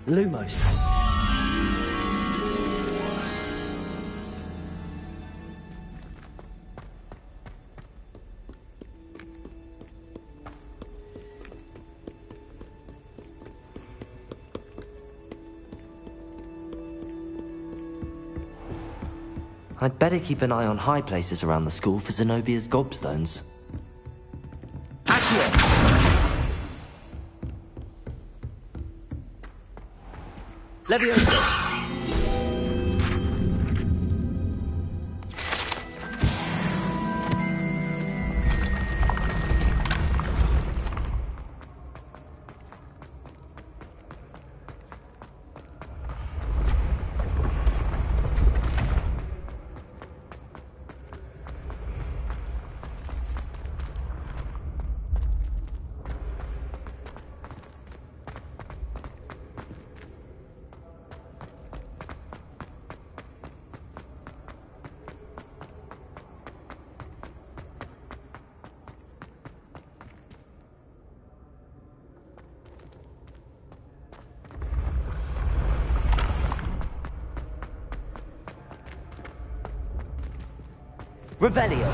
Lumos. I'd better keep an eye on high places around the school for Zenobia's gobstones. Leviosa! Revelio.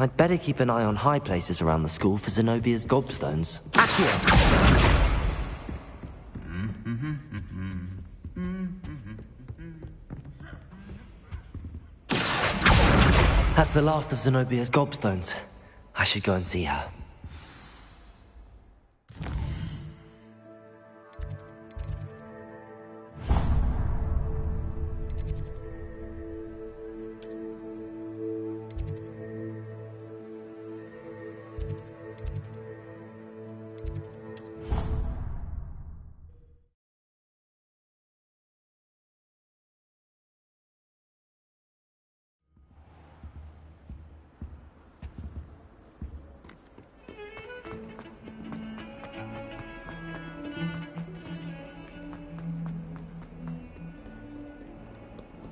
I'd better keep an eye on high places around the school for Zenobia's gobstones. That's the last of Zenobia's gobstones. I should go and see her.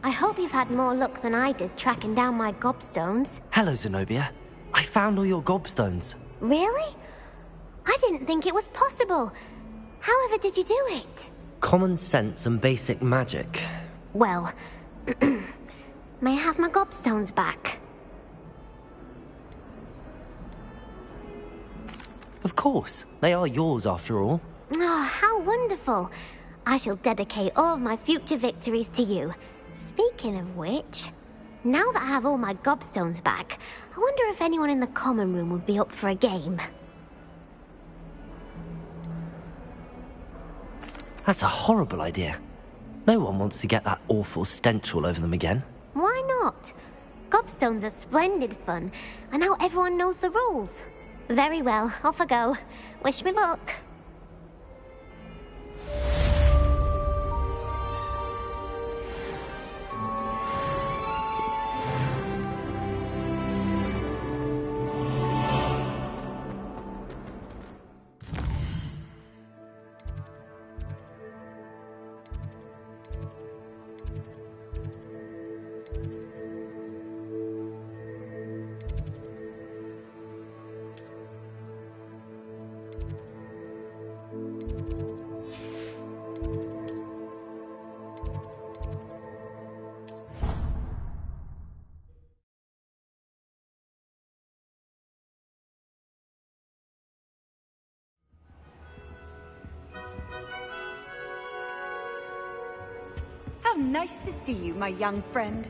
I hope you've had more luck than I did tracking down my gobstones. Hello, Zenobia. I found all your gobstones. Really? I didn't think it was possible. However did you do it? Common sense and basic magic. Well, may I have my gobstones back? Of course. They are yours after all. Oh, how wonderful. I shall dedicate all of my future victories to you. Speaking of which, now that I have all my gobstones back, I wonder if anyone in the common room would be up for a game. That's a horrible idea. No one wants to get that awful stench all over them again. Why not? Gobstones are splendid fun, and now everyone knows the rules. Very well, off I go. Wish me luck. How nice to see you, my young friend.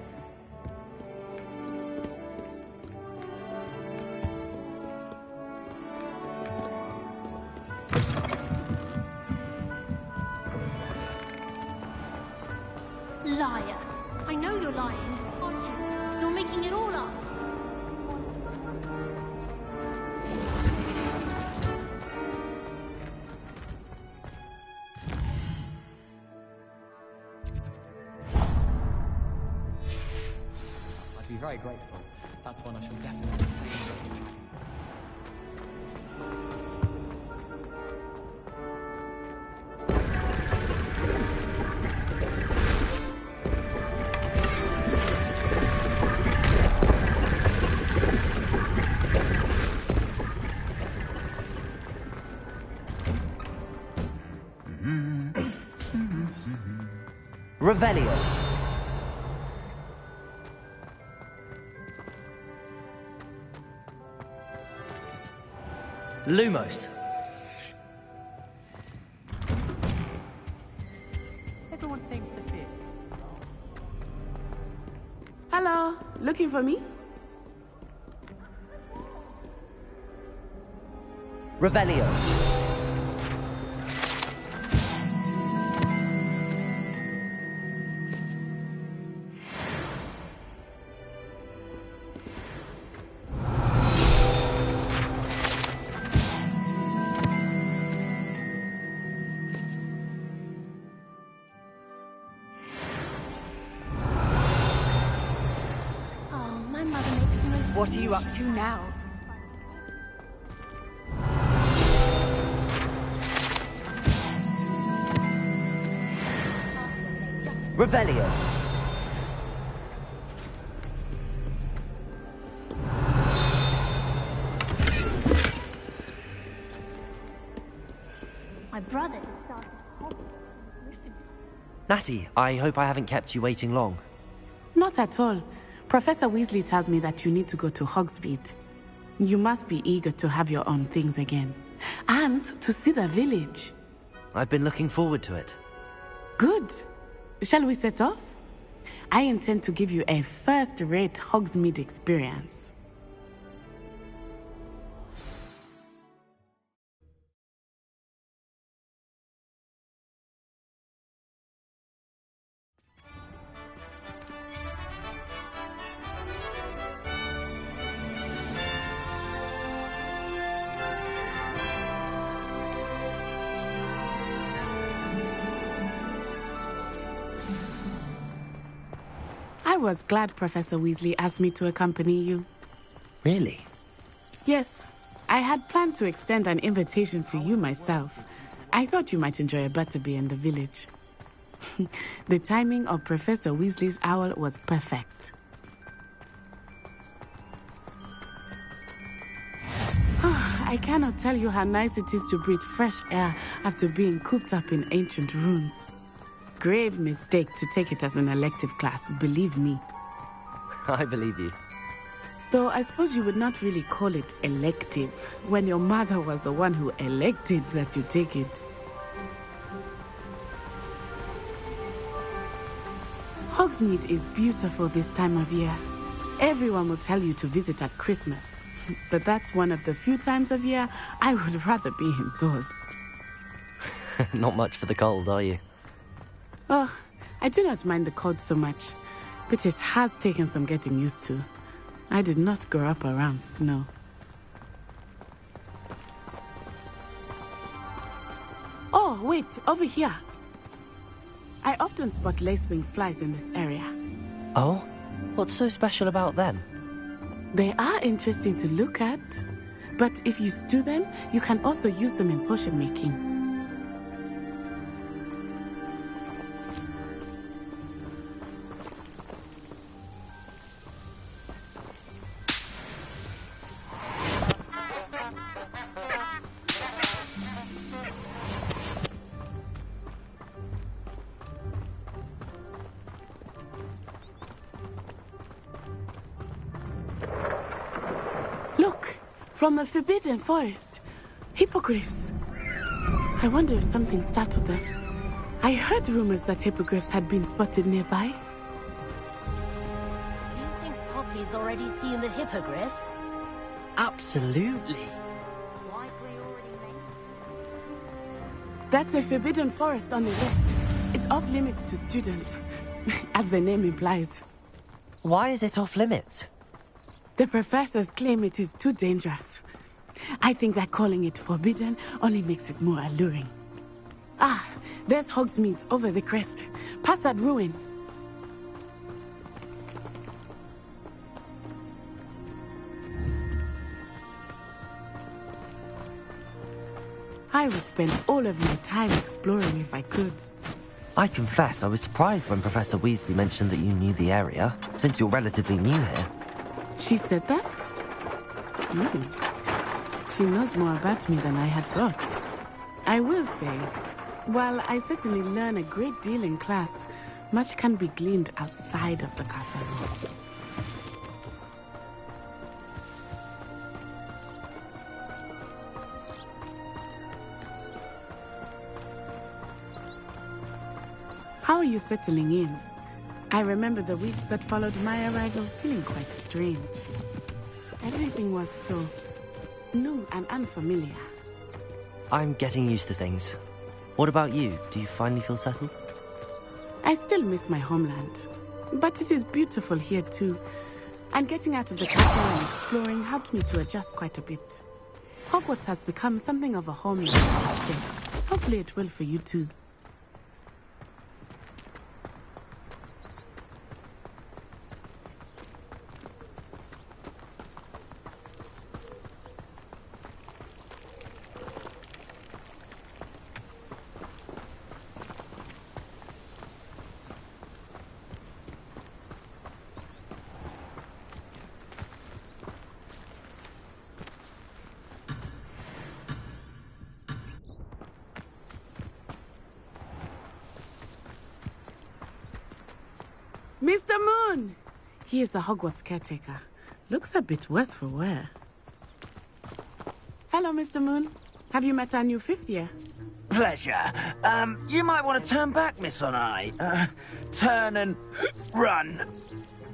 Liar. I know you're lying, aren't you? You're making it all up. I'd be very grateful. That's one I shall definitely take. Revelio. Lumos. Everyone seems to fit. Hello, looking for me? Revelio. What are you up to now? Revelio. My brother just started Hogwarts. Natty, I hope I haven't kept you waiting long. Not at all. Professor Weasley tells me that you need to go to Hogsmeade. You must be eager to have your own things again. And to see the village. I've been looking forward to it. Good. Shall we set off? I intend to give you a first-rate Hogsmeade experience. I was glad Professor Weasley asked me to accompany you. Really? Yes. I had planned to extend an invitation to you myself. I thought you might enjoy a butterbeer in the village. The timing of Professor Weasley's owl was perfect. I cannot tell you how nice it is to breathe fresh air after being cooped up in ancient rooms. Grave mistake to take it as an elective class, believe me. I believe you. Though I suppose you would not really call it elective when your mother was the one who elected that you take it. Hogsmeade is beautiful this time of year. Everyone will tell you to visit at Christmas. But that's one of the few times of year I would rather be indoors. Not much for the cold, are you? Oh, I do not mind the cold so much, but it has taken some getting used to. I did not grow up around snow. Oh, wait, over here. I often spot lacewing flies in this area. Oh? What's so special about them? They are interesting to look at, but if you stew them, you can also use them in potion making. Look, from the Forbidden Forest. Hippogriffs. I wonder if something startled them. I heard rumors that hippogriffs had been spotted nearby. Do you think Poppy's already seen the hippogriffs? Absolutely. That's the Forbidden Forest on the left. It's off limits to students, as the name implies. Why is it off limits? The professors claim it is too dangerous. I think that calling it forbidden only makes it more alluring. Ah, there's Hogsmeade over the crest. Past that ruin. I would spend all of my time exploring if I could. I confess I was surprised when Professor Weasley mentioned that you knew the area, since you're relatively new here. She said that? She knows more about me than I had thought. I will say, while I certainly learn a great deal in class, much can be gleaned outside of the castle walls. How are you settling in? I remember the weeks that followed my arrival feeling quite strange. Everything was so new and unfamiliar. I'm getting used to things. What about you? Do you finally feel settled? I still miss my homeland, but it is beautiful here too. And getting out of the castle and exploring helped me to adjust quite a bit. Hogwarts has become something of a homeland, I would say. Hopefully it will for you too. Mr. Moon! He is the Hogwarts caretaker. Looks a bit worse for wear. Hello, Mr. Moon. Have you met our new fifth year? Pleasure. You might want to turn back, Miss Onai. Turn and run.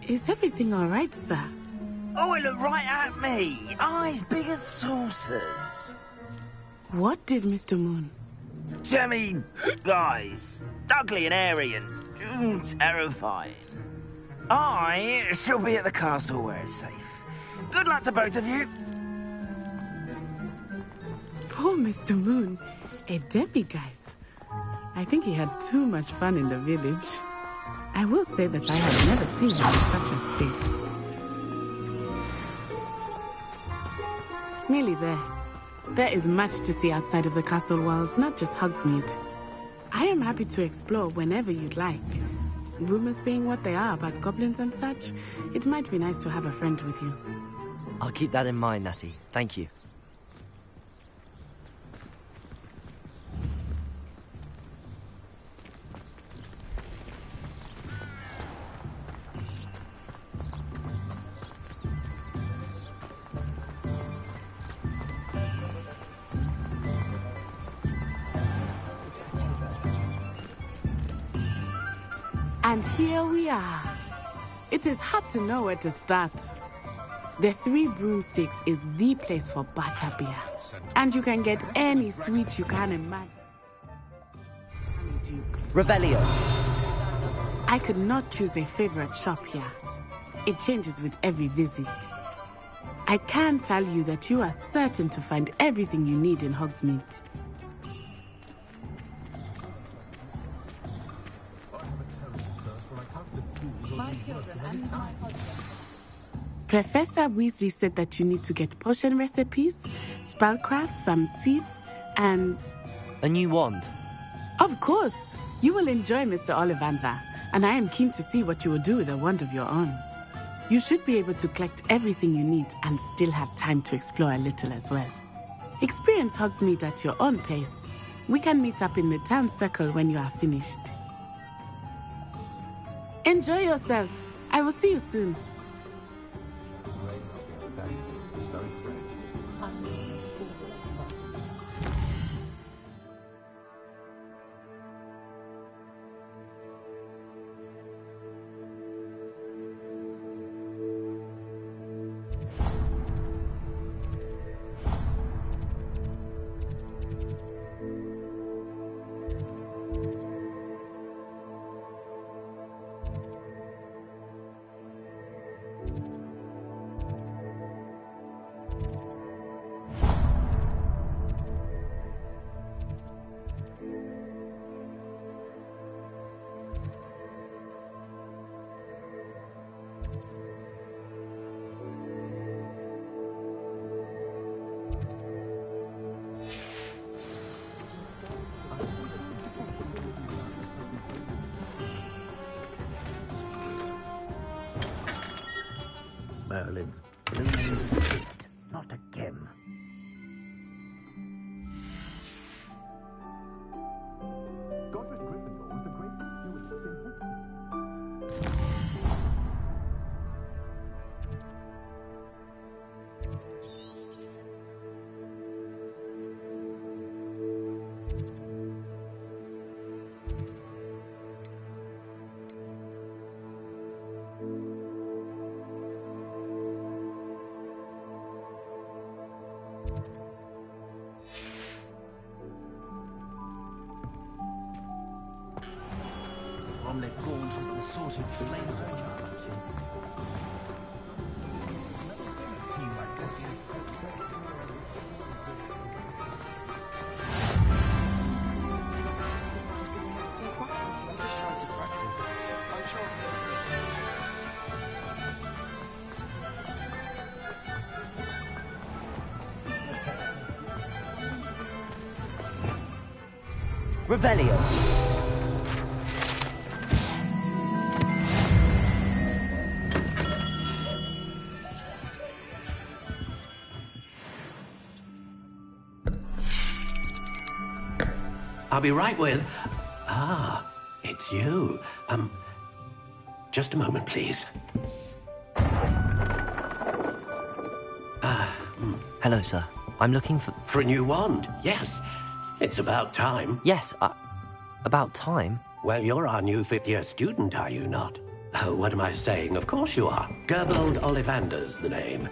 Is everything all right, sir? Oh, it looked right at me. Eyes big as saucers. What did Mr. Moon? Jemmy, guys. Ugly and airy and terrifying. I shall be at the castle where it's safe. Good luck to both of you. Poor Mr. Moon. A demiguise. I think he had too much fun in the village. I will say that I have never seen him in such a state. Nearly there. There is much to see outside of the castle walls, not just Hogsmeade. I am happy to explore whenever you'd like. Rumors being what they are about goblins and such, it might be nice to have a friend with you. I'll keep that in mind, Natty. Thank you. And here we are. It is hard to know where to start. The Three Broomsticks is the place for butterbeer. And you can get any sweet you can imagine. Revelio. I could not choose a favorite shop here. It changes with every visit. I can tell you that you are certain to find everything you need in Hogsmeade. Professor Weasley said that you need to get potion recipes, spellcraft, some seeds, and... A new wand? Of course! You will enjoy Mr. Ollivander, and I am keen to see what you will do with a wand of your own. You should be able to collect everything you need and still have time to explore a little as well. Experience Hogsmeade at your own pace. We can meet up in the town circle when you are finished. Enjoy yourself. I will see you soon. Merlin's blue feet. Not again. Gaunt was the sort of flame. Revelio. I'll be right with... Ah, it's you. Just a moment, please. Hello, sir. I'm looking for... For a new wand, yes. It's about time. Yes, about time? Well, you're our new fifth-year student, are you not? Oh, what am I saying? Of course you are. Gerbold Ollivander's the name.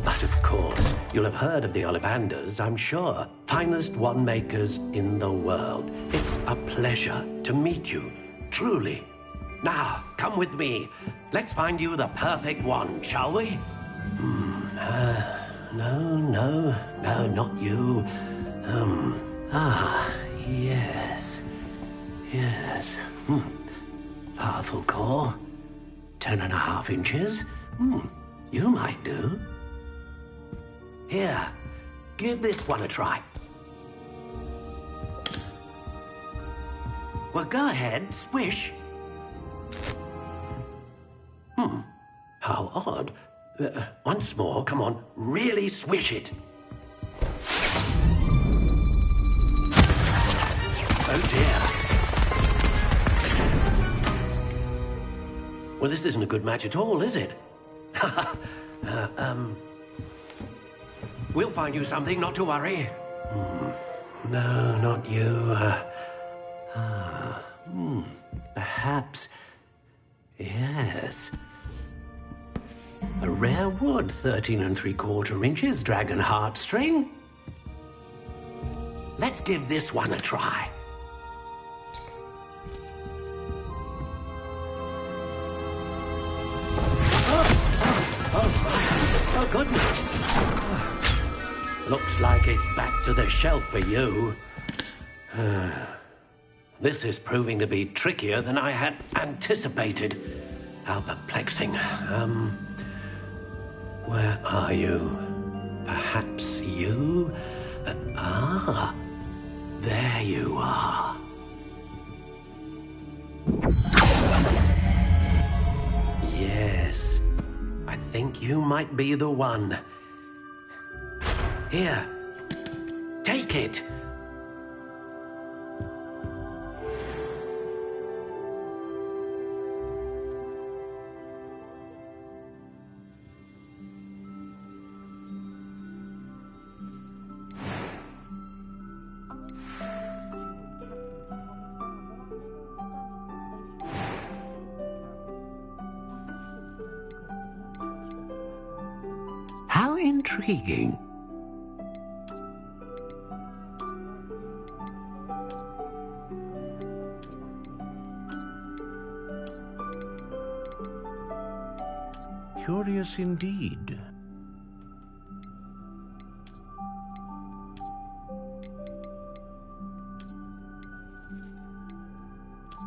But of course, you'll have heard of the Ollivanders, I'm sure. Finest wand makers in the world. It's a pleasure to meet you, truly. Now, come with me. Let's find you the perfect wand, shall we? No, not you. Yes. Powerful core. 10.5 inches. You might do. Here, give this one a try. Well, go ahead, swish. How odd. Once more, come on, really swish it. Oh dear. Well, this isn't a good match at all, is it? We'll find you something, not to worry. No, not you. Perhaps... Yes. A rare wood, 13 3/4 inches, dragon heartstring. Let's give this one a try. Oh, goodness. Looks like it's back to the shelf for you. This is proving to be trickier than I had anticipated. how perplexing. Where are you? Perhaps you? There you are. Yes, I think you might be the one. Here, take it. How intriguing. Curious indeed.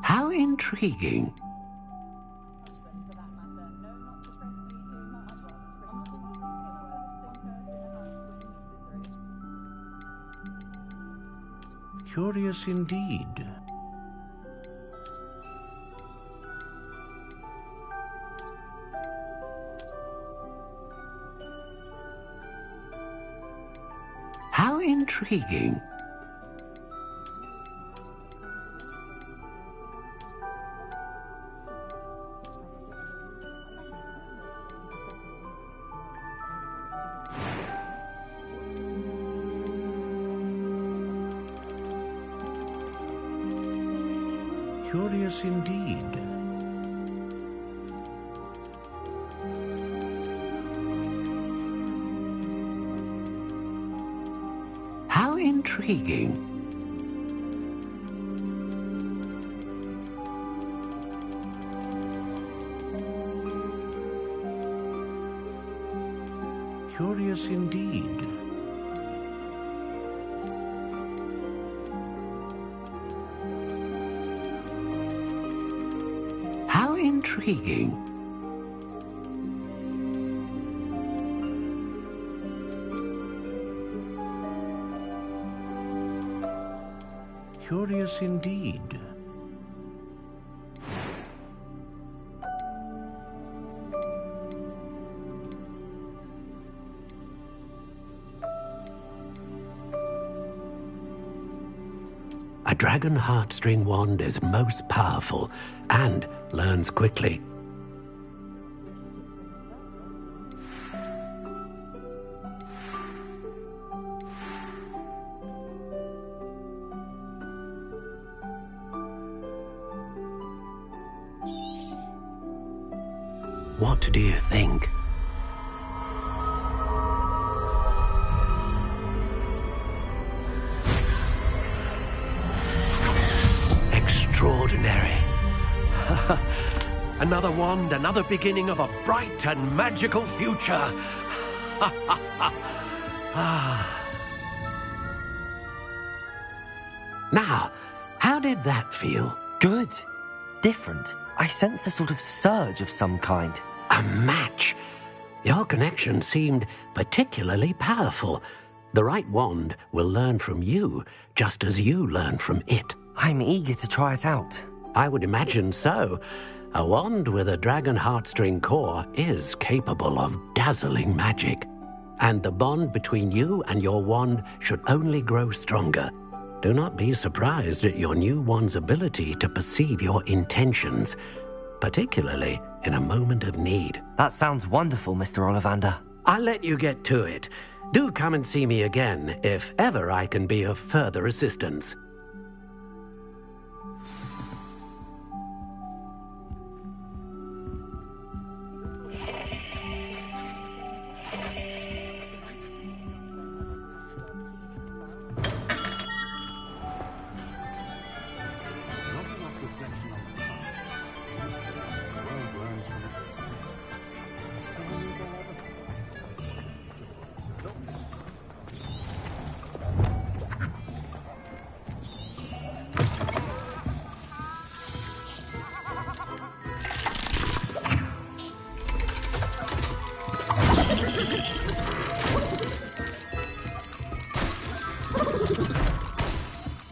How intriguing. Curious indeed. How intriguing. Curious indeed. How intriguing. Curious indeed. How intriguing. Curious indeed. A dragon heartstring wand is most powerful and learns quickly. What do you think? Extraordinary. Another wand, another beginning of a bright and magical future. Now, how did that feel? Good. Different. I sensed a sort of surge of some kind. A match. Your connection seemed particularly powerful. The right wand will learn from you, just as you learn from it. I'm eager to try it out. I would imagine so. A wand with a dragon heartstring core is capable of dazzling magic. And the bond between you and your wand should only grow stronger. Do not be surprised at your new wand's ability to perceive your intentions, particularly in a moment of need. That sounds wonderful, Mr. Ollivander. I'll let you get to it. Do come and see me again if ever I can be of further assistance.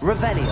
Revelio.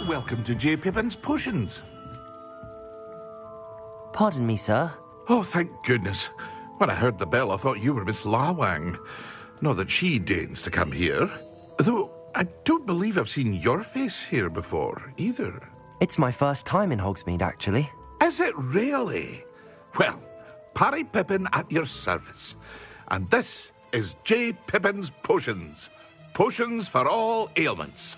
Welcome to J. Pippin's Potions. Pardon me, sir. Oh, thank goodness. When I heard the bell, I thought you were Miss Lawang. Not that she deigns to come here. Though, I don't believe I've seen your face here before, either. It's my first time in Hogsmeade, actually. Is it really? Well, Parry Pippin at your service. And this is J. Pippin's Potions. Potions for all ailments.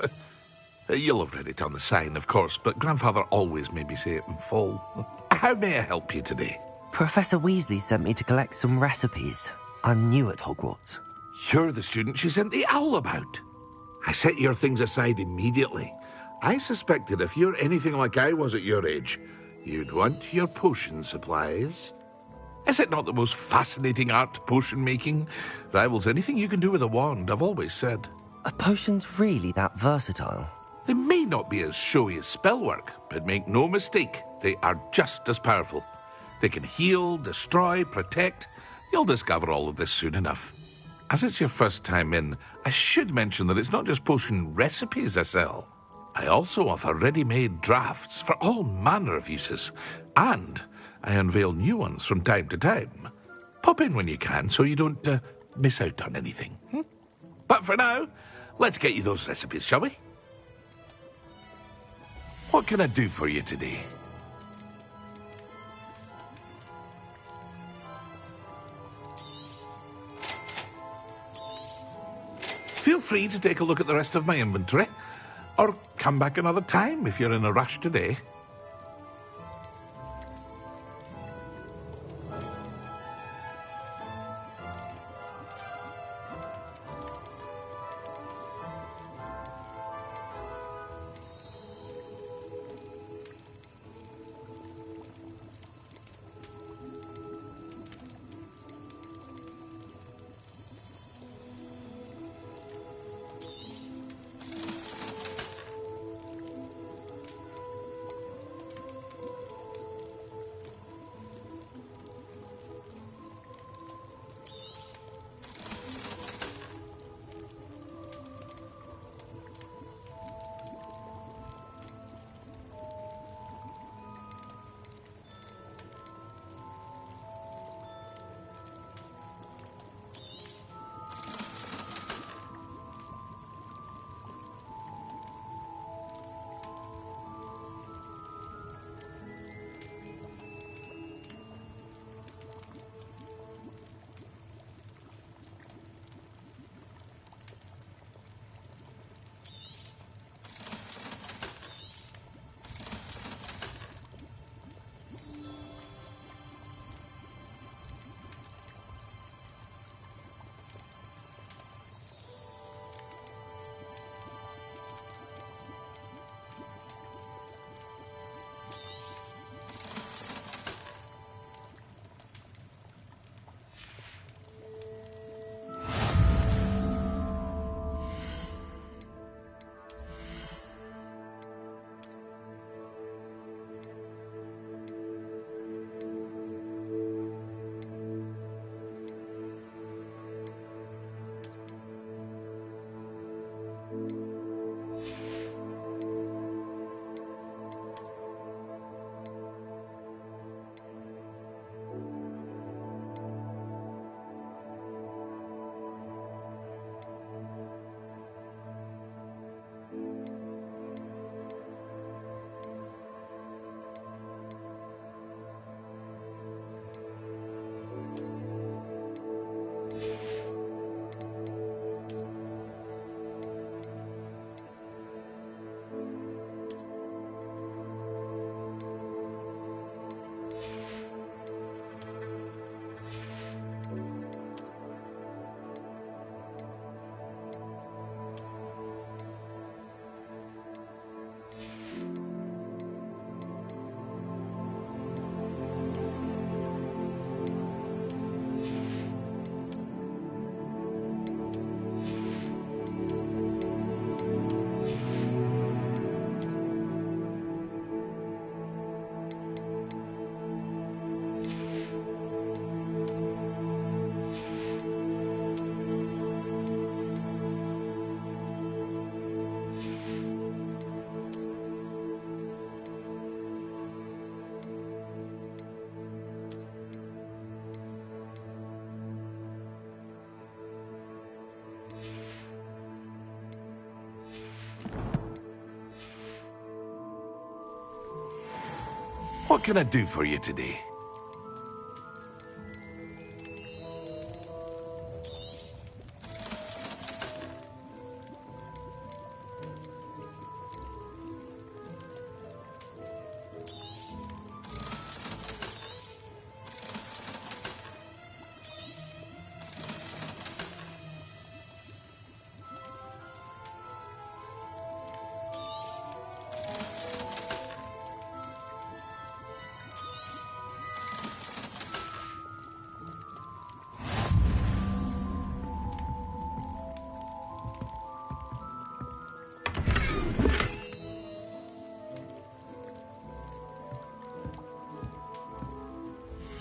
You'll have read it on the sign, of course, but Grandfather always made me say it in full. How may I help you today? Professor Weasley sent me to collect some recipes. I'm new at Hogwarts. You're the student she sent the owl about. I set your things aside immediately. I suspected if you're anything like I was at your age, you'd want your potion supplies. Is it not the most fascinating art, potion making? Rivals anything you can do with a wand, I've always said. Are potions really that versatile? They may not be as showy as spellwork, but make no mistake, they are just as powerful. They can heal, destroy, protect. You'll discover all of this soon enough. As it's your first time in, I should mention that it's not just potion recipes I sell. I also offer ready-made drafts for all manner of uses, and I unveil new ones from time to time. Pop in when you can so you don't miss out on anything. But for now, let's get you those recipes, shall we? What can I do for you today? Feel free to take a look at the rest of my inventory, or come back another time if you're in a rush today. What can I do for you today?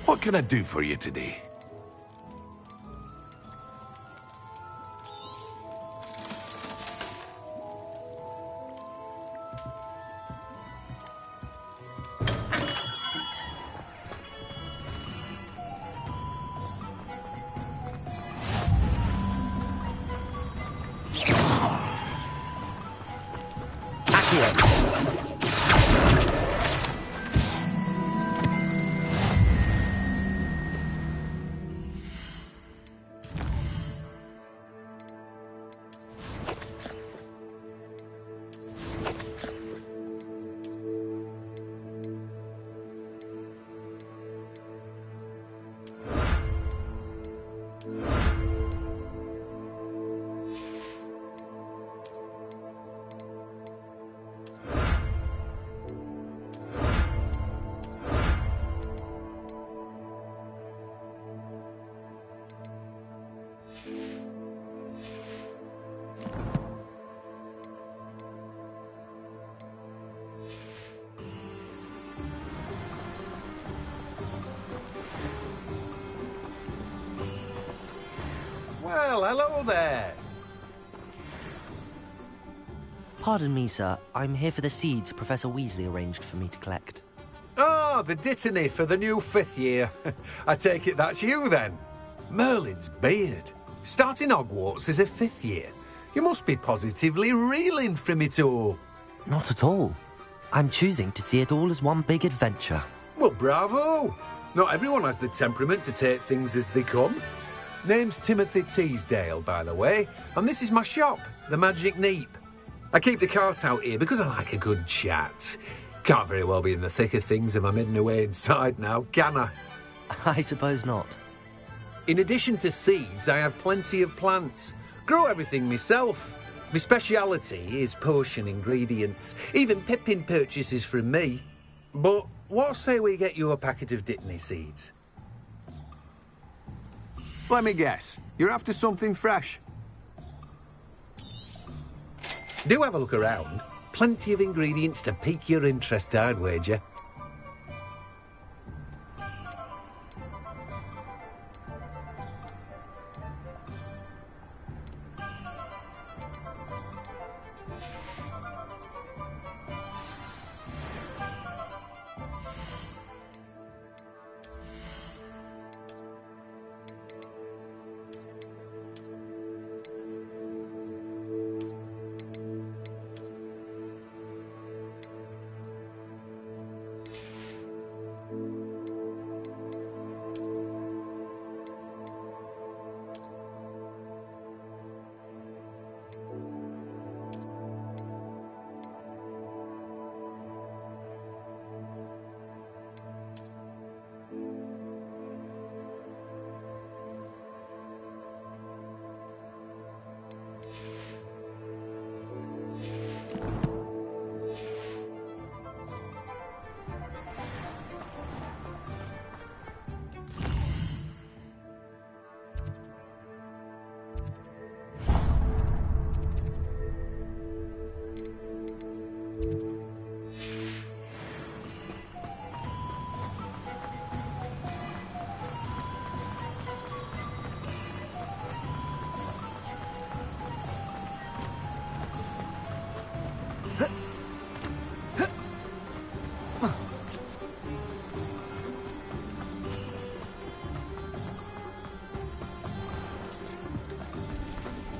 What can I do for you today? Well, hello there. Pardon me, sir. I'm here for the seeds Professor Weasley arranged for me to collect. Oh, the dittany for the new 5th year. I take it that's you, then. Merlin's beard. Starting Hogwarts as a 5th year. You must be positively reeling from it all. Not at all. I'm choosing to see it all as one big adventure. Well, bravo. Not everyone has the temperament to take things as they come. Name's Timothy Teasdale, by the way, and this is my shop, the Magic Neep. I keep the cart out here because I like a good chat. Can't very well be in the thick of things if I'm hidden away inside now, can I? I suppose not. In addition to seeds, I have plenty of plants. Grow everything myself. My speciality is potion ingredients. Even Pippin purchases from me. But what say we get you a packet of Dittany seeds? Let me guess. You're after something fresh. Do have a look around. Plenty of ingredients to pique your interest, I'd wager.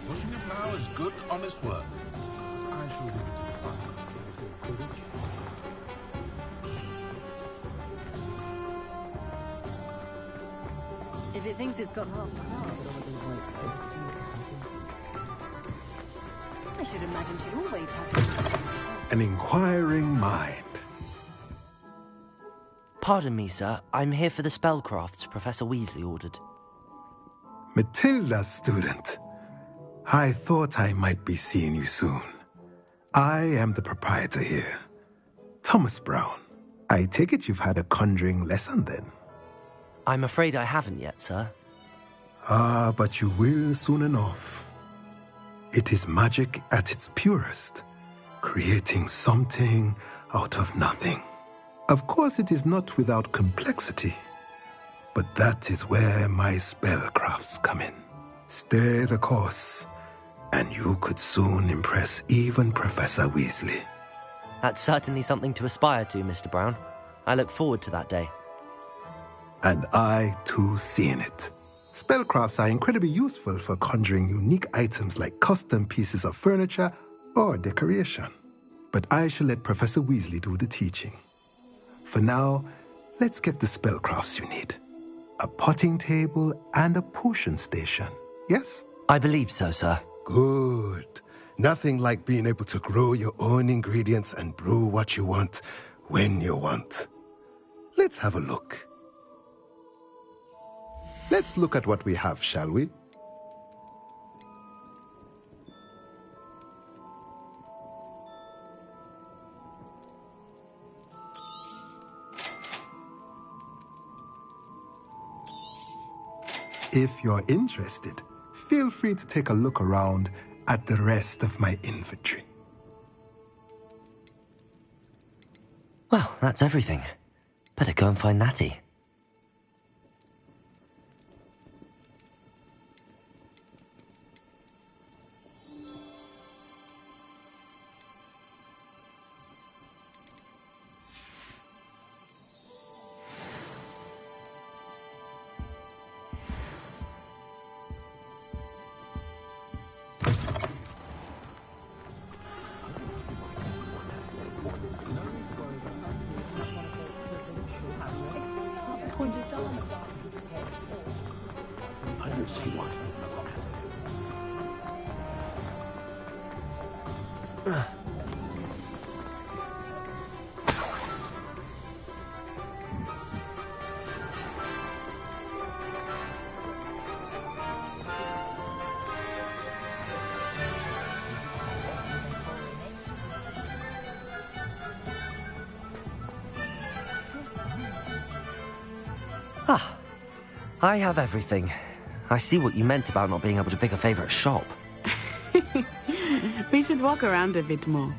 Pushing of now is good, honest work. I shall give it to the if it thinks it's got half the power. I should imagine she'd always have... An inquiring mind. Pardon me, sir. I'm here for the spellcrafts Professor Weasley ordered. Matilda's student. I thought I might be seeing you soon. I am the proprietor here, Thomas Brown. I take it you've had a conjuring lesson then? I'm afraid I haven't yet, sir. Ah, but you will soon enough. It is magic at its purest, creating something out of nothing. Of course, it is not without complexity, but that is where my spellcrafts come in. Stay the course, and you could soon impress even Professor Weasley. That's certainly something to aspire to, Mr. Brown. I look forward to that day. And I, too, seeing it. Spellcrafts are incredibly useful for conjuring unique items like custom pieces of furniture or decoration. But I shall let Professor Weasley do the teaching. For now, let's get the spellcrafts you need. A potting table and a potion station, yes? I believe so, sir. Good. Nothing like being able to grow your own ingredients and brew what you want when you want. Let's have a look. Let's look at what we have, shall we? If you're interested, feel free to take a look around at the rest of my inventory. Well, that's everything. Better go and find Natty. I don't see one. Ah, I have everything. I see what you meant about not being able to pick a favorite shop. We should walk around a bit more.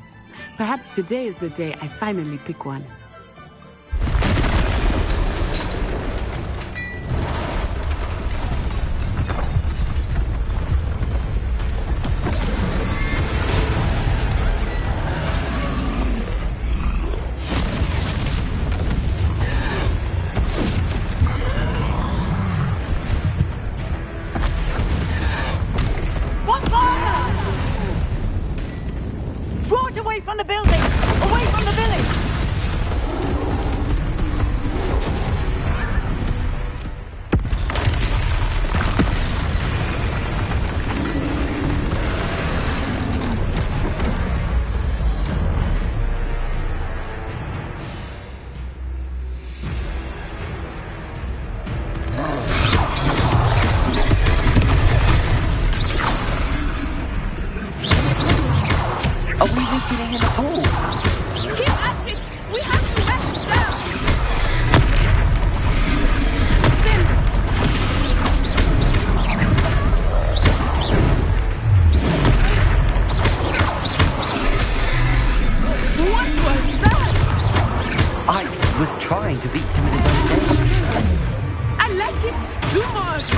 Perhaps today is the day I finally pick one. Draw it away from the building! Away from the village! Are we weakening him at all? Keep at it! We have to let him down! What was that? I was trying to beat him in his own game. I like it! Do more of it!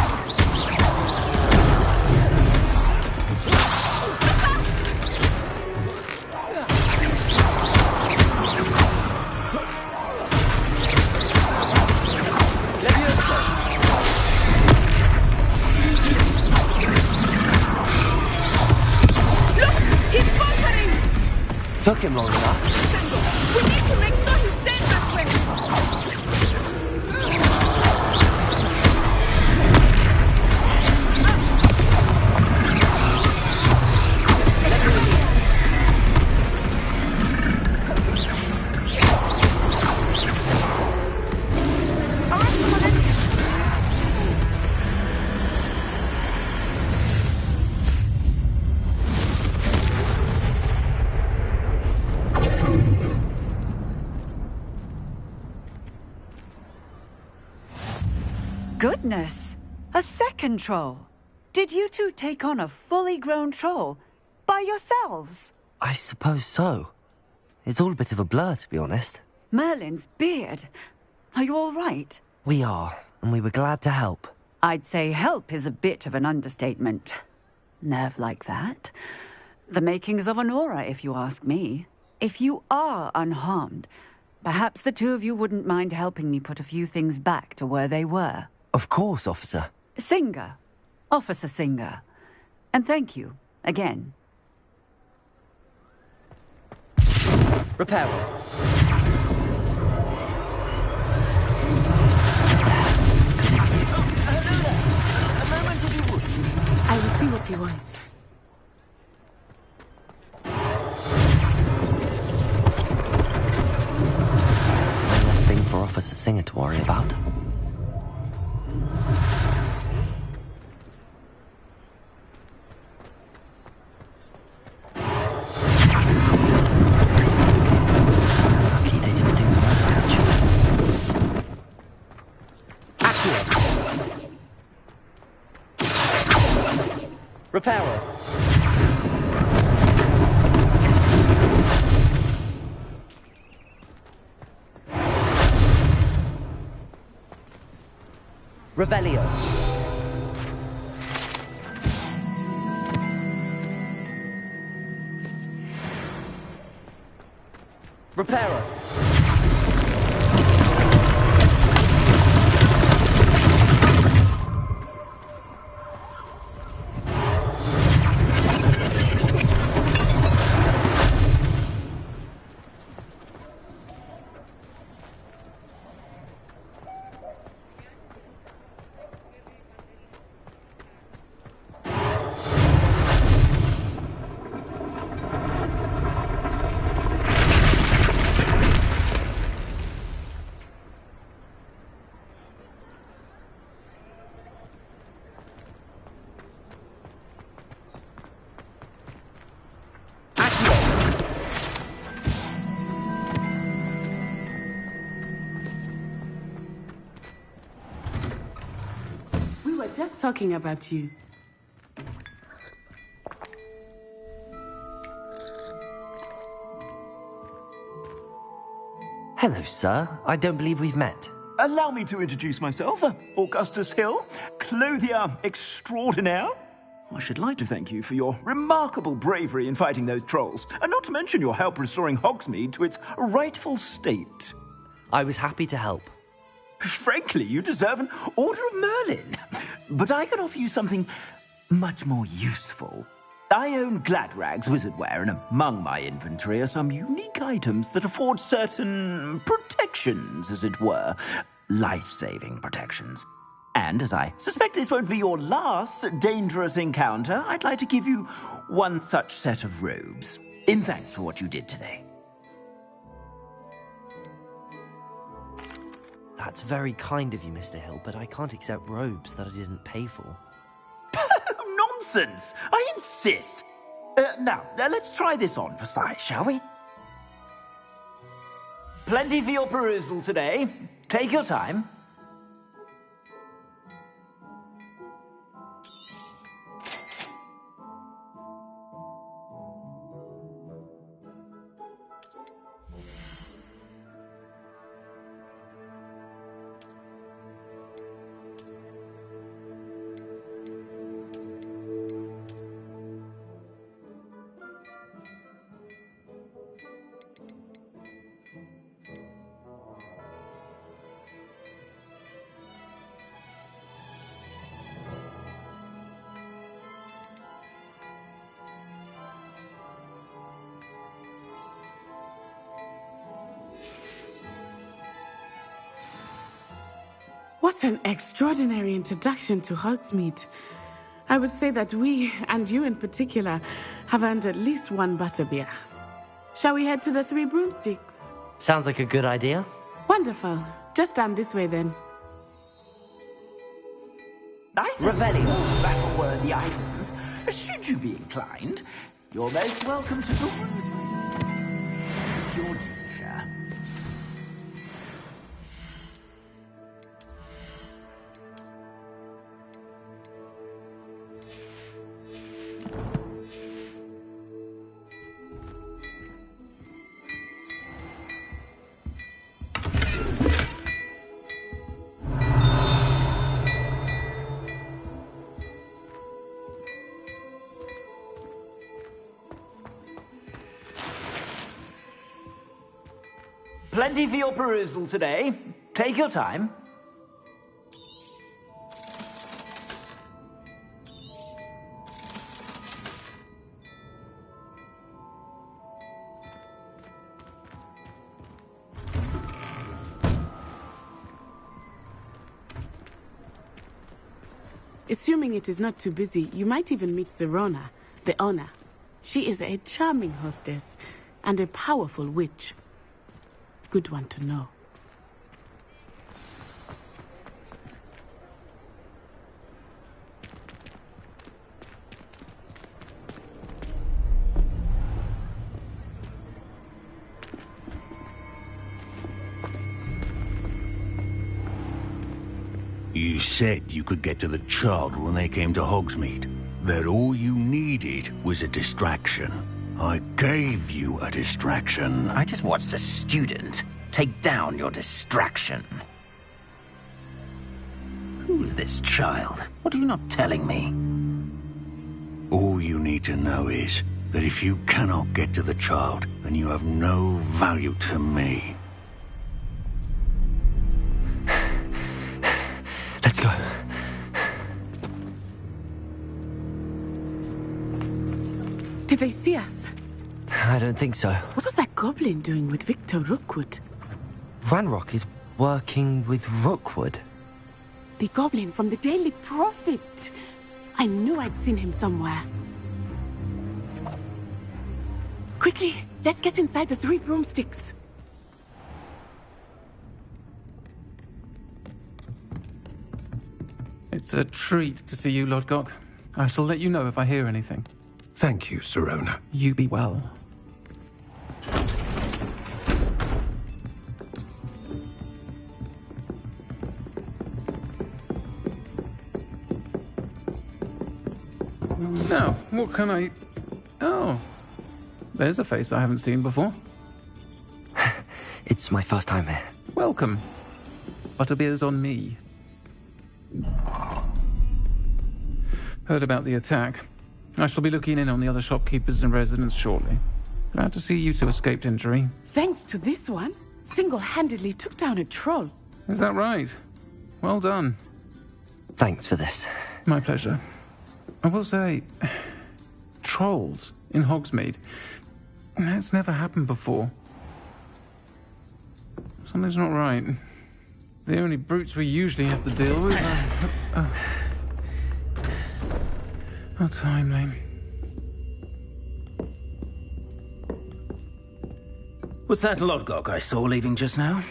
Took him long enough. We need to make sure he stays that way! goodness! A second troll. Did you two take on a fully grown troll by yourselves? I suppose so. It's all a bit of a blur, to be honest. Merlin's beard. Are you all right? We are, and we were glad to help. I'd say help is a bit of an understatement. Nerve like that. The makings of an aura, if you ask me. If you are unharmed, perhaps the two of you wouldn't mind helping me put a few things back to where they were. Of course, officer. Singer. Officer Singer. And thank you, again. Repairer. I will see what he wants. One less thing for Officer Singer to worry about. Lucky they didn't do more damage. Repairer. Revelio. Repairer. We were just talking about you. Hello, sir. I don't believe we've met. Allow me to introduce myself, Augustus Hill, clothier extraordinaire. I should like to thank you for your remarkable bravery in fighting those trolls, and not to mention your help restoring Hogsmeade to its rightful state. I was happy to help. Frankly, you deserve an Order of Merlin. But I can offer you something much more useful. I own Gladrag's wizardware, and among my inventory are some unique items that afford certain protections, as it were. Life-saving protections. And as I suspect this won't be your last dangerous encounter, I'd like to give you one such set of robes, in thanks for what you did today. That's very kind of you, Mr. Hill, but I can't accept robes that I didn't pay for. Nonsense! I insist! Now, let's try this on for size, shall we? Plenty for your perusal today. Take your time. What an extraordinary introduction to Hogsmeade. I would say that we, and you in particular, have earned at least one butterbeer. Shall we head to the Three Broomsticks? Sounds like a good idea. Wonderful. Just down this way then. I said battle-worthy items. Should you be inclined, you're most welcome to peruse your leisure. Plenty for your perusal today. Take your time. Assuming it is not too busy, you might even meet Serona, the owner. She is a charming hostess and a powerful witch. Good one to know. You said you could get to the child when they came to Hogsmeade. That all you needed was a distraction. I gave you a distraction. I just watched a student take down your distraction. Who's this child? What are you not telling me? All you need to know is that if you cannot get to the child, then you have no value to me. Let's go. Did they see us? I don't think so. What was that goblin doing with Victor Rookwood? Ranrock is working with Rookwood. The goblin from the Daily Prophet. I knew I'd seen him somewhere. Quickly, let's get inside the 3 broomsticks. It's a treat to see you, Lodgok. I shall let you know if I hear anything. Thank you, Serona. You be well. Now, what can I... Oh, there's a face I haven't seen before. It's my first time here. Welcome. Butterbeer's on me. Heard about the attack. I shall be looking in on the other shopkeepers and residents shortly. Glad to see you two escaped injury. Thanks to this one, single-handedly took down a troll. Is that right? Well done. Thanks for this. My pleasure. I will say, trolls in Hogsmeade. That's never happened before. Something's not right. The only brutes we usually have to deal with are... How timely. Was that Lodgok I saw leaving just now?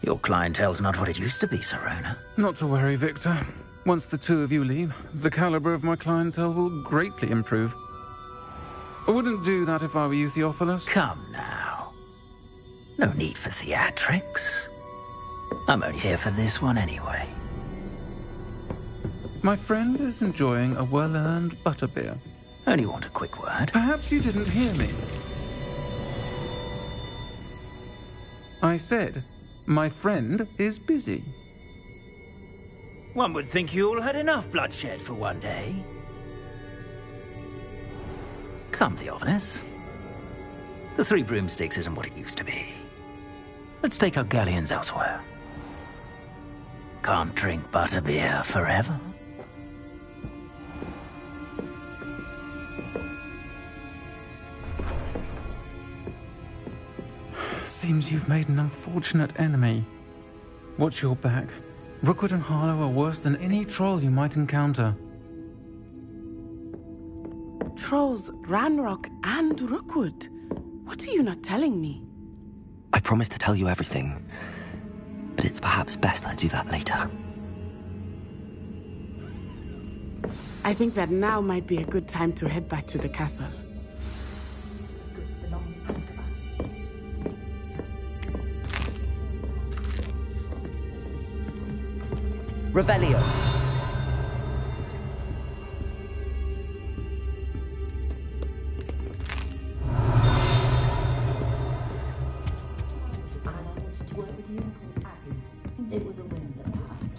Your clientele's not what it used to be, Serona. Not to worry, Victor. Once the two of you leave, the caliber of my clientele will greatly improve. I wouldn't do that if I were you, Theophilus. Come now. No need for theatrics. I'm only here for this one anyway. My friend is enjoying a well-earned butterbeer. Only want a quick word. Perhaps you didn't hear me. I said, my friend is busy. One would think you all had enough bloodshed for one day. Come, Theophilus. The 3 broomsticks isn't what it used to be. Let's take our galleons elsewhere. Can't drink butterbeer forever. Seems you've made an unfortunate enemy. Watch your back. Rookwood and Harlow are worse than any troll you might encounter. Trolls, Ranrock, and Rookwood. What are you not telling me? I promised to tell you everything, but it's perhaps best I do that later. I think that now might be a good time to head back to the castle. Revelio. It was a wind that passed.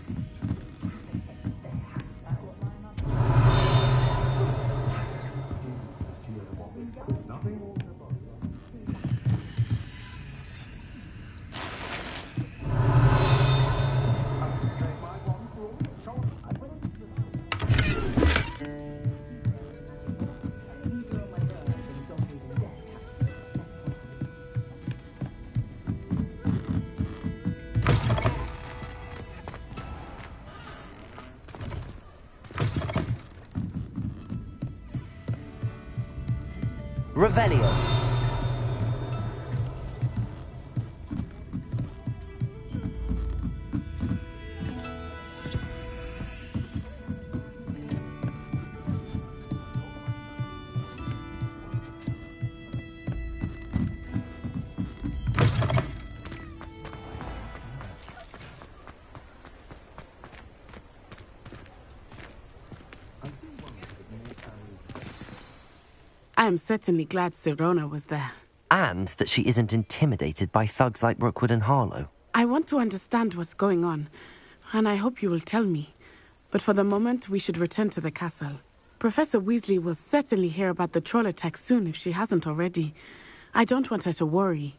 Revelio. I am certainly glad Sirona was there. And that she isn't intimidated by thugs like Rookwood and Harlow. I want to understand what's going on, and I hope you will tell me. But for the moment, we should return to the castle. Professor Weasley will certainly hear about the troll attack soon if she hasn't already. I don't want her to worry.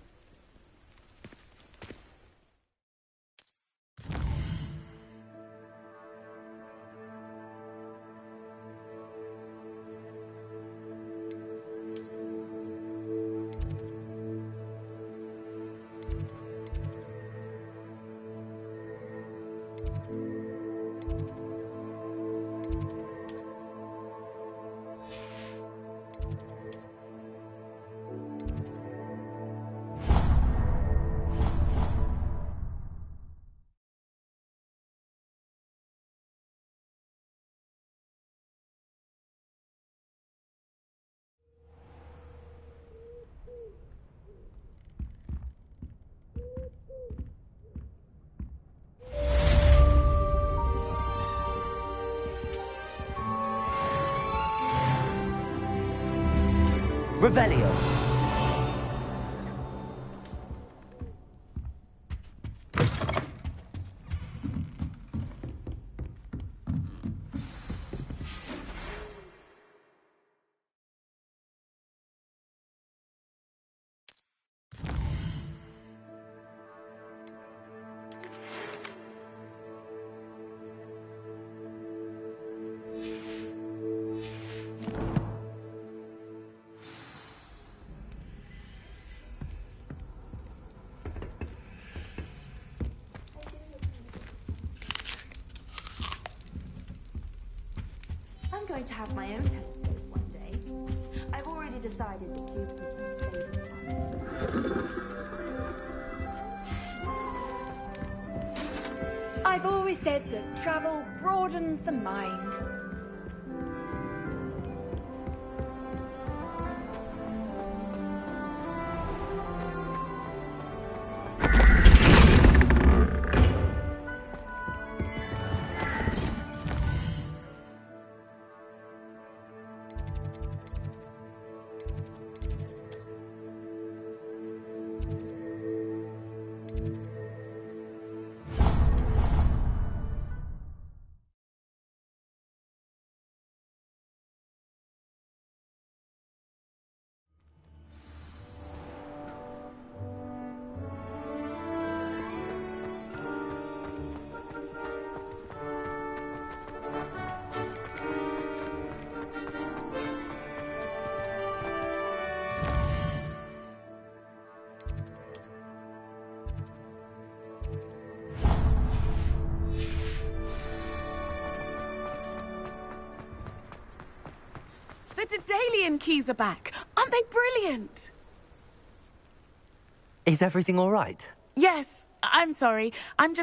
Revelio. I'm going to have my own telescope one day. I've already decided that you've been my favorite planet. I've always said that travel broadens the mind. The Daedalian keys are back. Aren't they brilliant? Is everything all right? Yes, I'm sorry. I'm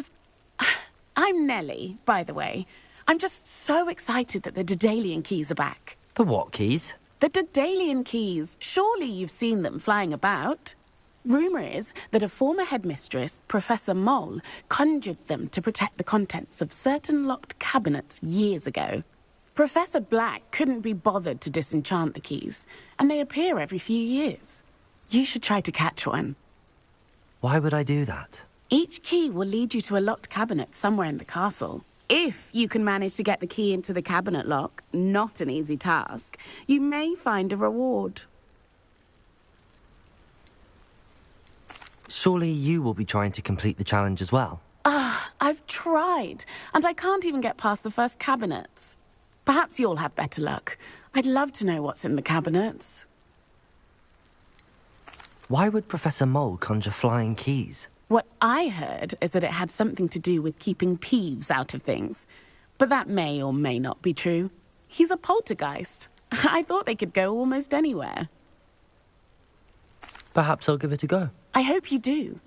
Nellie, by the way. I'm just so excited that the Daedalian keys are back. The what keys? The Daedalian keys. Surely you've seen them flying about. Rumour is that a former headmistress, Professor Moll, conjured them to protect the contents of certain locked cabinets years ago. Professor Black couldn't be bothered to disenchant the keys, and they appear every few years. You should try to catch one. Why would I do that? Each key will lead you to a locked cabinet somewhere in the castle. If you can manage to get the key into the cabinet lock, not an easy task, you may find a reward. Surely you will be trying to complete the challenge as well. I've tried, and I can't even get past the first cabinets. Perhaps you'll have better luck. I'd love to know what's in the cabinets. Why would Professor Moll conjure flying keys? What I heard is that it had something to do with keeping Peeves out of things. But that may or may not be true. He's a poltergeist. I thought they could go almost anywhere. Perhaps I'll give it a go. I hope you do.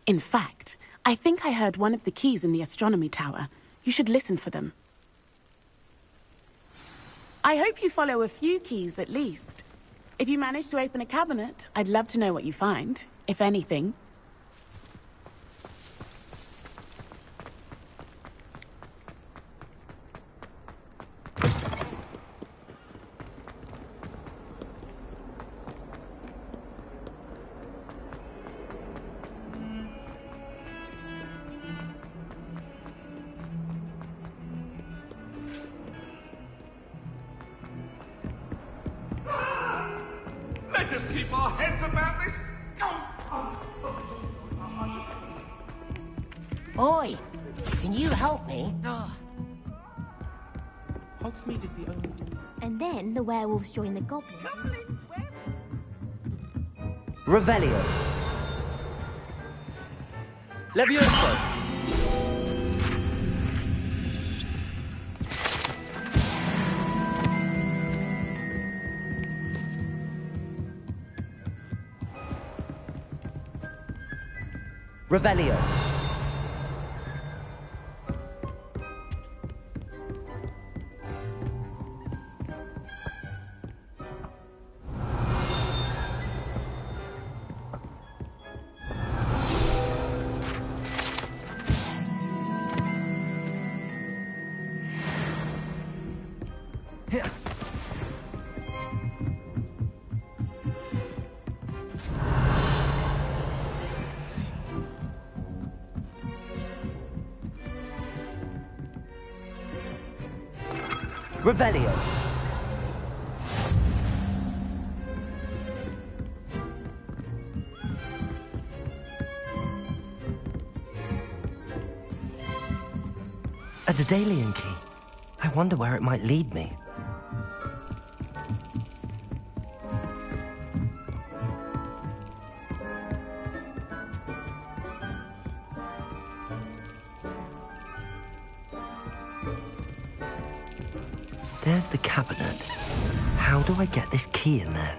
In fact, I think I heard one of the keys in the astronomy tower. You should listen for them. I hope you follow a few keys at least. If you manage to open a cabinet, I'd love to know what you find, if anything. Let us keep our heads about this. Oi! Can you help me? Hogsmeade is the only... And then the werewolves join the goblins. Revelio. Levioso. Revelio. Revelio. A Daedalian key. I wonder where it might lead me. There's the cabinet. How do I get this key in there?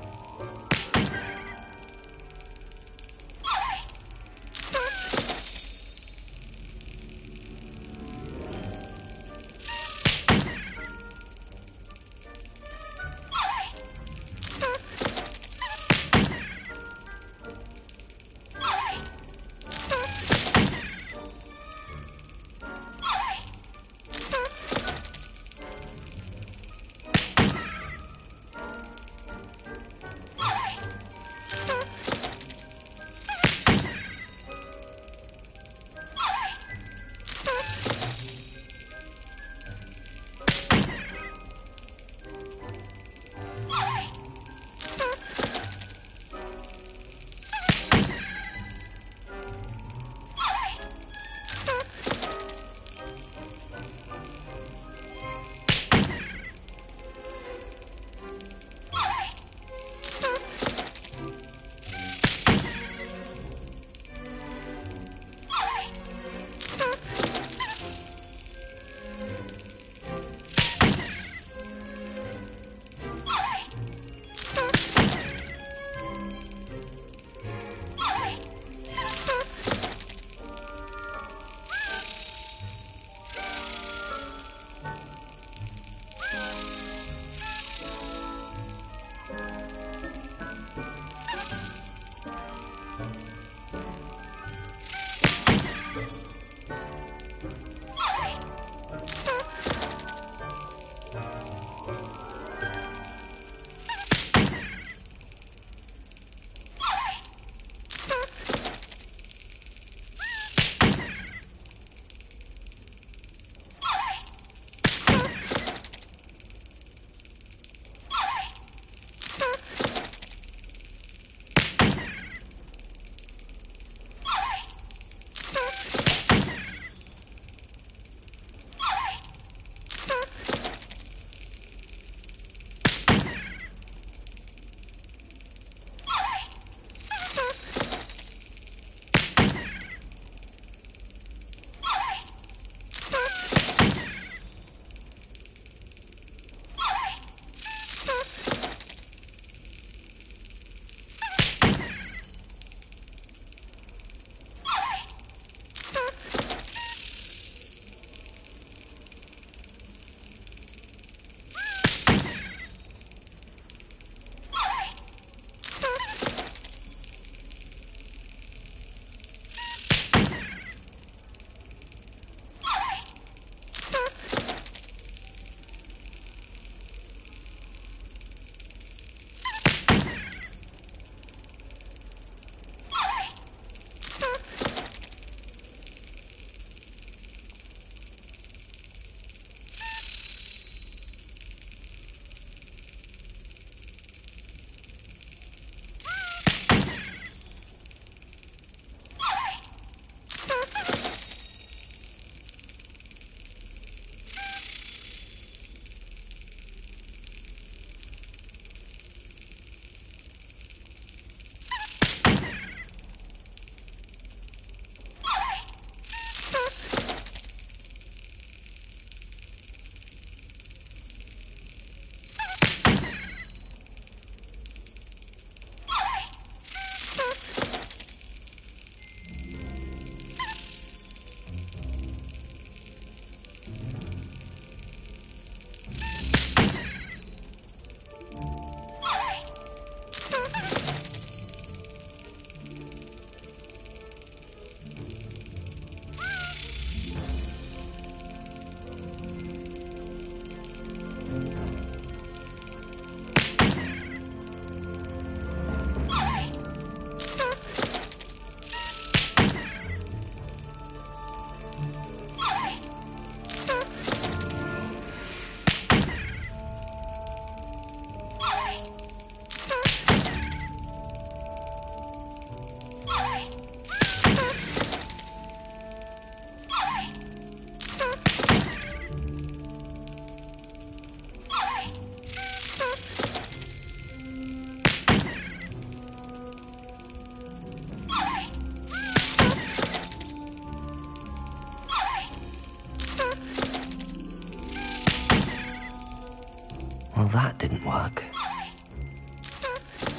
that didn't work.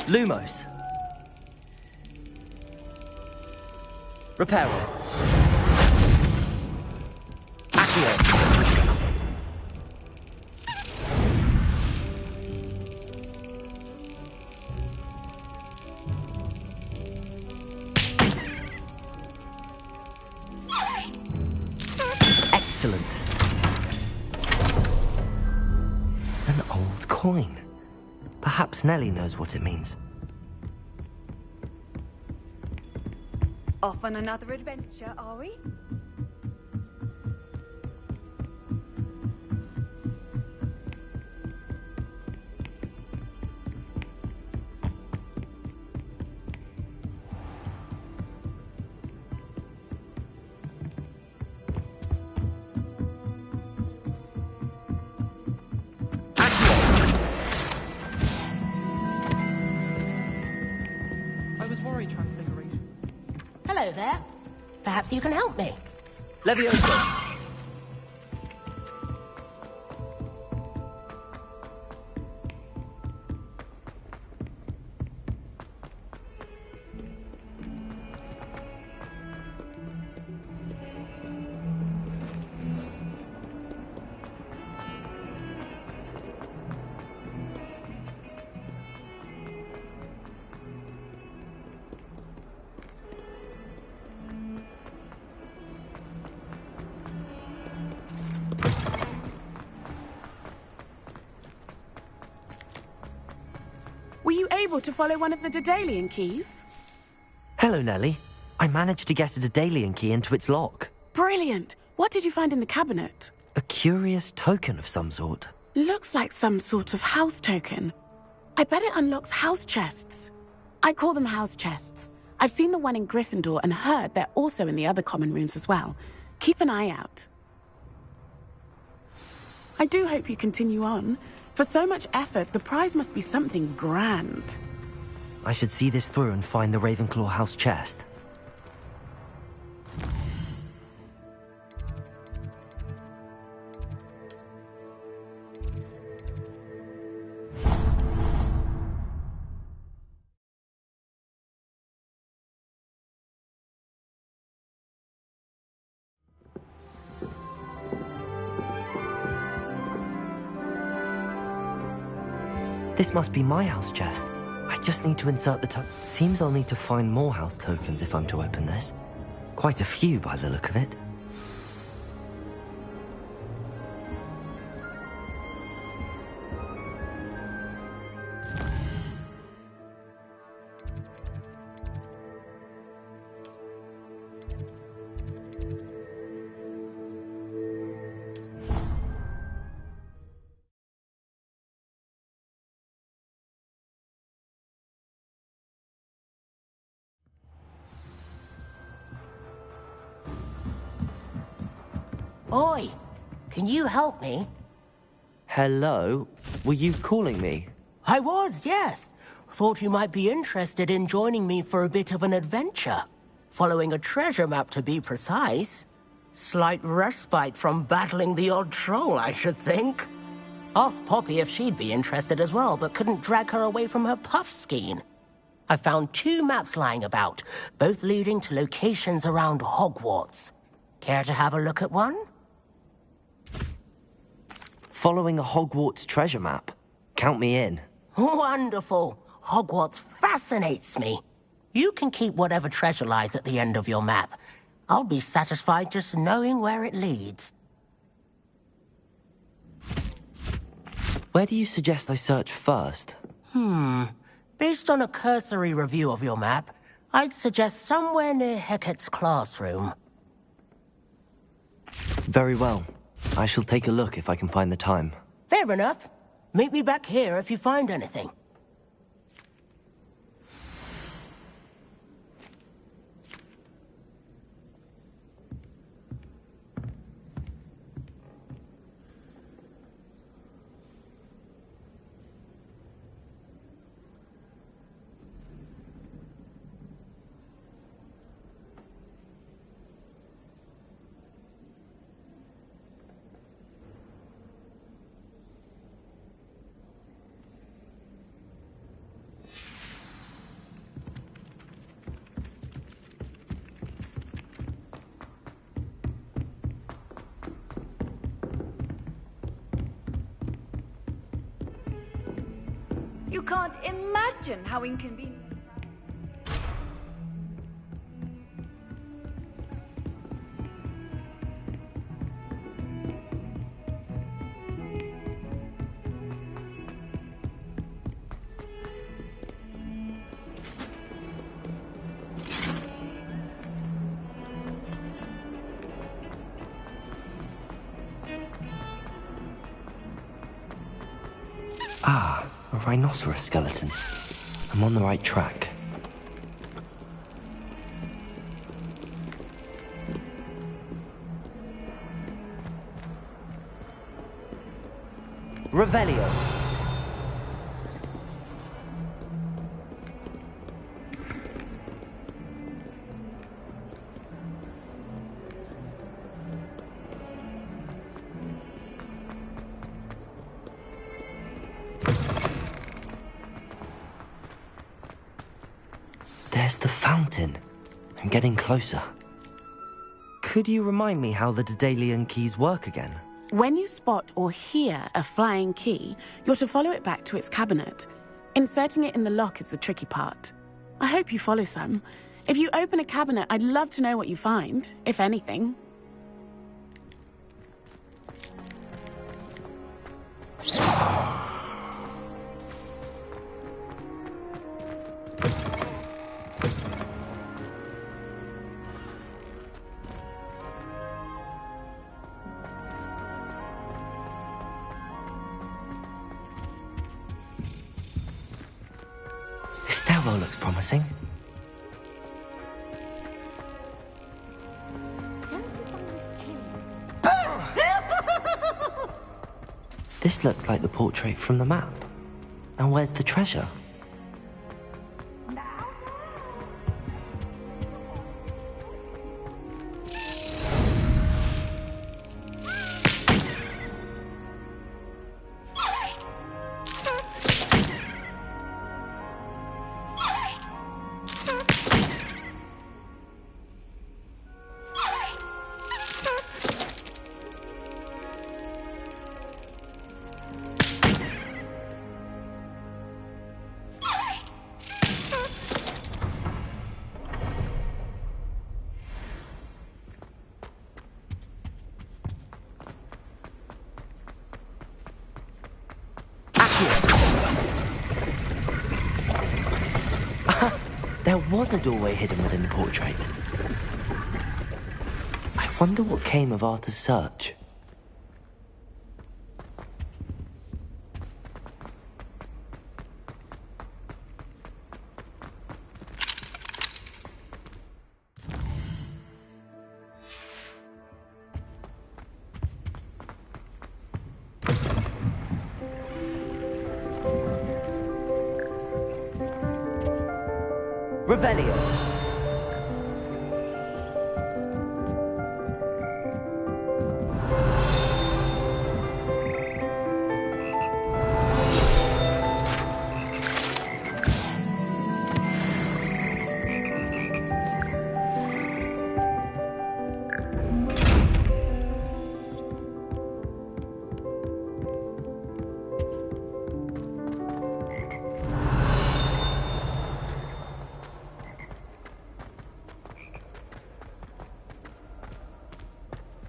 Lumos. Reparo. Accio. Excellent. An old coin. Perhaps Nellie knows what it means. Off on another adventure, are we? I was worried Transfiguration. Hello there. Perhaps you can help me. Leviosa. Were you able to follow one of the Daedalian keys? Hello, Nellie. I managed to get a Daedalian key into its lock. Brilliant! What did you find in the cabinet? A curious token of some sort. Looks like some sort of house token. I bet it unlocks house chests. I call them house chests. I've seen the one in Gryffindor and heard they're also in the other common rooms as well. Keep an eye out. I do hope you continue on. For so much effort, the prize must be something grand. I should see this through and find the Ravenclaw house chest. This must be my house chest. I just need to insert the Seems I'll need to find more house tokens if I'm to open this. Quite a few by the look of it. Oi! Can you help me? Hello? Were you calling me? I was, yes. Thought you might be interested in joining me for a bit of an adventure. Following a treasure map, to be precise. Slight respite from battling the odd troll, I should think. Asked Poppy if she'd be interested as well, but couldn't drag her away from her puffskein. I found 2 maps lying about, both leading to locations around Hogwarts. Care to have a look at one? Following a Hogwarts treasure map. Count me in. Wonderful. Hogwarts fascinates me. You can keep whatever treasure lies at the end of your map. I'll be satisfied just knowing where it leads. Where do you suggest I search first? Based on a cursory review of your map, I'd suggest somewhere near Hecat's classroom. Very well. I shall take a look if I can find the time. Fair enough. Meet me back here if you find anything. You can't imagine how inconvenient. Ah, a rhinoceros skeleton. I'm on the right track. Revelio. There's the fountain. I'm getting closer. Could you remind me how the Daedalian keys work again? When you spot or hear a flying key, you're to follow it back to its cabinet. Inserting it in the lock is the tricky part. I hope you follow some. If you open a cabinet, I'd love to know what you find, if anything. This stairwell looks promising. This looks like the portrait from the map. Now where's the treasure? There was a doorway hidden within the portrait. I wonder what came of Arthur's search. Revelio.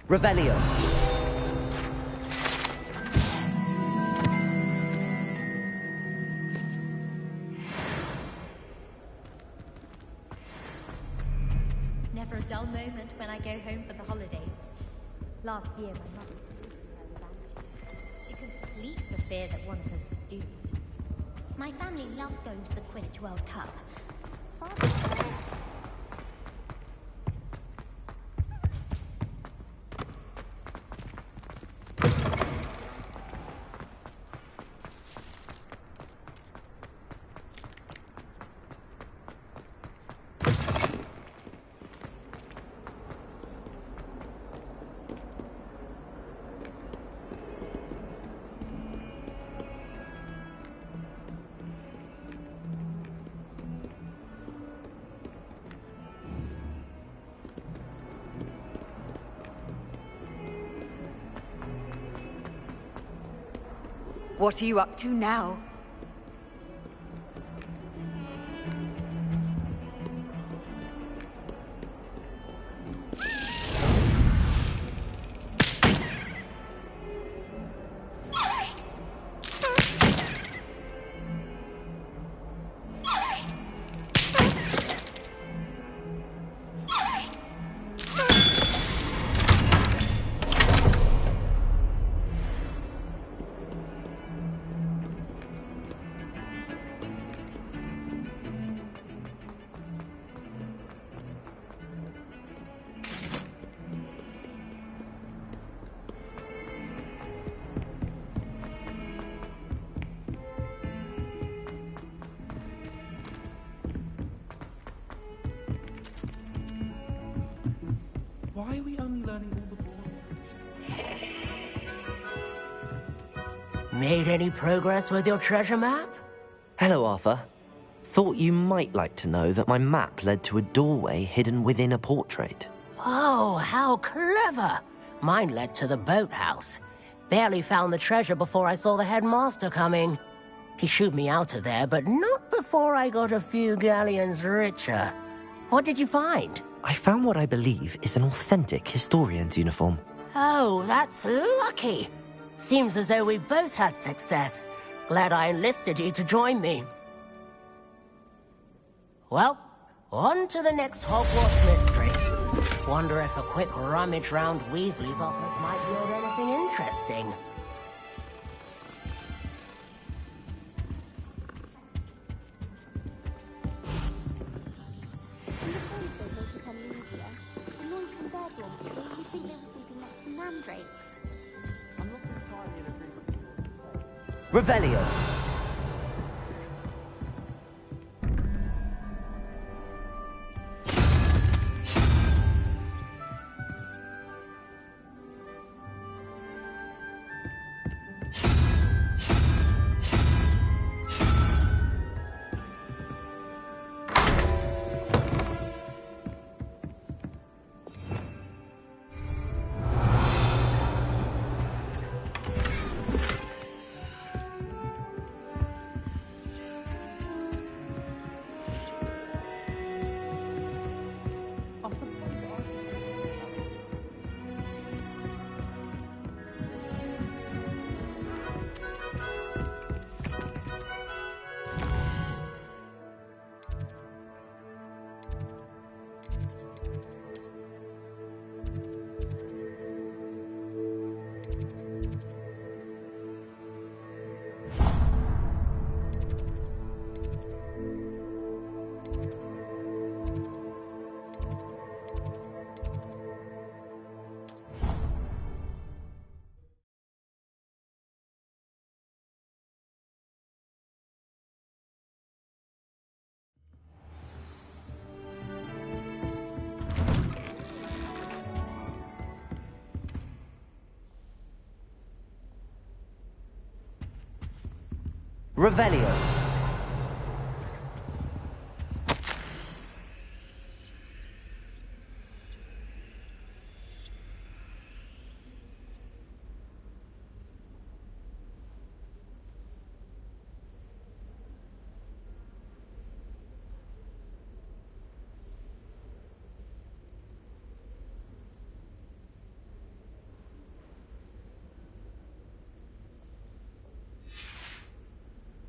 Revelio. Never a dull moment when I go home for the holidays. Last year, my mother told me I was anxious. She couldn't sleep for fear that one of us was doomed. My family loves going to the Quidditch World Cup. What are you up to now? Why are we only learning all the boring? Made any progress with your treasure map? Hello, Arthur. Thought you might like to know that my map led to a doorway hidden within a portrait. Oh, how clever! Mine led to the boathouse. Barely found the treasure before I saw the headmaster coming. He shooed me out of there, but not before I got a few galleons richer. What did you find? I found what I believe is an authentic historian's uniform. Oh, that's lucky. Seems as though we both had success. Glad I enlisted you to join me. Well, on to the next Hogwarts mystery. Wonder if a quick rummage round Weasley's office might yield anything interesting. Revelio. Revelio.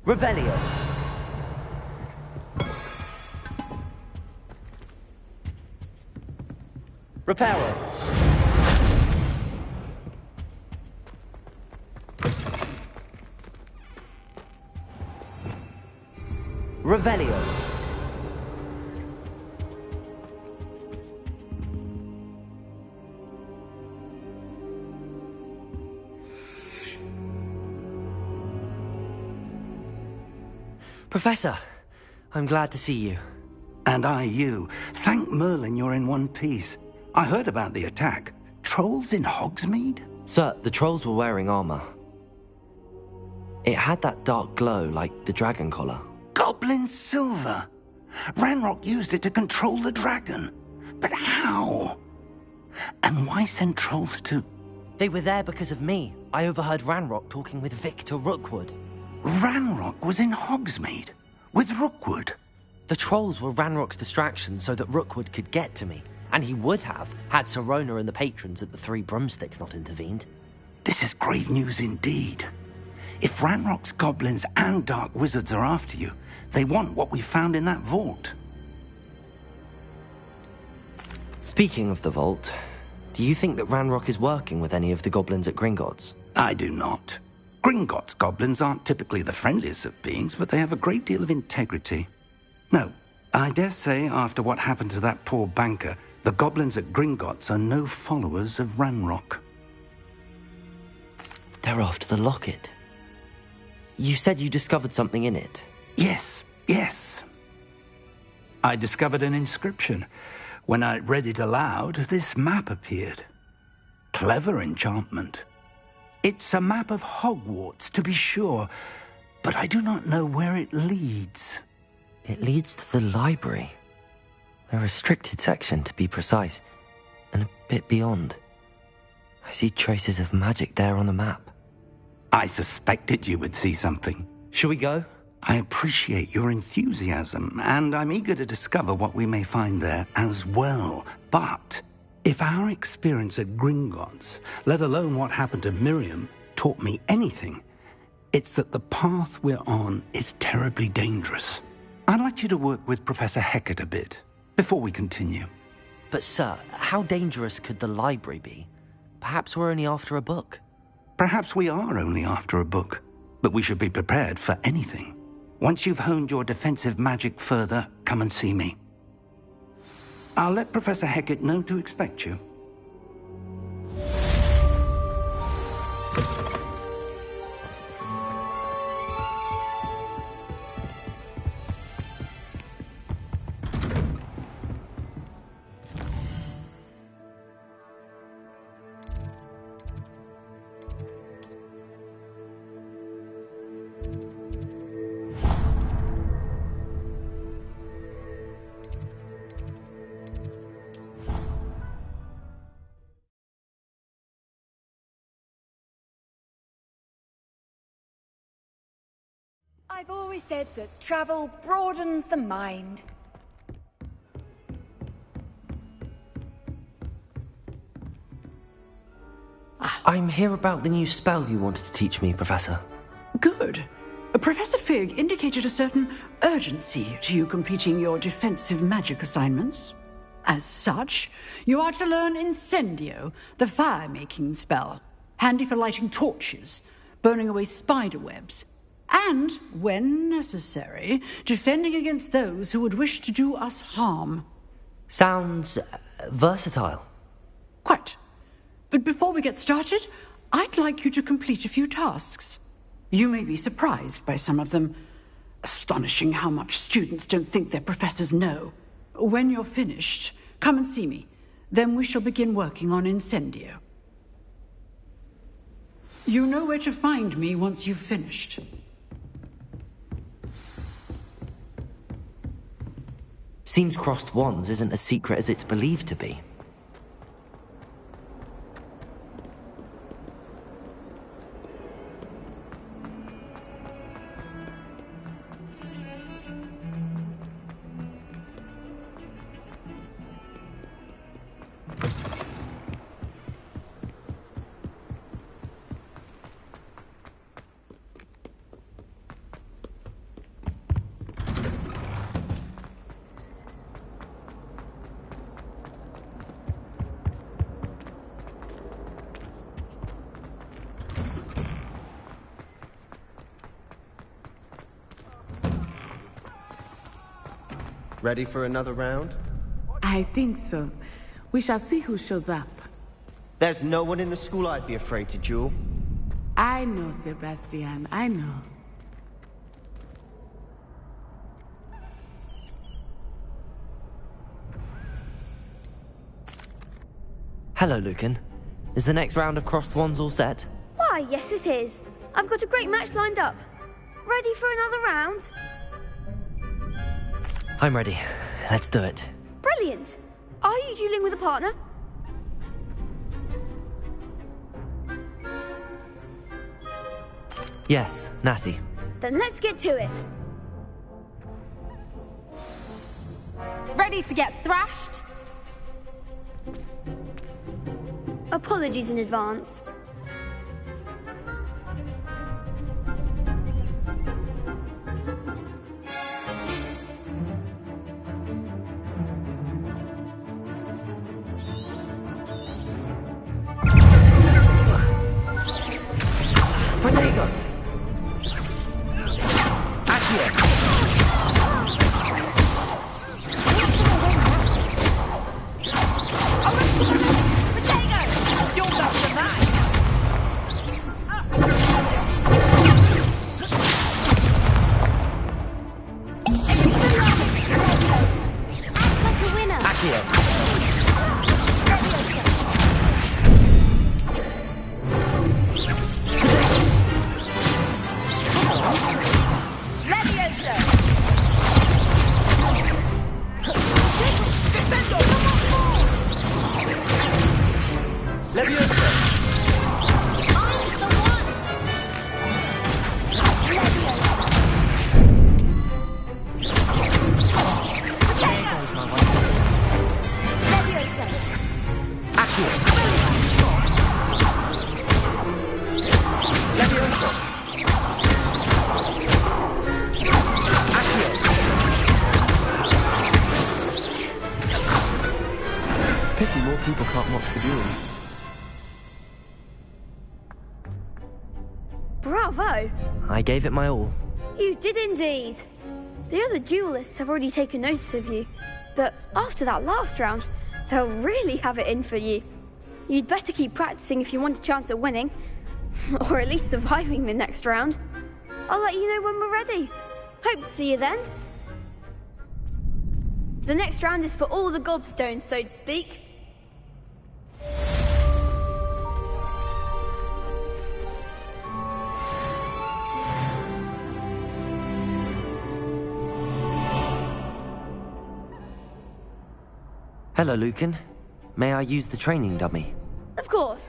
Revelio. Reparo. Revelio. Professor, I'm glad to see you. And I you. Thank Merlin you're in one piece. I heard about the attack. Trolls in Hogsmeade? Sir, the trolls were wearing armor. It had that dark glow like the dragon collar. Goblin silver. Ranrock used it to control the dragon. But how? And why send trolls to... They were there because of me. I overheard Ranrock talking with Victor Rookwood. Ranrock was in Hogsmeade? With Rookwood? The trolls were Ranrock's distraction so that Rookwood could get to me. And he would have, had Sirona and the patrons at the Three Broomsticks not intervened. This is grave news indeed. If Ranrock's goblins and dark wizards are after you, they want what we found in that vault. Speaking of the vault, do you think that Ranrock is working with any of the goblins at Gringotts? I do not. Gringotts goblins aren't typically the friendliest of beings, but they have a great deal of integrity. No, I dare say after what happened to that poor banker, the goblins at Gringotts are no followers of Ranrock. They're after the locket. You said you discovered something in it. Yes. I discovered an inscription. When I read it aloud, this map appeared. Clever enchantment. It's a map of Hogwarts, to be sure, but I do not know where it leads. It leads to the library. The restricted section, to be precise, and a bit beyond. I see traces of magic there on the map. I suspected you would see something. Shall we go? I appreciate your enthusiasm, and I'm eager to discover what we may find there as well. But if our experience at Gringotts, let alone what happened to Miriam, taught me anything, it's that the path we're on is terribly dangerous. I'd like you to work with Professor Hecat a bit before we continue. But sir, how dangerous could the library be? Perhaps we're only after a book. Perhaps we are only after a book, but we should be prepared for anything. Once you've honed your defensive magic further, come and see me. I'll let Professor Hecat know to expect you. I've always said that travel broadens the mind. I'm here about the new spell you wanted to teach me, Professor. Good. Professor Fig indicated a certain urgency to you completing your defensive magic assignments. As such, you are to learn Incendio, the fire-making spell, handy for lighting torches, burning away spider webs, and, when necessary, defending against those who would wish to do us harm. Sounds versatile. Quite. But before we get started, I'd like you to complete a few tasks. You may be surprised by some of them. Astonishing how much students don't think their professors know. When you're finished, come and see me. Then we shall begin working on Incendio. You know where to find me once you've finished. Seems crossed wands isn't as secret as it's believed to be. Ready for another round? I think so. We shall see who shows up. There's no one in the school I'd be afraid to duel. I know, Sebastian, I know. Hello, Lucan. Is the next round of crossed wands all set? Why, yes it is. I've got a great match lined up. Ready for another round? I'm ready. Let's do it. Brilliant. Are you dueling with a partner? Yes, Natty. Then let's get to it. Ready to get thrashed? Apologies in advance. Protego! Accio! You're less than that! Act like a winner. Accio! Levioso! Accio! Pity more people can't watch the duels. Bravo! I gave it my all. You did indeed. The other duelists have already taken notice of you, but after that last round, they'll really have it in for you. You'd better keep practicing if you want a chance at winning, or at least surviving the next round. I'll let you know when we're ready. Hope to see you then. The next round is for all the gobstones, so to speak. Hello, Lucan. May I use the training dummy? Of course.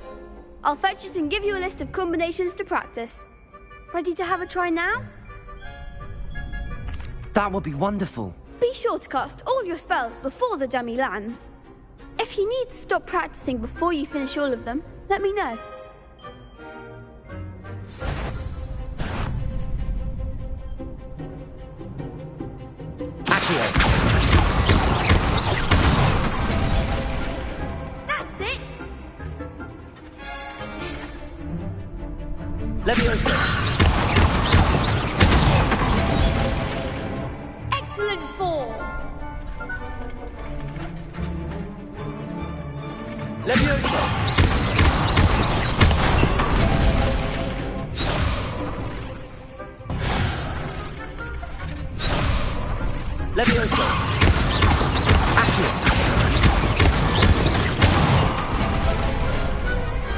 I'll fetch it and give you a list of combinations to practice. Ready to have a try now? That would be wonderful. Be sure to cast all your spells before the dummy lands. If you need to stop practicing before you finish all of them, let me know. Accio! That's it! Levioso! Excellent form! Levioso! Levioso! Accio!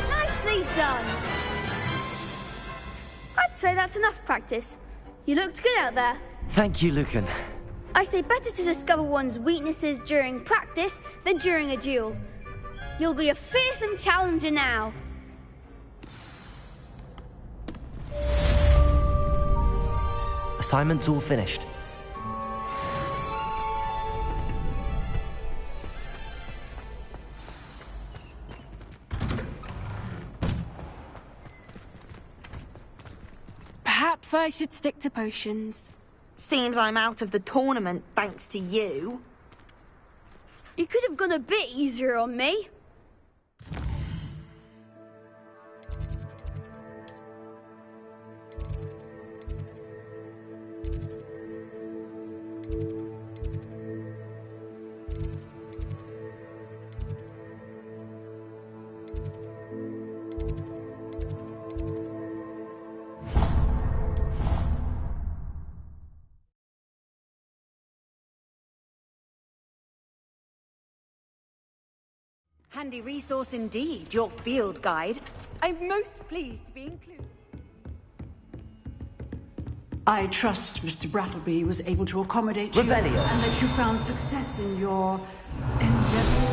Nicely done! I'd say that's enough practice. You looked good out there. Thank you, Lucan. I say better to discover one's weaknesses during practice than during a duel. You'll be a fearsome challenger now. Assignment's all finished. Perhaps I should stick to potions. Seems I'm out of the tournament thanks to you. You could have gone a bit easier on me. Handy resource indeed, your field guide. I'm most pleased to be included. I trust Mr. Brattleby was able to accommodate you Revelio. and that you found success in your endeavor.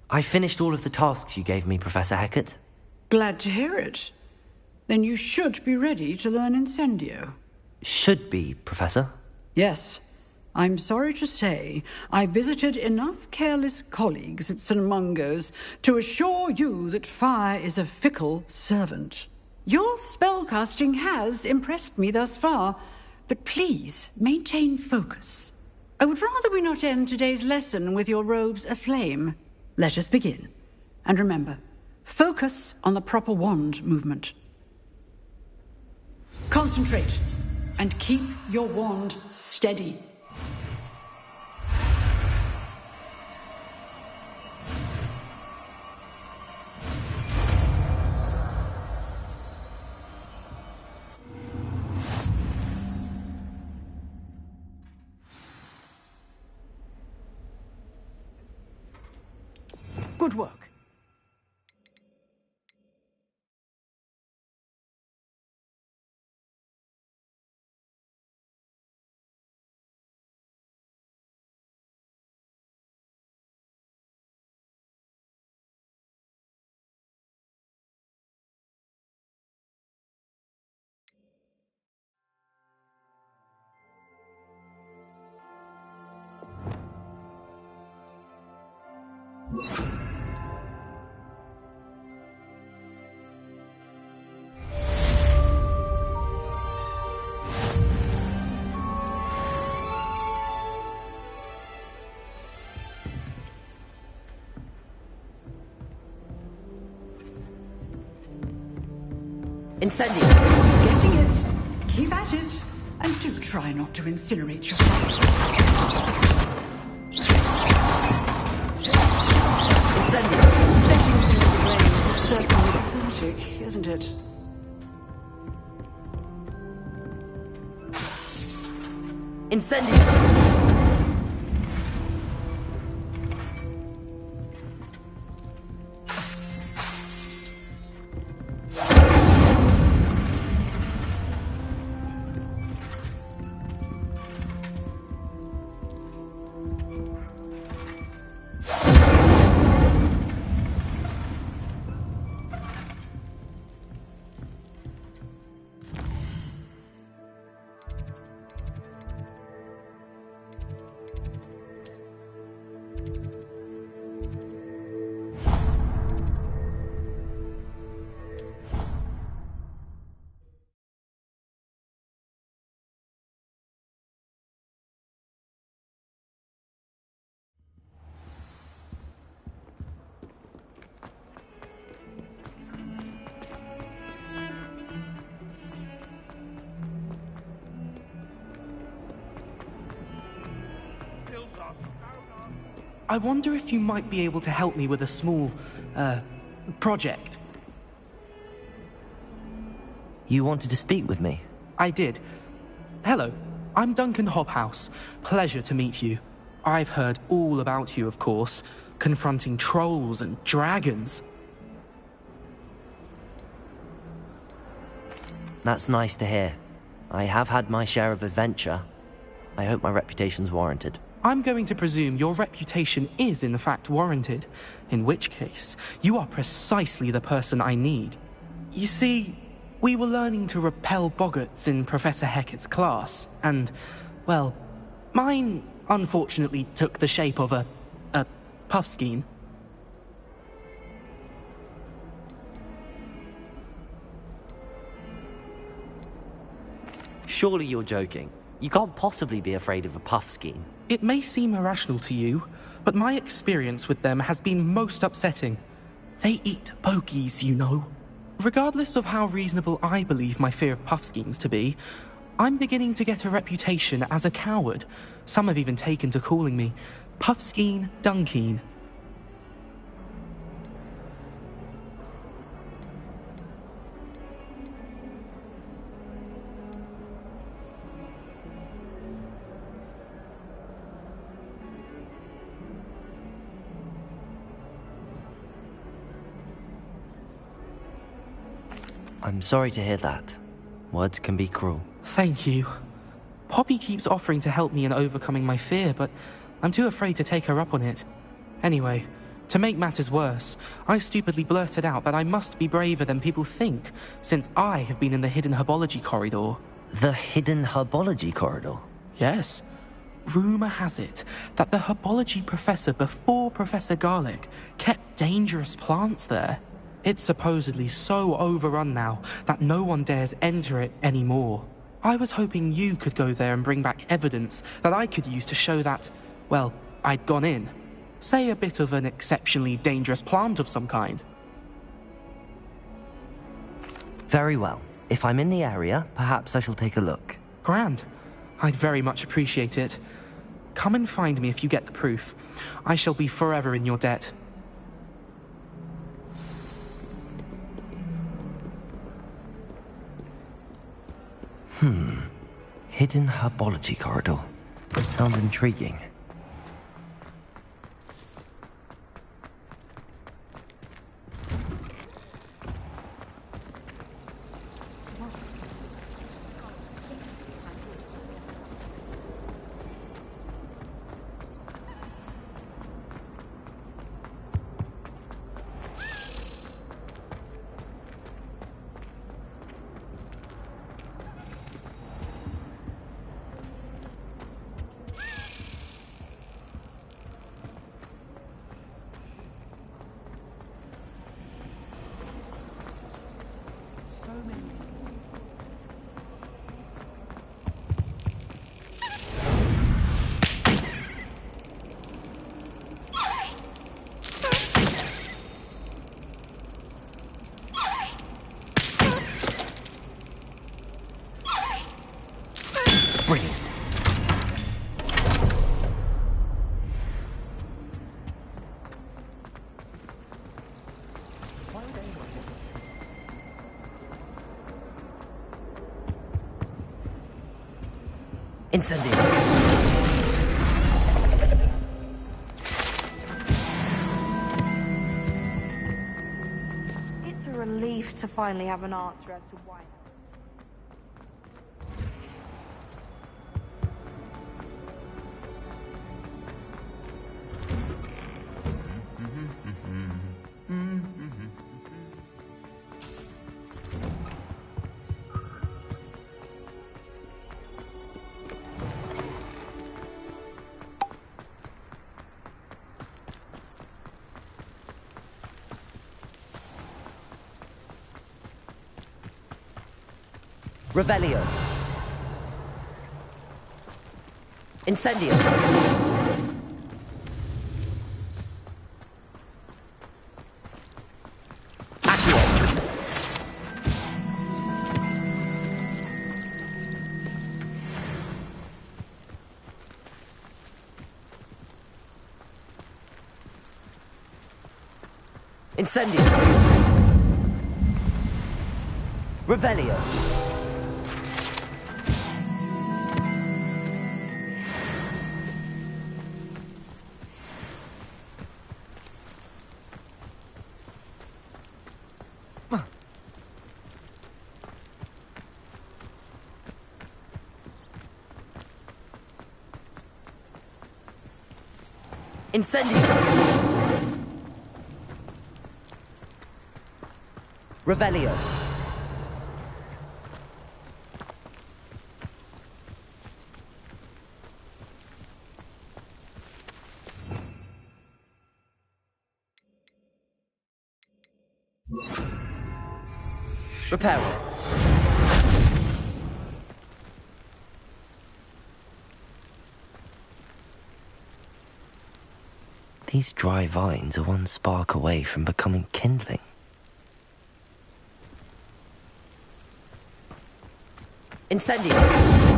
I finished all of the tasks you gave me, Professor Hecat. Glad to hear it. Then you should be ready to learn Incendio. Should be, Professor. Yes. I'm sorry to say, I visited enough careless colleagues at St. Mungo's to assure you that fire is a fickle servant. Your spellcasting has impressed me thus far, but please maintain focus. I would rather we not end today's lesson with your robes aflame. Let us begin. And remember, focus on the proper wand movement. Concentrate and keep your wand steady. Good work. Incendio! Getting it. Keep at it. And do try not to incinerate yourself. Incendio! Setting things ablaze is certainly cathartic, isn't it? Incendio! I wonder if you might be able to help me with a small, project. You wanted to speak with me? I did. Hello, I'm Duncan Hobhouse. Pleasure to meet you. I've heard all about you, of course, confronting trolls and dragons. That's nice to hear. I have had my share of adventure. I hope my reputation's warranted. I'm going to presume your reputation is in fact warranted, in which case, you are precisely the person I need. You see, we were learning to repel boggarts in Professor Hecat's class, and, well, mine unfortunately took the shape of a puffskein. Surely you're joking. You can't possibly be afraid of a puffskein. It may seem irrational to you, but my experience with them has been most upsetting. They eat bogies, you know. Regardless of how reasonable I believe my fear of puffskeins to be, I'm beginning to get a reputation as a coward. Some have even taken to calling me Puffskeen Dunkeen. I'm sorry to hear that. Words can be cruel. Thank you. Poppy keeps offering to help me in overcoming my fear, but I'm too afraid to take her up on it. Anyway, to make matters worse, I stupidly blurted out that I must be braver than people think, since I have been in the hidden herbology corridor. The hidden herbology corridor? Yes. Rumor has it that the herbology professor before Professor Garlic kept dangerous plants there. It's supposedly so overrun now that no one dares enter it anymore. I was hoping you could go there and bring back evidence that I could use to show that, well, I'd gone in. Say a bit of an exceptionally dangerous plant of some kind. Very well. If I'm in the area, perhaps I shall take a look. Grand. I'd very much appreciate it. Come and find me if you get the proof. I shall be forever in your debt. Hidden herbology corridor. Sounds intriguing. Incendio. It's a relief to finally have an answer as to why. Revelio. Incendio. Accio. Incendio. Revelio. Incendio. Revelio. Reparo. These dry vines are one spark away from becoming kindling. Incendio.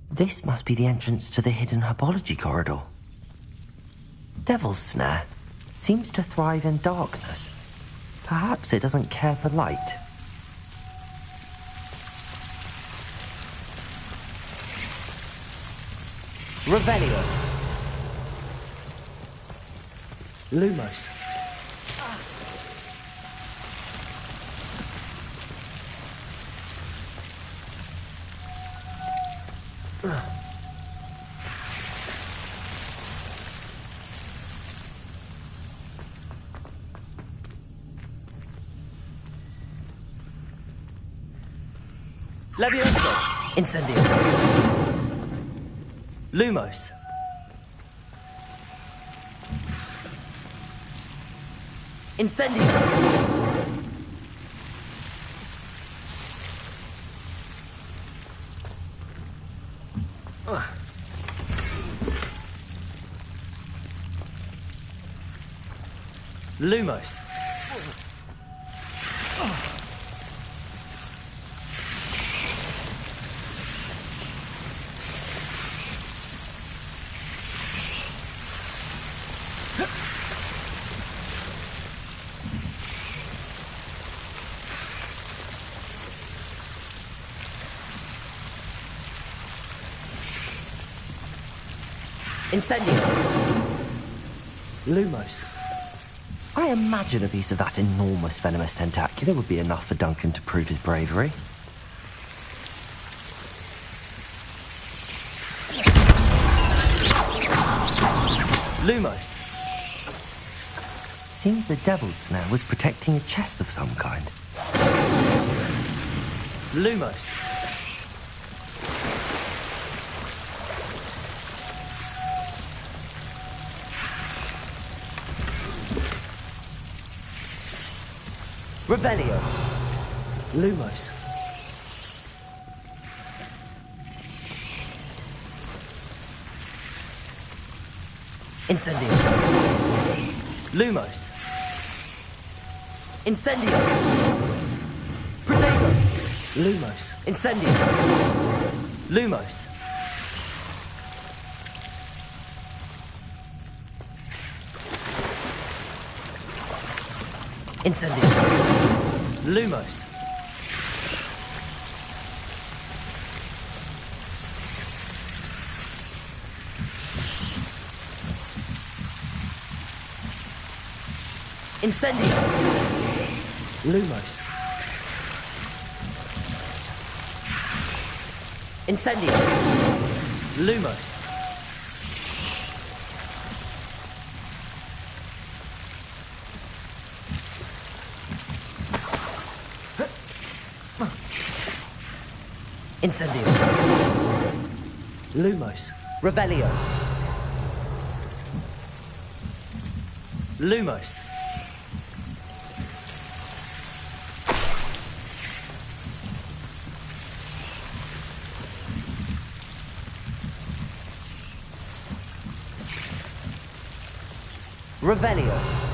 This must be the entrance to the hidden herbology corridor. Devil's Snare seems to thrive in darkness. Perhaps it doesn't care for light. Revelio. Lumos. Levioso. Incendio. Lumos. Incendio. Lumos. Incendio. Lumos. I imagine a piece of that enormous venomous tentacular would be enough for Duncan to prove his bravery. Lumos. Seems the Devil's Snare was protecting a chest of some kind. Lumos. Revelio. Lumos. Incendio. Lumos. Incendio! Protego! Lumos! Incendio! Lumos! Incendio! Lumos! Incendio! Lumos! Incendio! Lumos! Incendio! Lumos! Revelio! Lumos! Revelio.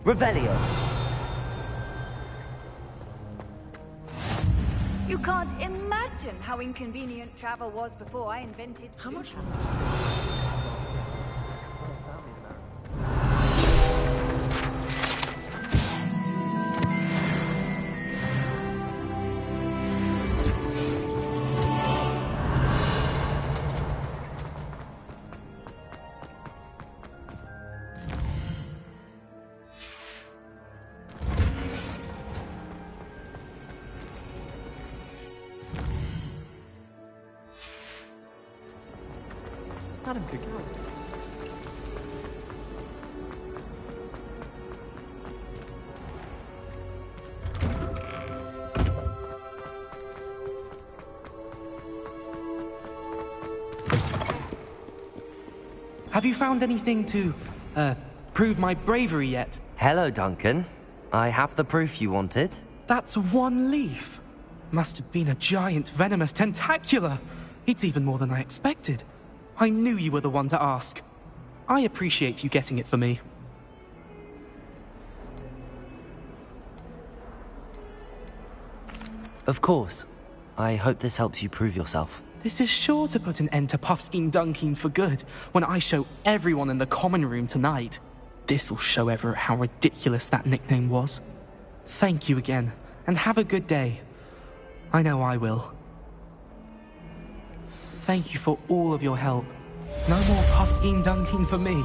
Revelio. You can't imagine how inconvenient travel was before I invented How much? Adam could go. Have you found anything to, prove my bravery yet? Hello, Duncan. I have the proof you wanted. That's one leaf. Must have been a giant venomous tentacula. It's even more than I expected. I knew you were the one to ask. I appreciate you getting it for me. Of course. I hope this helps you prove yourself. This is sure to put an end to Puffskein Dunkeen for good when I show everyone in the common room tonight. This'll show Everett how ridiculous that nickname was. Thank you again, and have a good day. I know I will. Thank you for all of your help. No more Puffskein Dunkeen for me.